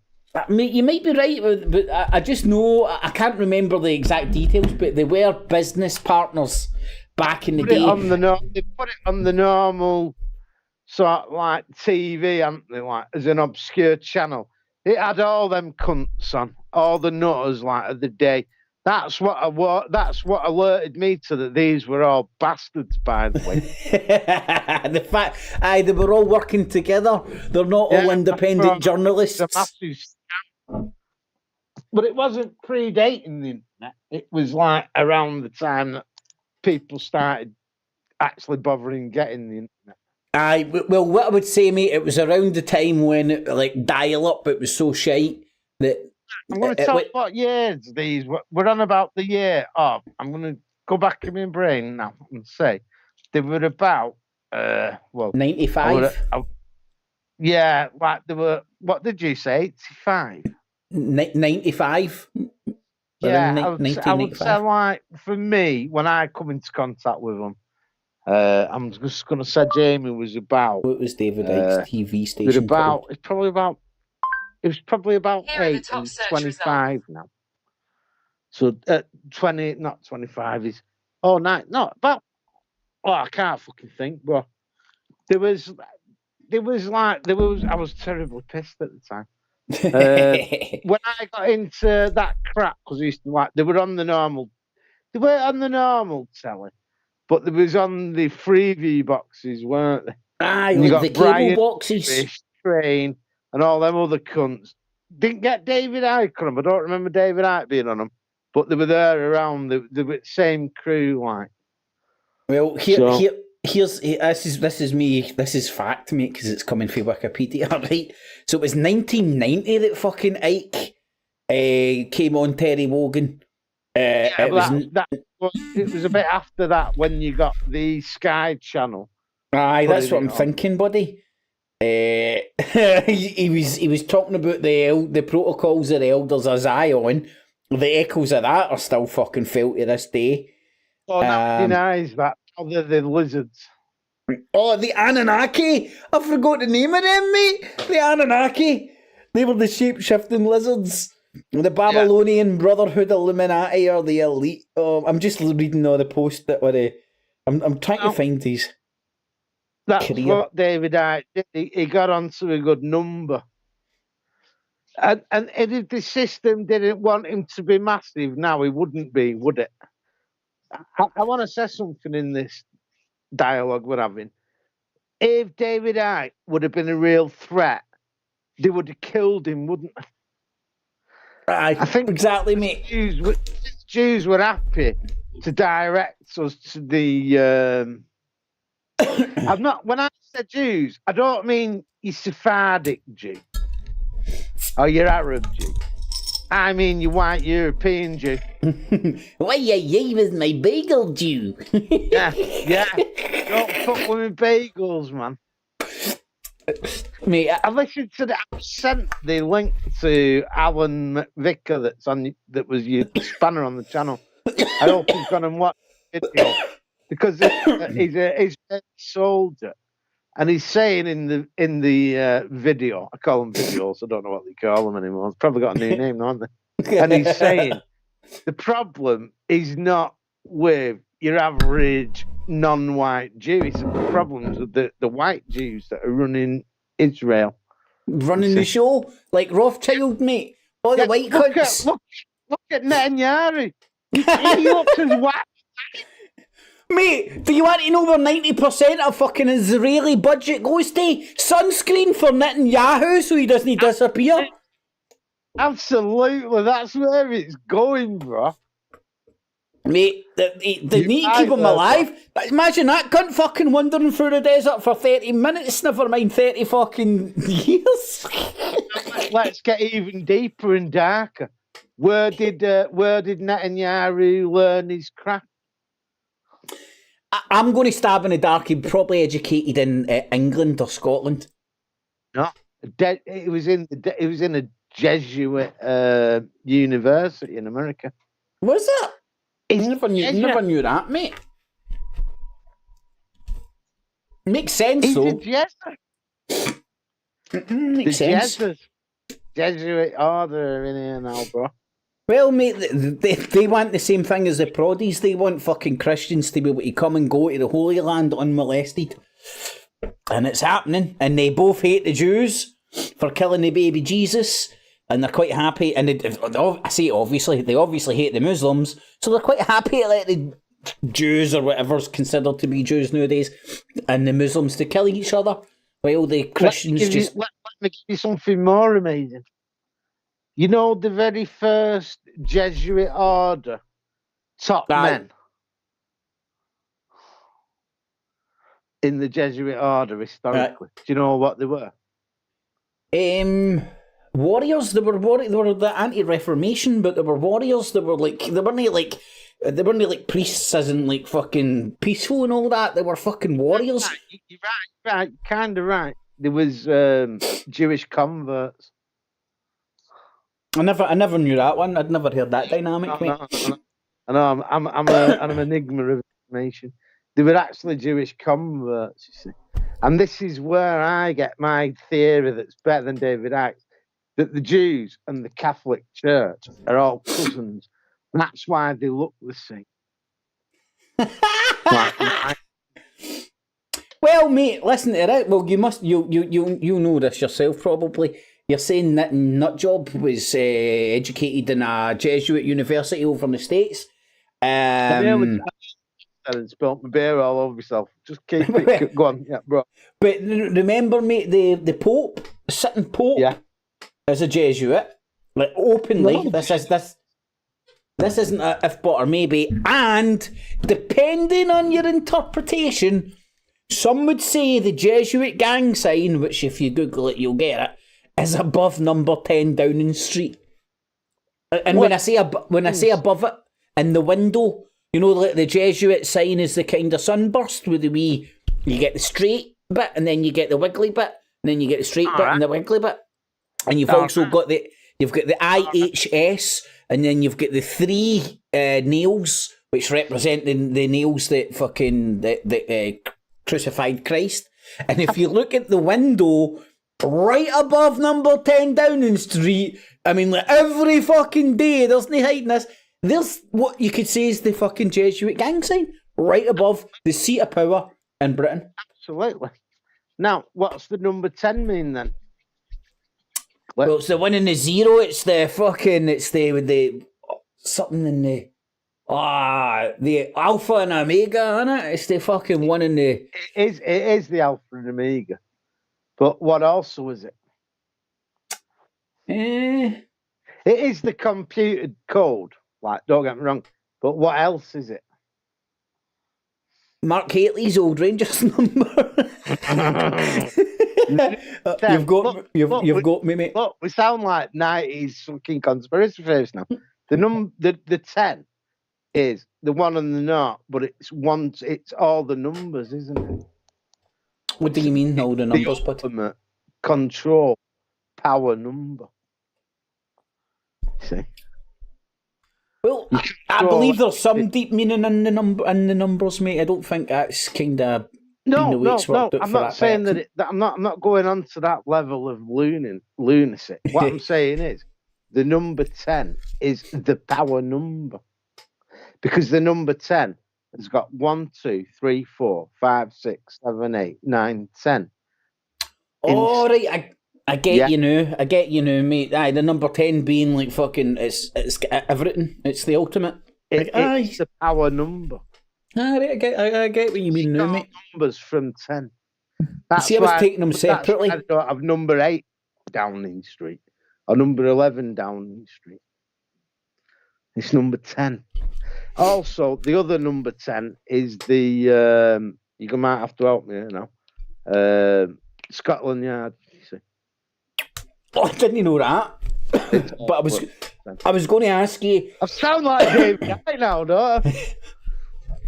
S2: Mate, you might be right, but I just know I can't remember the exact details. But they were business partners back in the day.
S10: They put it on the normal sort of like TV, haven't they? Like as an obscure channel. It had all them cunts on, all the nutters like of the day. That's what alerted me to that these were all bastards, by the way.
S2: The fact, they were all working together. They're not all independent journalists.
S10: It's a massive scam. But it wasn't predating the internet. It was like around the time that people started actually bothering getting the internet.
S2: Well, what I would say, mate, it was around the time when, like, dial-up, it was so shite that...
S10: I'm going to tell you what years these... We're on about the year of... I'm going to go back in my brain now and say they were about...
S2: 95?
S10: Yeah, like they were... What did you say? 85?
S2: 95?
S10: Yeah, I would say, like, for me, when I come into contact with them, I'm just going to say Jamie was about...
S2: What was David Icke's TV station
S10: It was probably about 8 and 25 now. So 20, not 25 is... Oh, no, not about... Oh, I can't fucking think, but I was terribly pissed at the time. When I got into that crap, because they weren't on the normal telly, but they was on the freeview boxes, weren't they?
S2: Aye,
S10: and you got
S2: the
S10: Brian
S2: cable boxes.
S10: Fish, Train, and all them other cunts. Didn't get David Icke on them. I don't remember David Icke being on them, but they were there around the same crew, like.
S2: Well, this is fact, mate, because it's coming from Wikipedia, right? So it was 1990 that fucking Icke came on Terry Wogan.
S10: it was a bit after that when you got the Sky Channel.
S2: Aye, that's what I'm thinking, buddy. He was talking about the protocols of the Elders of Zion. The echoes of that are still fucking felt to this day.
S10: Oh, that denies that. Other than lizards.
S2: Oh, the Anunnaki! I forgot the name of them, mate. The Anunnaki. They were the shape-shifting lizards. The Babylonian Brotherhood Illuminati or the elite. Oh, I'm just reading all the posts that were. I'm trying to find these.
S10: That's what David Icke did. He got onto a good number. And if the system didn't want him to be massive, now he wouldn't be, would it? I want to say something in this dialogue we're having. If David Icke would have been a real threat, they would have killed him, wouldn't they?
S2: I think exactly, mate.
S10: Jews were happy to direct us to the. I'm not. When I say Jews, I don't mean your Sephardic Jew or your Arab Jew. I mean your white European Jew.
S2: Why you with my bagel Jew?
S10: yeah. Don't fuck with my bagels, man.
S2: Mate,
S10: I listened to I sent the link to Alan McVicker that was your spanner on the channel. I hope you've gone and watched the video because he's a soldier, and he's saying in the video, I call them videos, I don't know what they call them anymore. It's probably got a new name, haven't they? And he's saying the problem is not with your average non-white Jew. It's the problems with the white Jews that are running Israel.
S2: Running the show? Like Rothschild, mate? All the white cunts?
S10: Look at Netanyahu. He looks as white.
S2: Mate, do you want to know where 90% of fucking Israeli budget goes to? Sunscreen for Netanyahu so he doesn't disappear?
S10: Absolutely, that's where it's going, bro.
S2: Mate, they need to keep him alive. Imagine that cunt fucking wandering through the desert for 30 minutes, never mind 30 fucking years.
S10: Let's get even deeper and darker. Where did Netanyahu learn his craft?
S2: I'm going to stab in the dark. He probably educated in England or Scotland.
S10: No, it was in a Jesuit university in America.
S2: Was it? Never knew that, mate. Makes sense, though.
S10: He's a Jesuit.
S2: Makes sense.
S10: Jesuit order in here now, bro.
S2: Well, mate, they want the same thing as the Proddies. They want fucking Christians to be able to come and go to the Holy Land unmolested. And it's happening. And they both hate the Jews for killing the baby Jesus. And they're quite happy. And I say obviously, they obviously hate the Muslims. So they're quite happy to let the Jews or whatever's considered to be Jews nowadays and the Muslims to kill each other. While the Christians
S10: let me give you something more amazing. You know the very first Jesuit order, top men in the Jesuit order historically. Do you know what they were?
S2: Warriors. They were the anti-Reformation, but they were warriors. They weren't like priests as in like fucking peaceful and all that. They were fucking warriors.
S10: You're right, kind of right. There was Jewish converts.
S2: I never knew that one. I'd never heard that dynamic, mate.
S10: I know. I'm an enigma of information. They were actually Jewish converts, you see. And this is where I get my theory that's better than David Icke, that the Jews and the Catholic Church are all cousins. That's why they look the same.
S2: Well, mate, listen to that. Well, you know this yourself probably. You're saying that Nutjob was educated in a Jesuit university over in the States.
S10: And spilt my beer all over myself. Just keep it. Go on, yeah, bro.
S2: But remember, mate, the Pope, sitting Pope, is a Jesuit. Like openly, no. This isn't a if but or maybe. And depending on your interpretation, some would say the Jesuit gang sign, which if you Google it, you'll get it, is above number 10 Downing Street. And when I say above it, in the window. You know, like the Jesuit sign is the kind of sunburst with the wee. You get the straight bit, and then you get the wiggly bit, and then you get the straight bit and the wiggly bit. And you've also got the IHS, and then you've got the 3 nails, which represent the nails that fucking the crucified Christ. And if you look at the window right above number 10 Downing Street, I mean, like every fucking day, there's no hiding this. There's what you could say is the fucking Jesuit gang sign right above the seat of power in Britain.
S10: Absolutely. Now, what's the number 10 mean then?
S2: Well, it's the one in the 0. It's the fucking. It's the something in the. The Alpha and Omega, isn't it? It's the fucking one in the.
S10: It is the Alpha and Omega. But what also is it? It is the computed code. Like, don't get me wrong. But what else is it?
S2: Mark Haley's old Rangers number. You've got me, mate.
S10: Look, we sound like 90s fucking conspiracy theories now. The 10 is the 1 and the 0, but it's all the numbers, isn't it?
S2: What do you mean, all the numbers?
S10: The ultimate control power number. See?
S2: Well, I believe there's some deep meaning in the numbers, mate. I don't think that's kind of
S10: no. I'm not saying that. I'm not going on to that level of lunacy. What I'm saying is, the number 10 is the power number, because the number 10 has got 1, 2, 3, 4, 5, 6, 7, 8, 9, 10.
S2: Oh, right. I get you now. I get you now, mate. Aye, the number 10 being like fucking, it's everything. It's the ultimate.
S10: It's the power number.
S2: Right, I get what you mean now, mate.
S10: Numbers from 10.
S2: See, I was taking them separately.
S10: I don't have number 8 Downing Street or number 11 Downing Street. It's number 10. Also, the other number 10 is the, you might have to help me here now, Scotland Yard.
S2: Oh, I didn't know that. But I was going to ask you.
S10: I sound like Dave Guy now, don't I?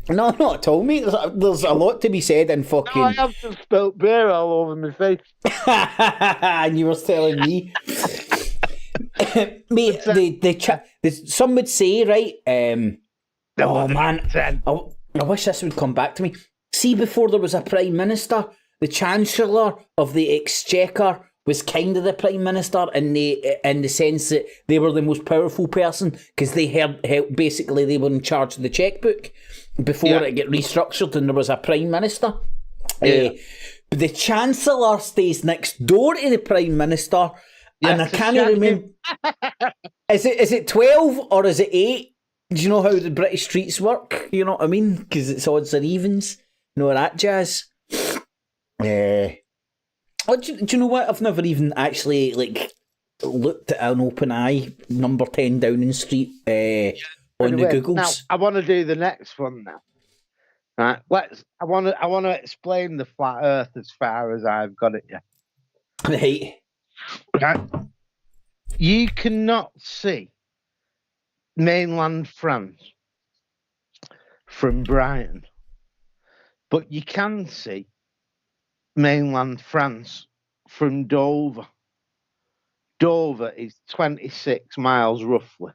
S2: No, not at all, mate. There's a lot to be said in fucking.
S10: No, I have just spilt beer all over my face.
S2: And you were telling me, mate. Some would say, right? Oh man, I wish this would come back to me. See, before there was a prime minister, the Chancellor of the Exchequer was kind of the Prime Minister in the sense that they were the most powerful person, because they basically they were in charge of the checkbook before it got restructured and there was a Prime Minister. But the Chancellor stays next door to the Prime Minister, and I can't remember. Is it 12 or is it 8? Do you know how the British streets work? You know what I mean? Because it's odds or evens. You know that jazz. Oh, do you know what? I've never even actually looked at an open eye number 10 Downing Street on the Googles.
S10: Now I want to do the next one now. Right, I want to explain the flat Earth as far as I've got it.
S2: Yeah.
S10: Right. You cannot see mainland France from Brighton, but you can see mainland France from Dover. Dover is 26 miles roughly.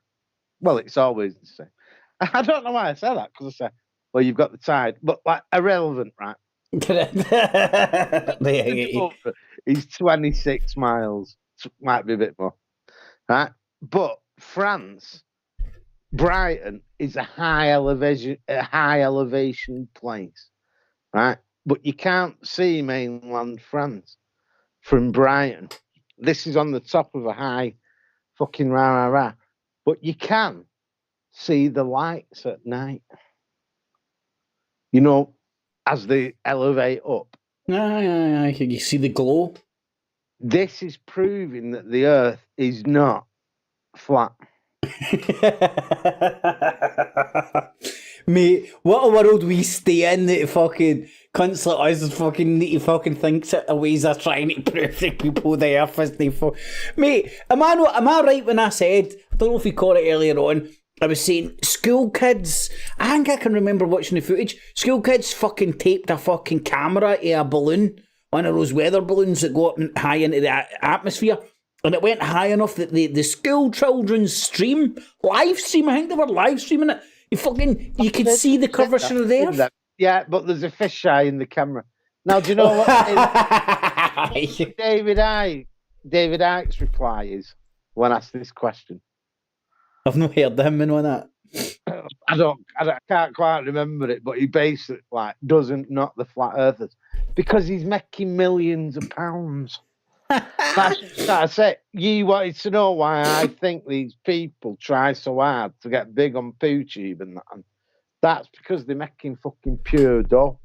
S10: Well, it's always the same. I don't know why I say that, because I say, well, you've got the tide, but like irrelevant, right? Dover is 26 miles. Might be a bit more, right? But France, Brighton is a high elevation place, right? But you can't see mainland France from Brighton. This is on the top of a high fucking rah. But you can see the lights at night. You know, as they elevate up.
S2: Can you see the glow?
S10: This is proving that the Earth is not flat.
S2: Mate, what a world we stay in that fucking cunts like us fucking need to fucking think of ways of trying to prove to people the Earth isn't Mate, am I right when I said, I don't know if you caught it earlier on, I was saying, school kids, I think I can remember watching the footage, school kids fucking taped a fucking camera to a balloon, one of those weather balloons that go up high into the atmosphere, and it went high enough that the school children's live stream, I think they were live streaming it, you could see the curvature of the earth.
S10: Yeah, but there's a fisheye in the camera. Now, do you know what David Icke's reply is when asked this question?
S2: I've not heard him in on that.
S10: I can't quite remember it, but he basically doesn't knock the flat earthers because he's making millions of pounds. That's I said. You wanted to know why I think these people try so hard to get big on PooTube and that. And that's because they're making fucking pure dough.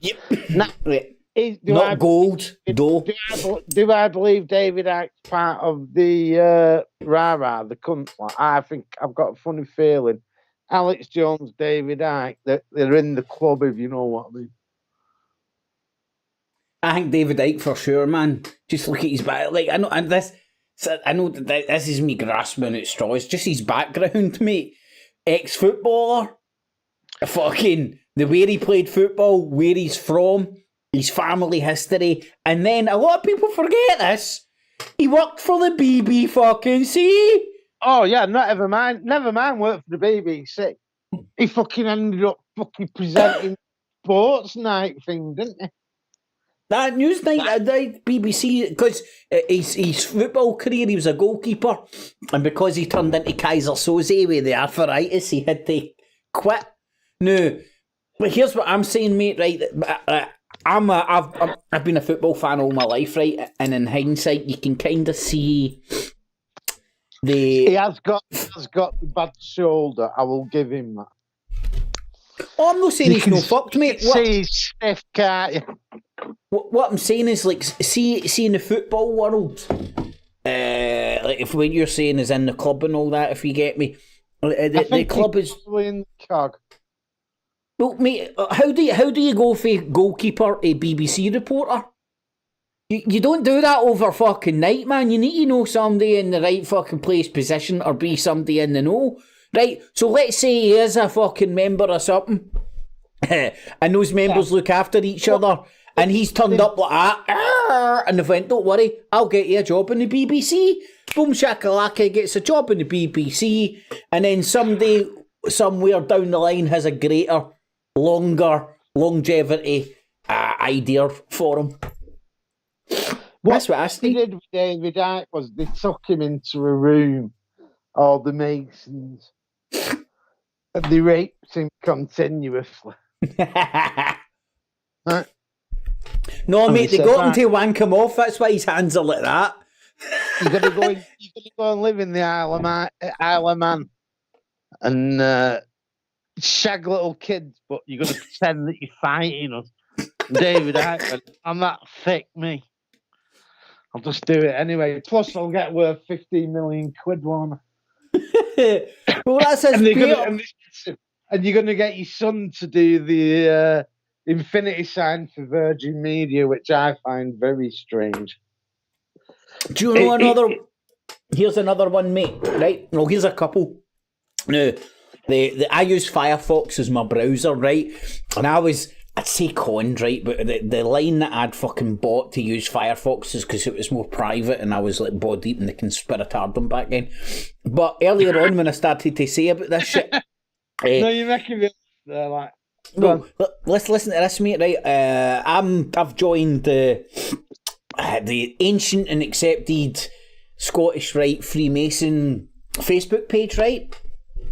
S2: Yep.
S10: Not
S2: gold, dough.
S10: Do I believe David Icke's part of the the cunt? I think I've got a funny feeling. Alex Jones, David Icke, they're in the club, if you know what I mean.
S2: I think David Icke for sure, man. Just look at his back. I know, and this is me grasping at straws. Just his background, mate. Ex-footballer. Fucking the way he played football, where he's from, his family history, and then a lot of people forget this. He worked for the BBC.
S10: Oh yeah, never mind worked for the BBC. He fucking ended up fucking presenting sports night thing, didn't he?
S2: That news night, BBC, because his football career, he was a goalkeeper, and because he turned into Kaiser Soze with the arthritis, he had to quit. No, but here's what I'm saying, mate. Right, I've been a football fan all my life, right? And in hindsight, you can kind of see
S10: he has got the bad shoulder. I will give him that.
S2: Oh, I'm not saying he's no fucked, mate.
S10: See, he's stiff, can't you?
S2: What I'm saying is, see in the football world, if what you're saying is in the club and all that, if you get me, the club is
S10: in the cog.
S2: Well, mate, how do you go for goalkeeper a BBC reporter? You don't do that over fucking night, man. You need to know somebody in the right fucking place, position, or be somebody in the know. Right, so let's say he is a fucking member of something, and those members look after each other, and he's turned up like that, and they've went, don't worry, I'll get you a job in the BBC. Boom shakalaka, gets a job in the BBC, and then somebody, somewhere down the line, has a greater, longer longevity idea for him. That's what I see.
S10: What they did with David Icke was they took him into a room, all the Masons, and they raped him continuously. Right?
S2: No, mate, they got him to wank him off. That's why his hands are like that.
S10: You're gonna go and live in the Isle of Man and shag little kids, but you're gonna pretend that you're fighting us. David Icke, I'm that thick, me. I'll just do it anyway. Plus, I'll get worth 15 million quid, won't I?
S2: Well, that's his
S10: and you're going to get your son to do the infinity sign for Virgin Media, which I find very strange.
S2: Do you know here's another one, mate, right? No, here's a couple. No, I use Firefox as my browser, right? And I'd say conned, right? But the line that I'd fucking bought to use Firefox is because it was more private and I was like body deep in the conspiratardom back then. But earlier on when I started to say about this shit...
S10: no, you're making me like...
S2: No, let's listen to this, mate, right? I've joined the ancient and accepted Scottish Rite Freemason Facebook page, right?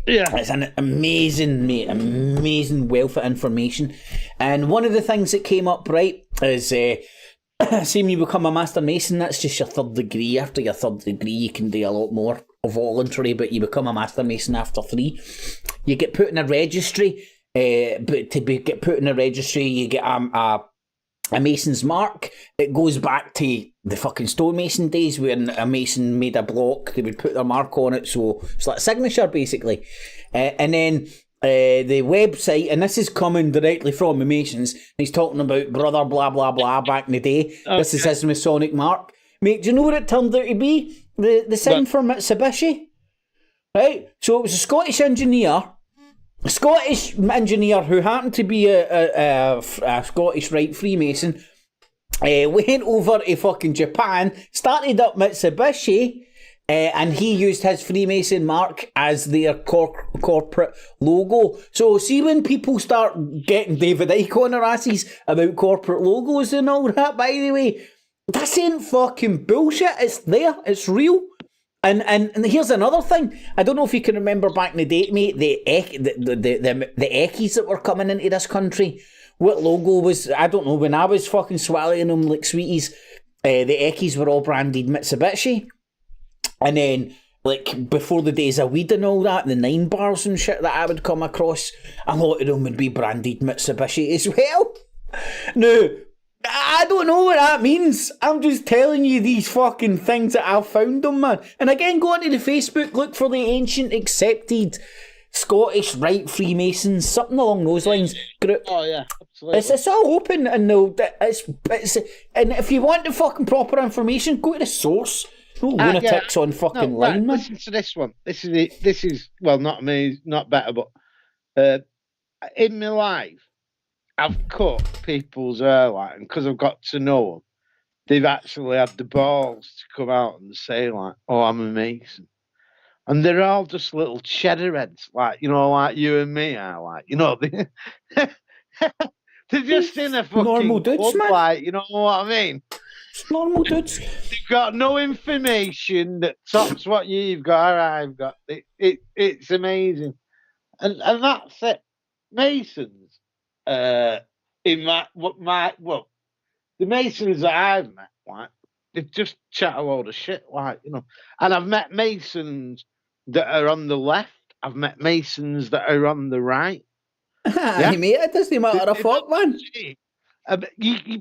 S10: Yeah.
S2: It's an amazing, mate, amazing wealth of information. And one of the things that came up, right, is say when you become a Master Mason, that's just your third degree. After your third degree, you can do a lot more voluntary, but you become a Master Mason after 3. You get put in a registry, but to get put in a registry, you get a Mason's mark. It goes back to the fucking stonemason days when a mason made a block, they would put their mark on it, so it's like a signature basically. And then the website, and this is coming directly from the Masons, he's talking about brother blah blah blah back in the day. Okay. This is his Masonic mark. Mate, do you know what it turned out to be? The sign for Mitsubishi? right? So it was a Scottish engineer who happened to be a Scottish Rite Freemason, went over to fucking Japan, started up Mitsubishi, and he used his Freemason mark as their corporate logo. So see when people start getting David Icke on their asses about corporate logos and all that, by the way, this ain't fucking bullshit. It's there. It's real. And here's another thing. I don't know if you can remember back in the day, mate, the Eckies that were coming into this country. What logo was, I don't know, when I was fucking swallowing them like sweeties, the Eckies were all branded Mitsubishi. And then, like, before the days of weed and all that, the 9 bars and shit that I would come across, a lot of them would be branded Mitsubishi as well. Now, I don't know what that means. I'm just telling you these fucking things that I've found them, man. And again, go onto the Facebook, look for the ancient accepted Scottish Rite Freemasons, something along those lines. Group.
S10: Oh yeah, absolutely.
S2: It's all open, and and if you want the fucking proper information, go to the source. No lunatics on fucking line, man.
S10: Listen to this one. This is well, not me, not better, but in my life, I've cut people's hair, like, and because I've got to know them, they've actually had the balls to come out and say, like, "Oh, I'm a Mason," and they're all just little cheddar heads, like, you know, like you and me are, like, you know, they're just in a fucking
S2: normal dudes,
S10: club,
S2: man.
S10: like, you know what I mean?
S2: Normal dudes.
S10: They've got no information that tops what you've got or I've got. It's amazing, and that's it. Masons, the Masons that I've met, like, they just chat a load of shit, like, you know. And I've met Masons that are on the left. I've met Masons that are on the right.
S2: Yeah, mate, it doesn't matter a fuck, man.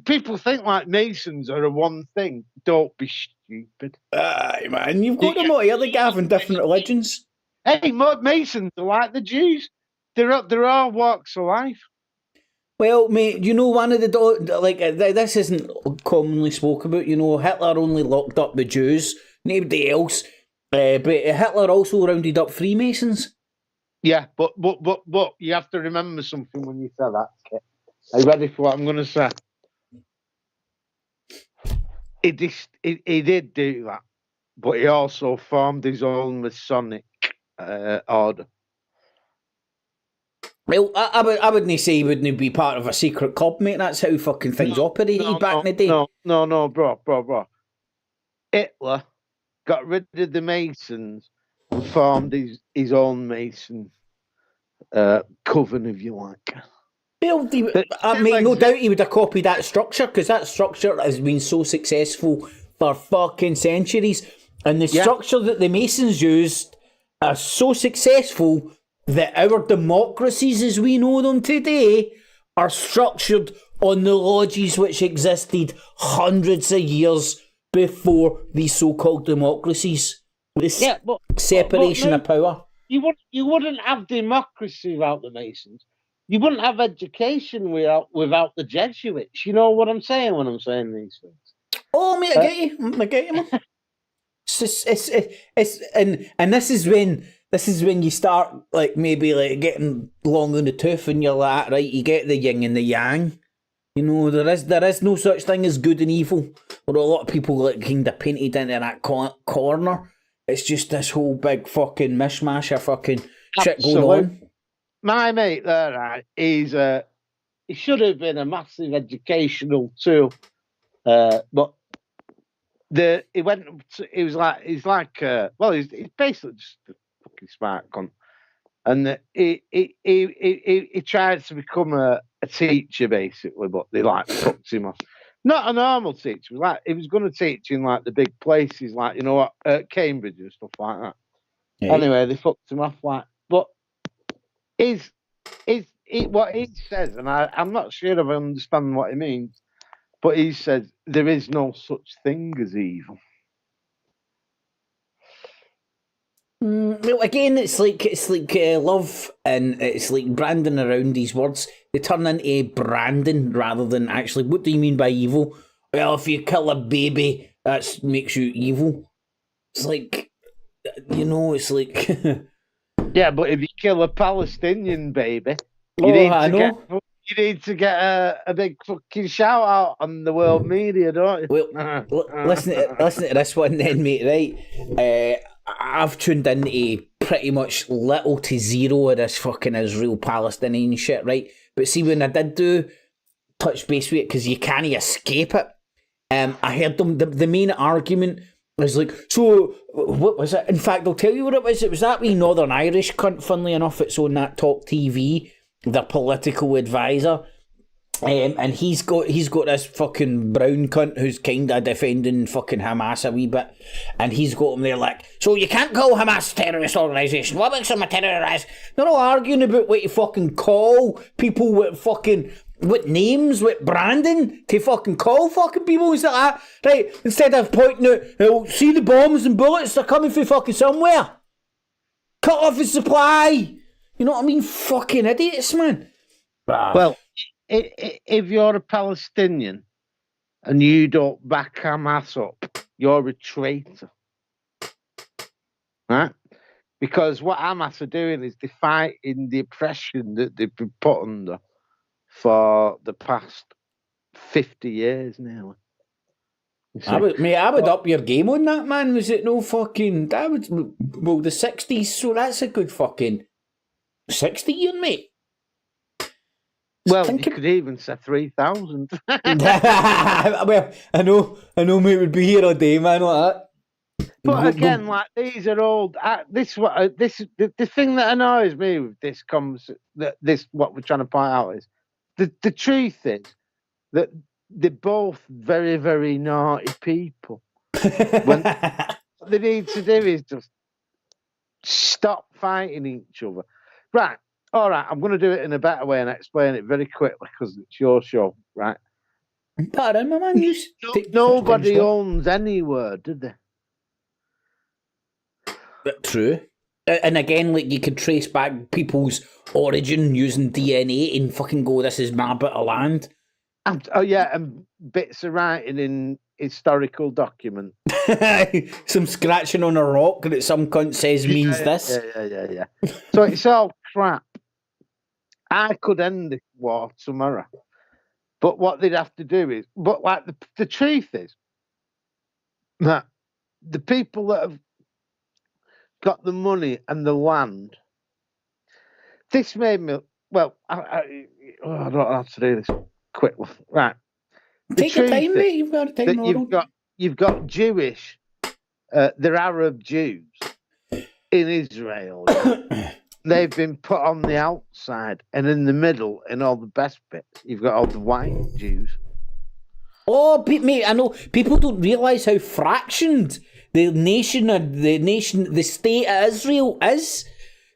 S10: People think like Masons are a one thing. Don't be stupid.
S2: Aye, man, you've got them all here, the Gavin, different religions.
S10: Hey, Masons are like the Jews. They're all walks of life.
S2: Well, mate, you know, one of the this isn't commonly spoke about. You know, Hitler only locked up the Jews, nobody else. But Hitler also rounded up Freemasons.
S10: Yeah, but you have to remember something when you say that, Kit. Are you ready for what I'm going to say? He did do that, but he also formed his own Masonic order.
S2: Well, I wouldn't say he wouldn't be part of a secret club, mate. That's how fucking things operated back in the day.
S10: No, bro. Hitler got rid of the Masons and formed his own Mason coven, if you like.
S2: Well, I mean, no doubt he would have copied that structure, because that structure has been so successful for fucking centuries. And the structure that the Masons used are so successful that our democracies as we know them today are structured on the lodges which existed hundreds of years before these so-called democracies. This separation of power.
S10: You wouldn't have democracy without the Masons. You wouldn't have education without the Jesuits. You know what I'm saying when I'm saying these things?
S2: Oh, mate, I get you, man. And this is when you start, like, maybe like getting long in the tooth, and you're like, right, you get the yin and the yang. You know, there is no such thing as good and evil. Or a lot of people like kind of painted into that corner. It's just this whole big fucking mishmash of fucking shit going on.
S10: My mate there, right, he should have been a massive educational tool, but he's basically just a fucking smart cunt, and he tried to become a teacher basically, but they like fucked him off. Not a normal teacher, like he was going to teach in like the big places, like, you know what, Cambridge and stuff like that. Yeah. Anyway, they fucked him off, like, but. What he says, and I'm not sure if I understand what he means, but he says there is no such thing as evil.
S2: Well, again, it's like love, and it's like branding around these words. They turn into branding rather than actually. What do you mean by evil? Well, if you kill a baby, that makes you evil. It's like you know, it's like...
S10: Yeah, but if you kill a Palestinian baby,
S2: you
S10: need to get a big fucking shout out on the world media, don't you?
S2: Well, listen to this one then, mate, right? I've tuned into pretty much little to zero of this fucking Israel-Palestinian shit, right? But see, when I did do touch base with it, because you can't escape it, I heard them, the main argument was like, so, what was it? In fact, I'll tell you what it was. It was that wee Northern Irish cunt, funnily enough, it's on that Talk TV, their political advisor. And he's got this fucking brown cunt who's kind of defending fucking Hamas a wee bit, and he's got him there like, so you can't call Hamas a terrorist organisation. What makes them a terrorist? They're all arguing about what you fucking call people with names, with branding to fucking call fucking people and stuff like that, right? Instead of pointing out, see the bombs and bullets, they're coming from fucking somewhere. Cut off the supply. You know what I mean? Fucking idiots, man.
S10: Well, if you're a Palestinian and you don't back Hamas up, you're a traitor. Right? Because what Hamas are doing is they're fighting the oppression that they've been put under for the past 50 years now.
S2: I would up your game on that, man. Was it no fucking... the 60s, so that's a good fucking 60 year, mate.
S10: Well, you could even say 3,000.
S2: Well, I know, mate, would be here all day, man, like that.
S10: But again, like, these are old. The thing that annoys me with this what we're trying to point out is the truth is that they're both very, very naughty people. What they need to do is just stop fighting each other. Right. All right, I'm going to do it in a better way and explain it very quickly because it's your show, right?
S2: Pardon, my man.
S10: Nobody owns any word, did they?
S2: True. And again, like, you could trace back people's origin using DNA and fucking go, this is my bit of land.
S10: And bits of writing in historical documents.
S2: Some scratching on a rock that some cunt says means this.
S10: Yeah. So it's all crap. I could end the war tomorrow. But what they'd have to do is... But, like, the truth is that the people that have got the money and the land... This made me... Well, I don't know how to do this quickly. Right.
S2: Take your time, mate. You've got time.
S10: You've got Jewish... they're Arab Jews in Israel. They've been put on the outside, and in the middle, in all the best bits, you've got all the white Jews.
S2: Oh, mate, I know people don't realise how fractioned the state of Israel is.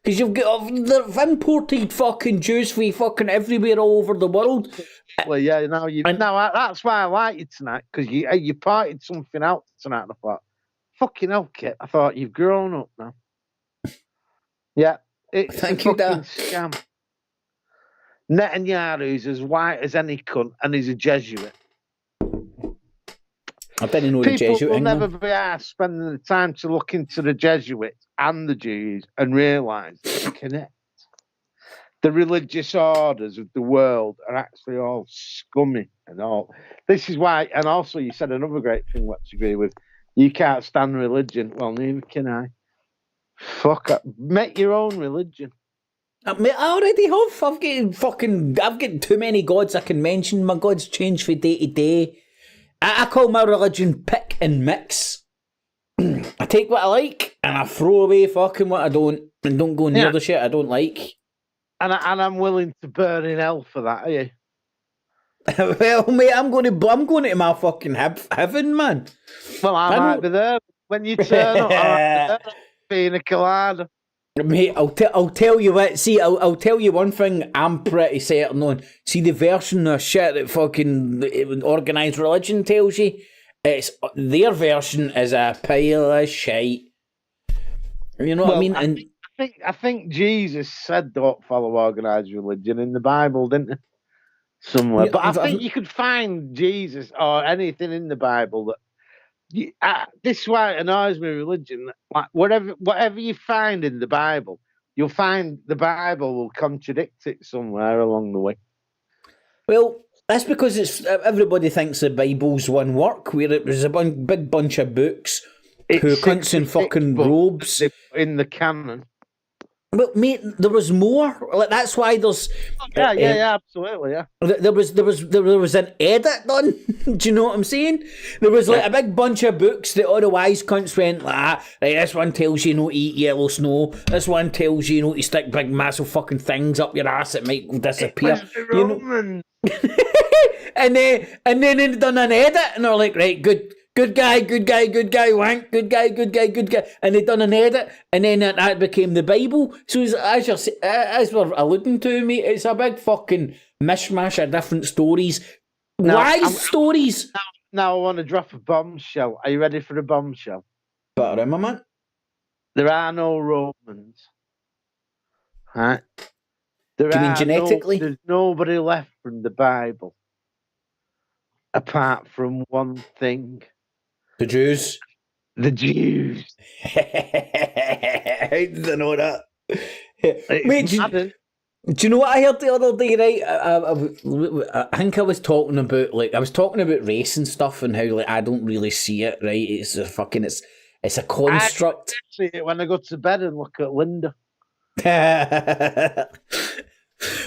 S2: Because you've got they've imported fucking Jews from fucking everywhere all over the world.
S10: Well, yeah, that's why I like you tonight, because you parted something out tonight, and I thought, fucking hell, Kit, I thought you've grown up now. Yeah. It's a fucking scam. Netanyahu's as white as any cunt, and he's a Jesuit.
S2: I didn't know the Jesuit.
S10: People will never be asked spending the time to look into the Jesuits and the Jews and realise that they connect. The religious orders of the world are actually all scummy and all. This is why, and also you said another great thing, what to agree with. You can't stand religion. Well, neither can I. Fuck up. Make your own religion.
S2: I already have. I've got too many gods I can mention. My gods change from day to day. I call my religion pick and mix. I take what I like and I throw away fucking what I don't, and don't go near the shit I don't like.
S10: And I'm willing to burn in hell for that, are you?
S2: Well, mate, I'm going to my fucking heaven, man.
S10: Well, I might be there when you turn up. I might be there. Being a colada.
S2: Mate, I'll tell you what. See, I'll tell you one thing. I'm pretty certain on. See, the version of shit that fucking organised religion tells you, it's their version is a pile of shite. You know what I mean? And
S10: I think Jesus said don't follow organised religion in the Bible, didn't he? Somewhere, but I think you could find Jesus or anything in the Bible this is why it annoys me, religion. Like whatever you find in the Bible, you'll find the Bible will contradict it somewhere along the way.
S2: Well, that's because everybody thinks the Bible's one work, where it was a big bunch of books, who cunts in fucking robes.
S10: In the canon.
S2: But mate, there was more. Like, that's why there's.
S10: Yeah, absolutely, yeah.
S2: There was an edit done. Do you know what I'm saying? There was like a big bunch of books that all the wise cunts went like, right, this one tells you not to eat yellow snow. This one tells you not to stick big massive fucking things up your ass that might disappear.
S10: You know?
S2: and then they done an edit, and they're like, right, good guy, wank, good guy. And they done an edit, and then that became the Bible. So as we're alluding to, mate, it's a big fucking mishmash of different stories. Wise stories.
S10: Now I want to drop a bombshell. Are you ready for a bombshell?
S2: Better in, my man.
S10: There are no Romans. Right?
S2: Do you mean genetically?
S10: There's nobody left from the Bible apart from one thing.
S2: The Jews.
S10: The Jews.
S2: How did I know that? Mate, do you know what I heard the other day, right? I think I was talking about race and stuff, and how like I don't really see it, right? It's a construct.
S10: I see it when I go to bed and look at Linda.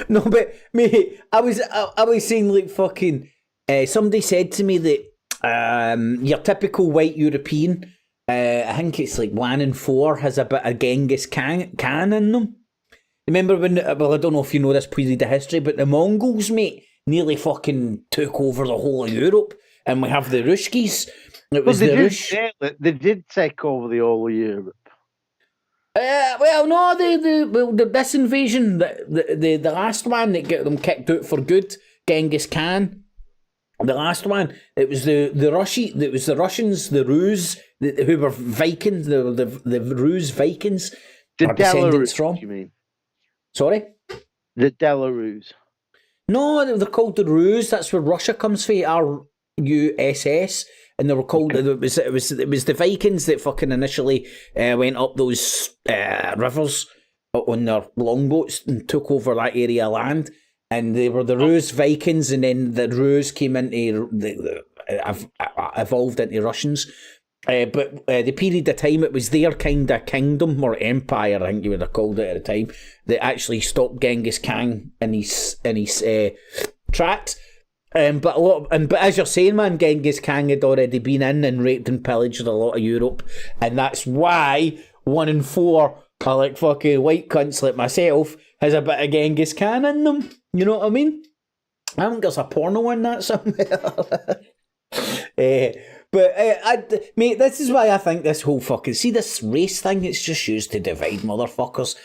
S2: No, but mate, I was saying like fucking. Somebody said to me that your typical white European, I think it's like 1 in 4 has a bit of Genghis Khan in them. Remember when? Well, I don't know if you know this piece of the history, but the Mongols, mate, nearly fucking took over the whole of Europe, and we have the Ruskies. It was
S10: they did take over the whole of Europe.
S2: Well, no, this invasion, the last one that got them kicked out for good, Genghis Khan. The last one, it was the Russians, the Rus, who were Vikings, the Rus Vikings.
S10: The Belarus, you mean?
S2: Sorry?
S10: The Belarus.
S2: No, they're called the Rus. That's where Russia comes from, RUSS. And they were called. It was the Vikings that fucking initially went up those rivers on their longboats and took over that area of land. And they were the Rus Vikings, and then the Rus came into evolved into Russians. But the period of time, it was their kind of kingdom or empire, I think you would have called it at the time, that actually stopped Genghis Khan in his tracks. But as you're saying, man, Genghis Khan had already been in and raped and pillaged a lot of Europe, and that's why 1 in 4 are like fucking white cunts like myself has a bit of Genghis Khan in them. You know what I mean? I think there's a porno in that somewhere. Mate, this is why I think this whole fucking... See, this race thing, it's just used to divide motherfuckers.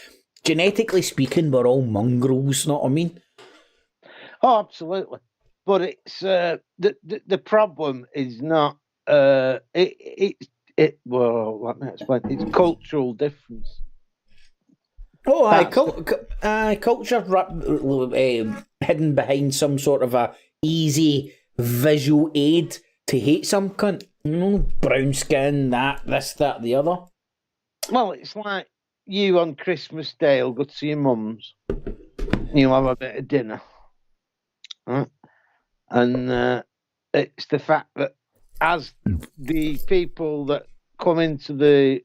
S2: Genetically speaking, we're all mongrels, know what I mean?
S10: Oh, absolutely. But it's... the problem is not... well, let me explain. It's cultural difference.
S2: Oh, culture hidden behind some sort of a easy visual aid to hate some cunt. You know, brown skin, this, that, the other.
S10: Well, it's like you on Christmas Day will go to your mum's. You have a bit of dinner. Right? And it's the fact that as the people that come into the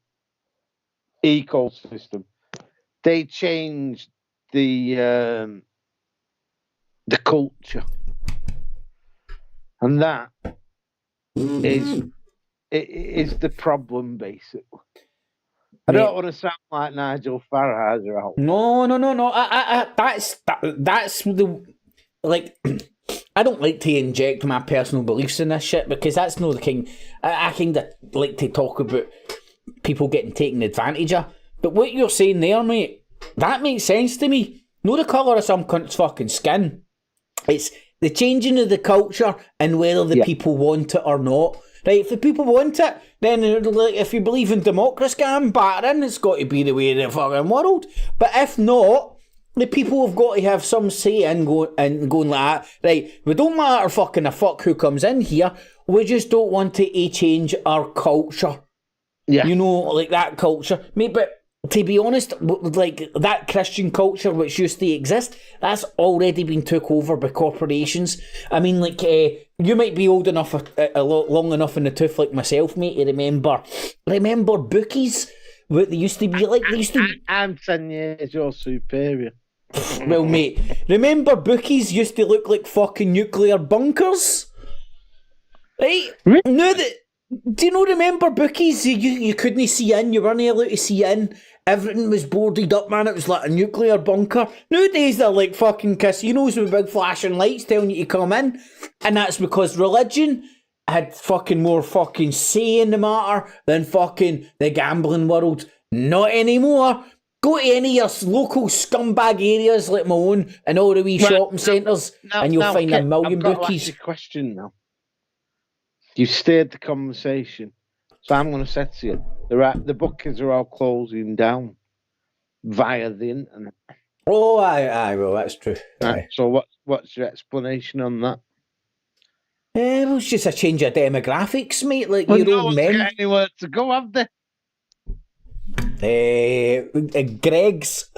S10: ecosystem, they change the culture, and that is the problem, basically. I don't want to sound like Nigel Farage or all.
S2: No. That's the like. I don't like to inject my personal beliefs in this shit because that's not the king. I kind of like to talk about people getting taken advantage of. But what you're saying there, mate, that makes sense to me. Know the colour of some cunt's fucking skin. It's the changing of the culture and whether the people want it or not. Right, if the people want it, then if you believe in democracy and battering, it's got to be the way of the fucking world. But if not, The people have got to have some say in going like that. Right, we don't matter fucking a fuck who comes in here. We just don't want to change our culture.
S10: Yeah.
S2: You know, like that culture. Mate, but to be honest, like that Christian culture which used to exist, that's already been took over by corporations. I mean, like, you might be old enough, long enough in the tooth like myself, mate, to remember bookies. What they used to be like.
S10: I'm 10 years your superior.
S2: Well, mate, remember bookies used to look like fucking nuclear bunkers? Right?
S10: Really?
S2: No, do you not remember bookies? You couldn't see in, you weren't allowed to see in. Everything was boarded up, man. It was like a nuclear bunker. Nowadays, they're like fucking casinos with big flashing lights telling you to come in. And that's because religion had fucking more fucking say in the matter than fucking the gambling world. Not anymore. Go to any of your local scumbag areas like my own and all the wee shopping centres and you'll find a million
S10: I've got
S2: bookies.
S10: To ask you a question now. You steered the conversation. So I'm going to say to you, the bookies are all closing down via the internet.
S2: Oh, aye, well, that's true.
S10: Right. So what's your explanation on that?
S2: Well, it's just a change of demographics, mate. Like your old men.
S10: Got anywhere to go, have they?
S2: Greg's.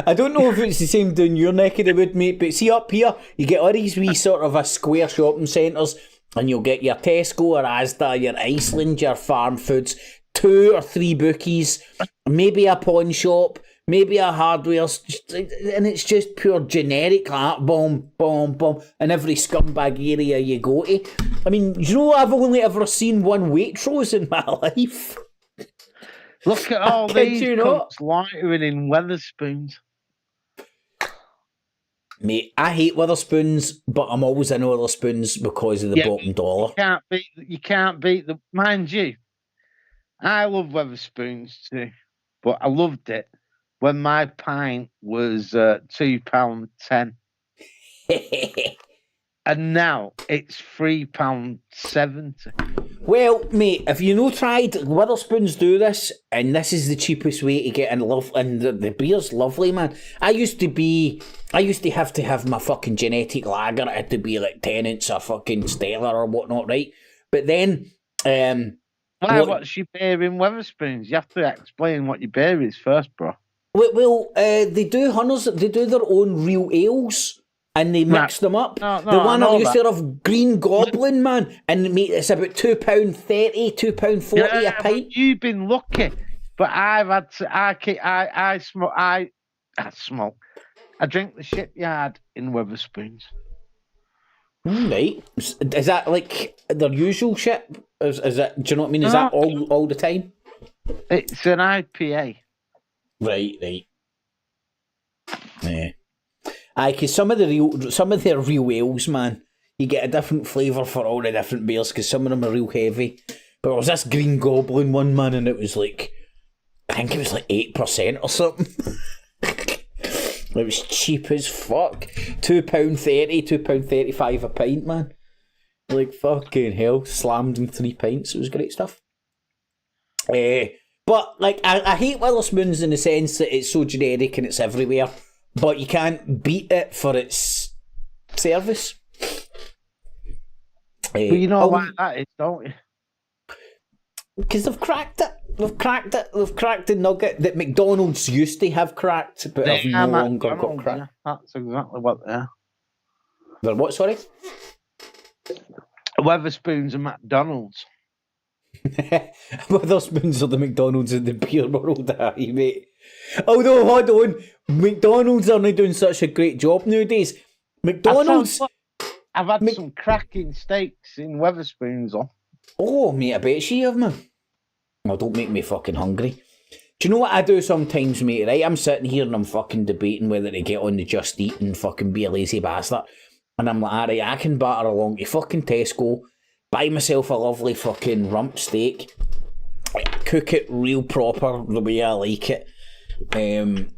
S2: I don't know if it's the same down your neck of the wood, mate, but see up here, you get all these wee sort of a square shopping centres, and you'll get your Tesco or Asda, your Iceland, your farm foods, 2 or 3 bookies, maybe a pawn shop, maybe a hardware, and it's just pure generic, like boom, boom, boom, in every scumbag area you go to. I mean, you know, I've only ever seen one Waitrose in my life.
S10: Look at all these cunts loitering in Weatherspoons.
S2: Mate, I hate Weatherspoons, but I'm always in Weatherspoons because of the bottom dollar.
S10: You can't beat the... Mind you, I love Weatherspoons too, but I loved it when my pint was £2.10. And now it's £3.70.
S2: Well, mate, if you no tried, Weatherspoons do this, and this is the cheapest way to get in love, and the beer's lovely, man. I used to have my fucking genetic lager. It had to be like Tennent's or fucking Stella or whatnot, right? But then,
S10: what's your beer in Weatherspoons? You have to explain what your beer is first, bro.
S2: Well, they do Hunters. They do their own real ales. And they mix them up.
S10: No,
S2: the one I used to have, Green Goblin, man, and mate, it's about £2.30, £2.40 a pint.
S10: You've been lucky, but I've had to. I smoke. I drink the Shipyard in Weatherspoons.
S2: Right, is that like their usual shit? Is that? Do you know what I mean? Is that all the time?
S10: It's an IPA.
S2: Right. Yeah. Aye, because some of their real ales, man, you get a different flavour for all the different beers, because some of them are real heavy. But there was this Green Goblin one, man, and it was like, I think it was like 8% or something. It was cheap as fuck. £2.30, £2.35 a pint, man. Like, fucking hell, slammed in 3 pints. It was great stuff. But, like, I hate Weatherspoons in the sense that it's so generic and it's everywhere. But you can't beat it for its service.
S10: But you know why that is, don't you?
S2: Because they've cracked it. They've cracked the nugget that McDonald's used to have cracked, but have no longer got cracked.
S10: Yeah, that's exactly what they are.
S2: They're what, sorry?
S10: Weatherspoons and McDonald's.
S2: Weatherspoons are the McDonald's in the beer world, aye, mate. Although, hold on, McDonald's are not doing such a great job nowadays. McDonald's...
S10: I've had some cracking steaks in Weatherspoons, though.
S2: Oh, mate, I bet you have, man. Oh, don't make me fucking hungry. Do you know what I do sometimes, mate, right? I'm sitting here and I'm fucking debating whether to get on the Just Eat and fucking be a lazy bastard. And I'm like, alright, I can batter along to fucking Tesco, buy myself a lovely fucking rump steak, cook it real proper the way I like it, and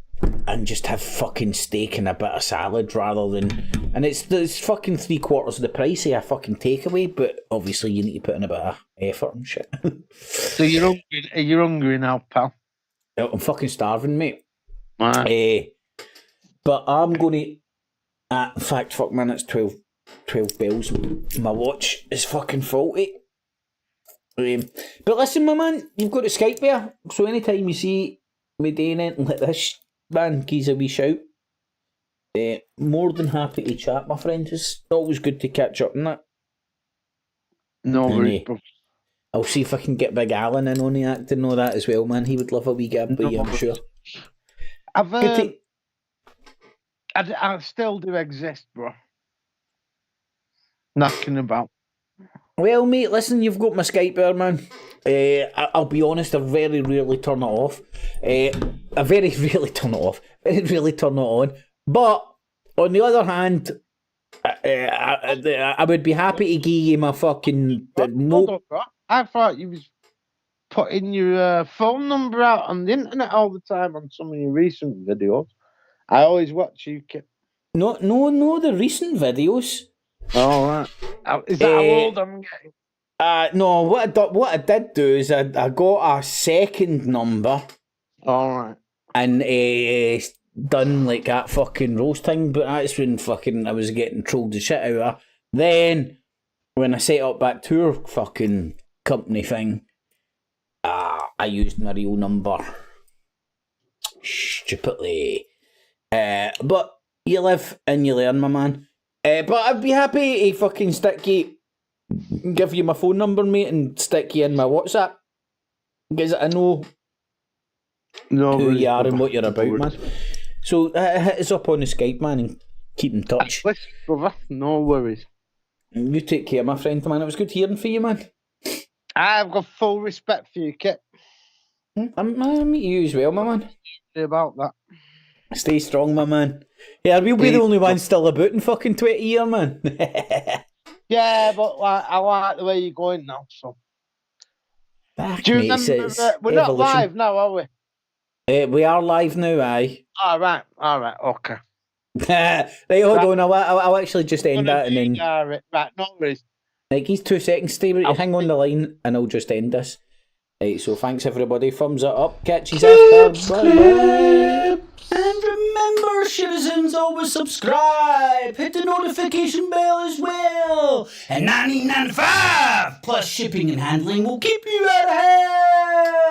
S2: just have fucking steak and a bit of salad rather than... And it's fucking 3/4 of the price of a fucking takeaway, but obviously you need to put in a bit of effort and shit.
S10: So you're hungry now, pal?
S2: I'm fucking starving, mate. But I'm going to... in fact, fuck man, it's 12 bells. My watch is fucking faulty. But listen, my man, you've got a Skype there. So anytime you see me doing anything like this, man, give us a wee shout. More than happy to chat, my friend. It's always good to catch up on that.
S10: No worries, bro.
S2: I'll see if I can get Big Alan in on the acting and all that as well, man. He would love a wee gab by you, I'm sure.
S10: I still do exist, bro. Knocking about.
S2: Well, mate, listen, you've got my Skype there, man. I'll be honest, I very rarely turn it off. I very rarely turn it off. Very rarely turn it on. But, on the other hand, I would be happy to give you my fucking...
S10: Hold on, bro. I thought you was putting your phone number out on the internet all the time on some of your recent videos. I always watch you.
S2: No, the recent videos.
S10: Oh, right. Is that how old I'm getting?
S2: No, what I did do is I got a second number.
S10: All right.
S2: And done like that fucking roast thing, but that's when fucking I was getting trolled the shit out of. Then, when I set up that tour fucking company thing, I used my real number. Stupidly. But you live and you learn, my man. But I'd be happy to fucking give you my phone number, mate, and stick you in my WhatsApp. Because I know who you are and what you're about, man. So hit us up on the Skype, man, and keep in touch.
S10: Listen, brother, no worries.
S2: You take care, my friend, man. It was good hearing from you, man.
S10: I've got full respect for you, Kit.
S2: I meet you as well, my man.
S10: About that.
S2: Stay strong, my man. Yeah, we'll be the only ones still about in fucking 20 years, man.
S10: Yeah, but I like the way you're going now, so. Do you remember we're not live now, are we?
S2: We are live now, aye.
S10: All right, okay.
S2: Right, hold on, I'll actually just end that and then...
S10: Right, no worries.
S2: Like, he's 2 seconds, stay hang on the line and I'll just end this. Right, so thanks everybody, thumbs it up, catch you after, bye. And remember, citizens, always subscribe, hit the notification bell as well, and $19.95 plus shipping and handling will keep you out of hell.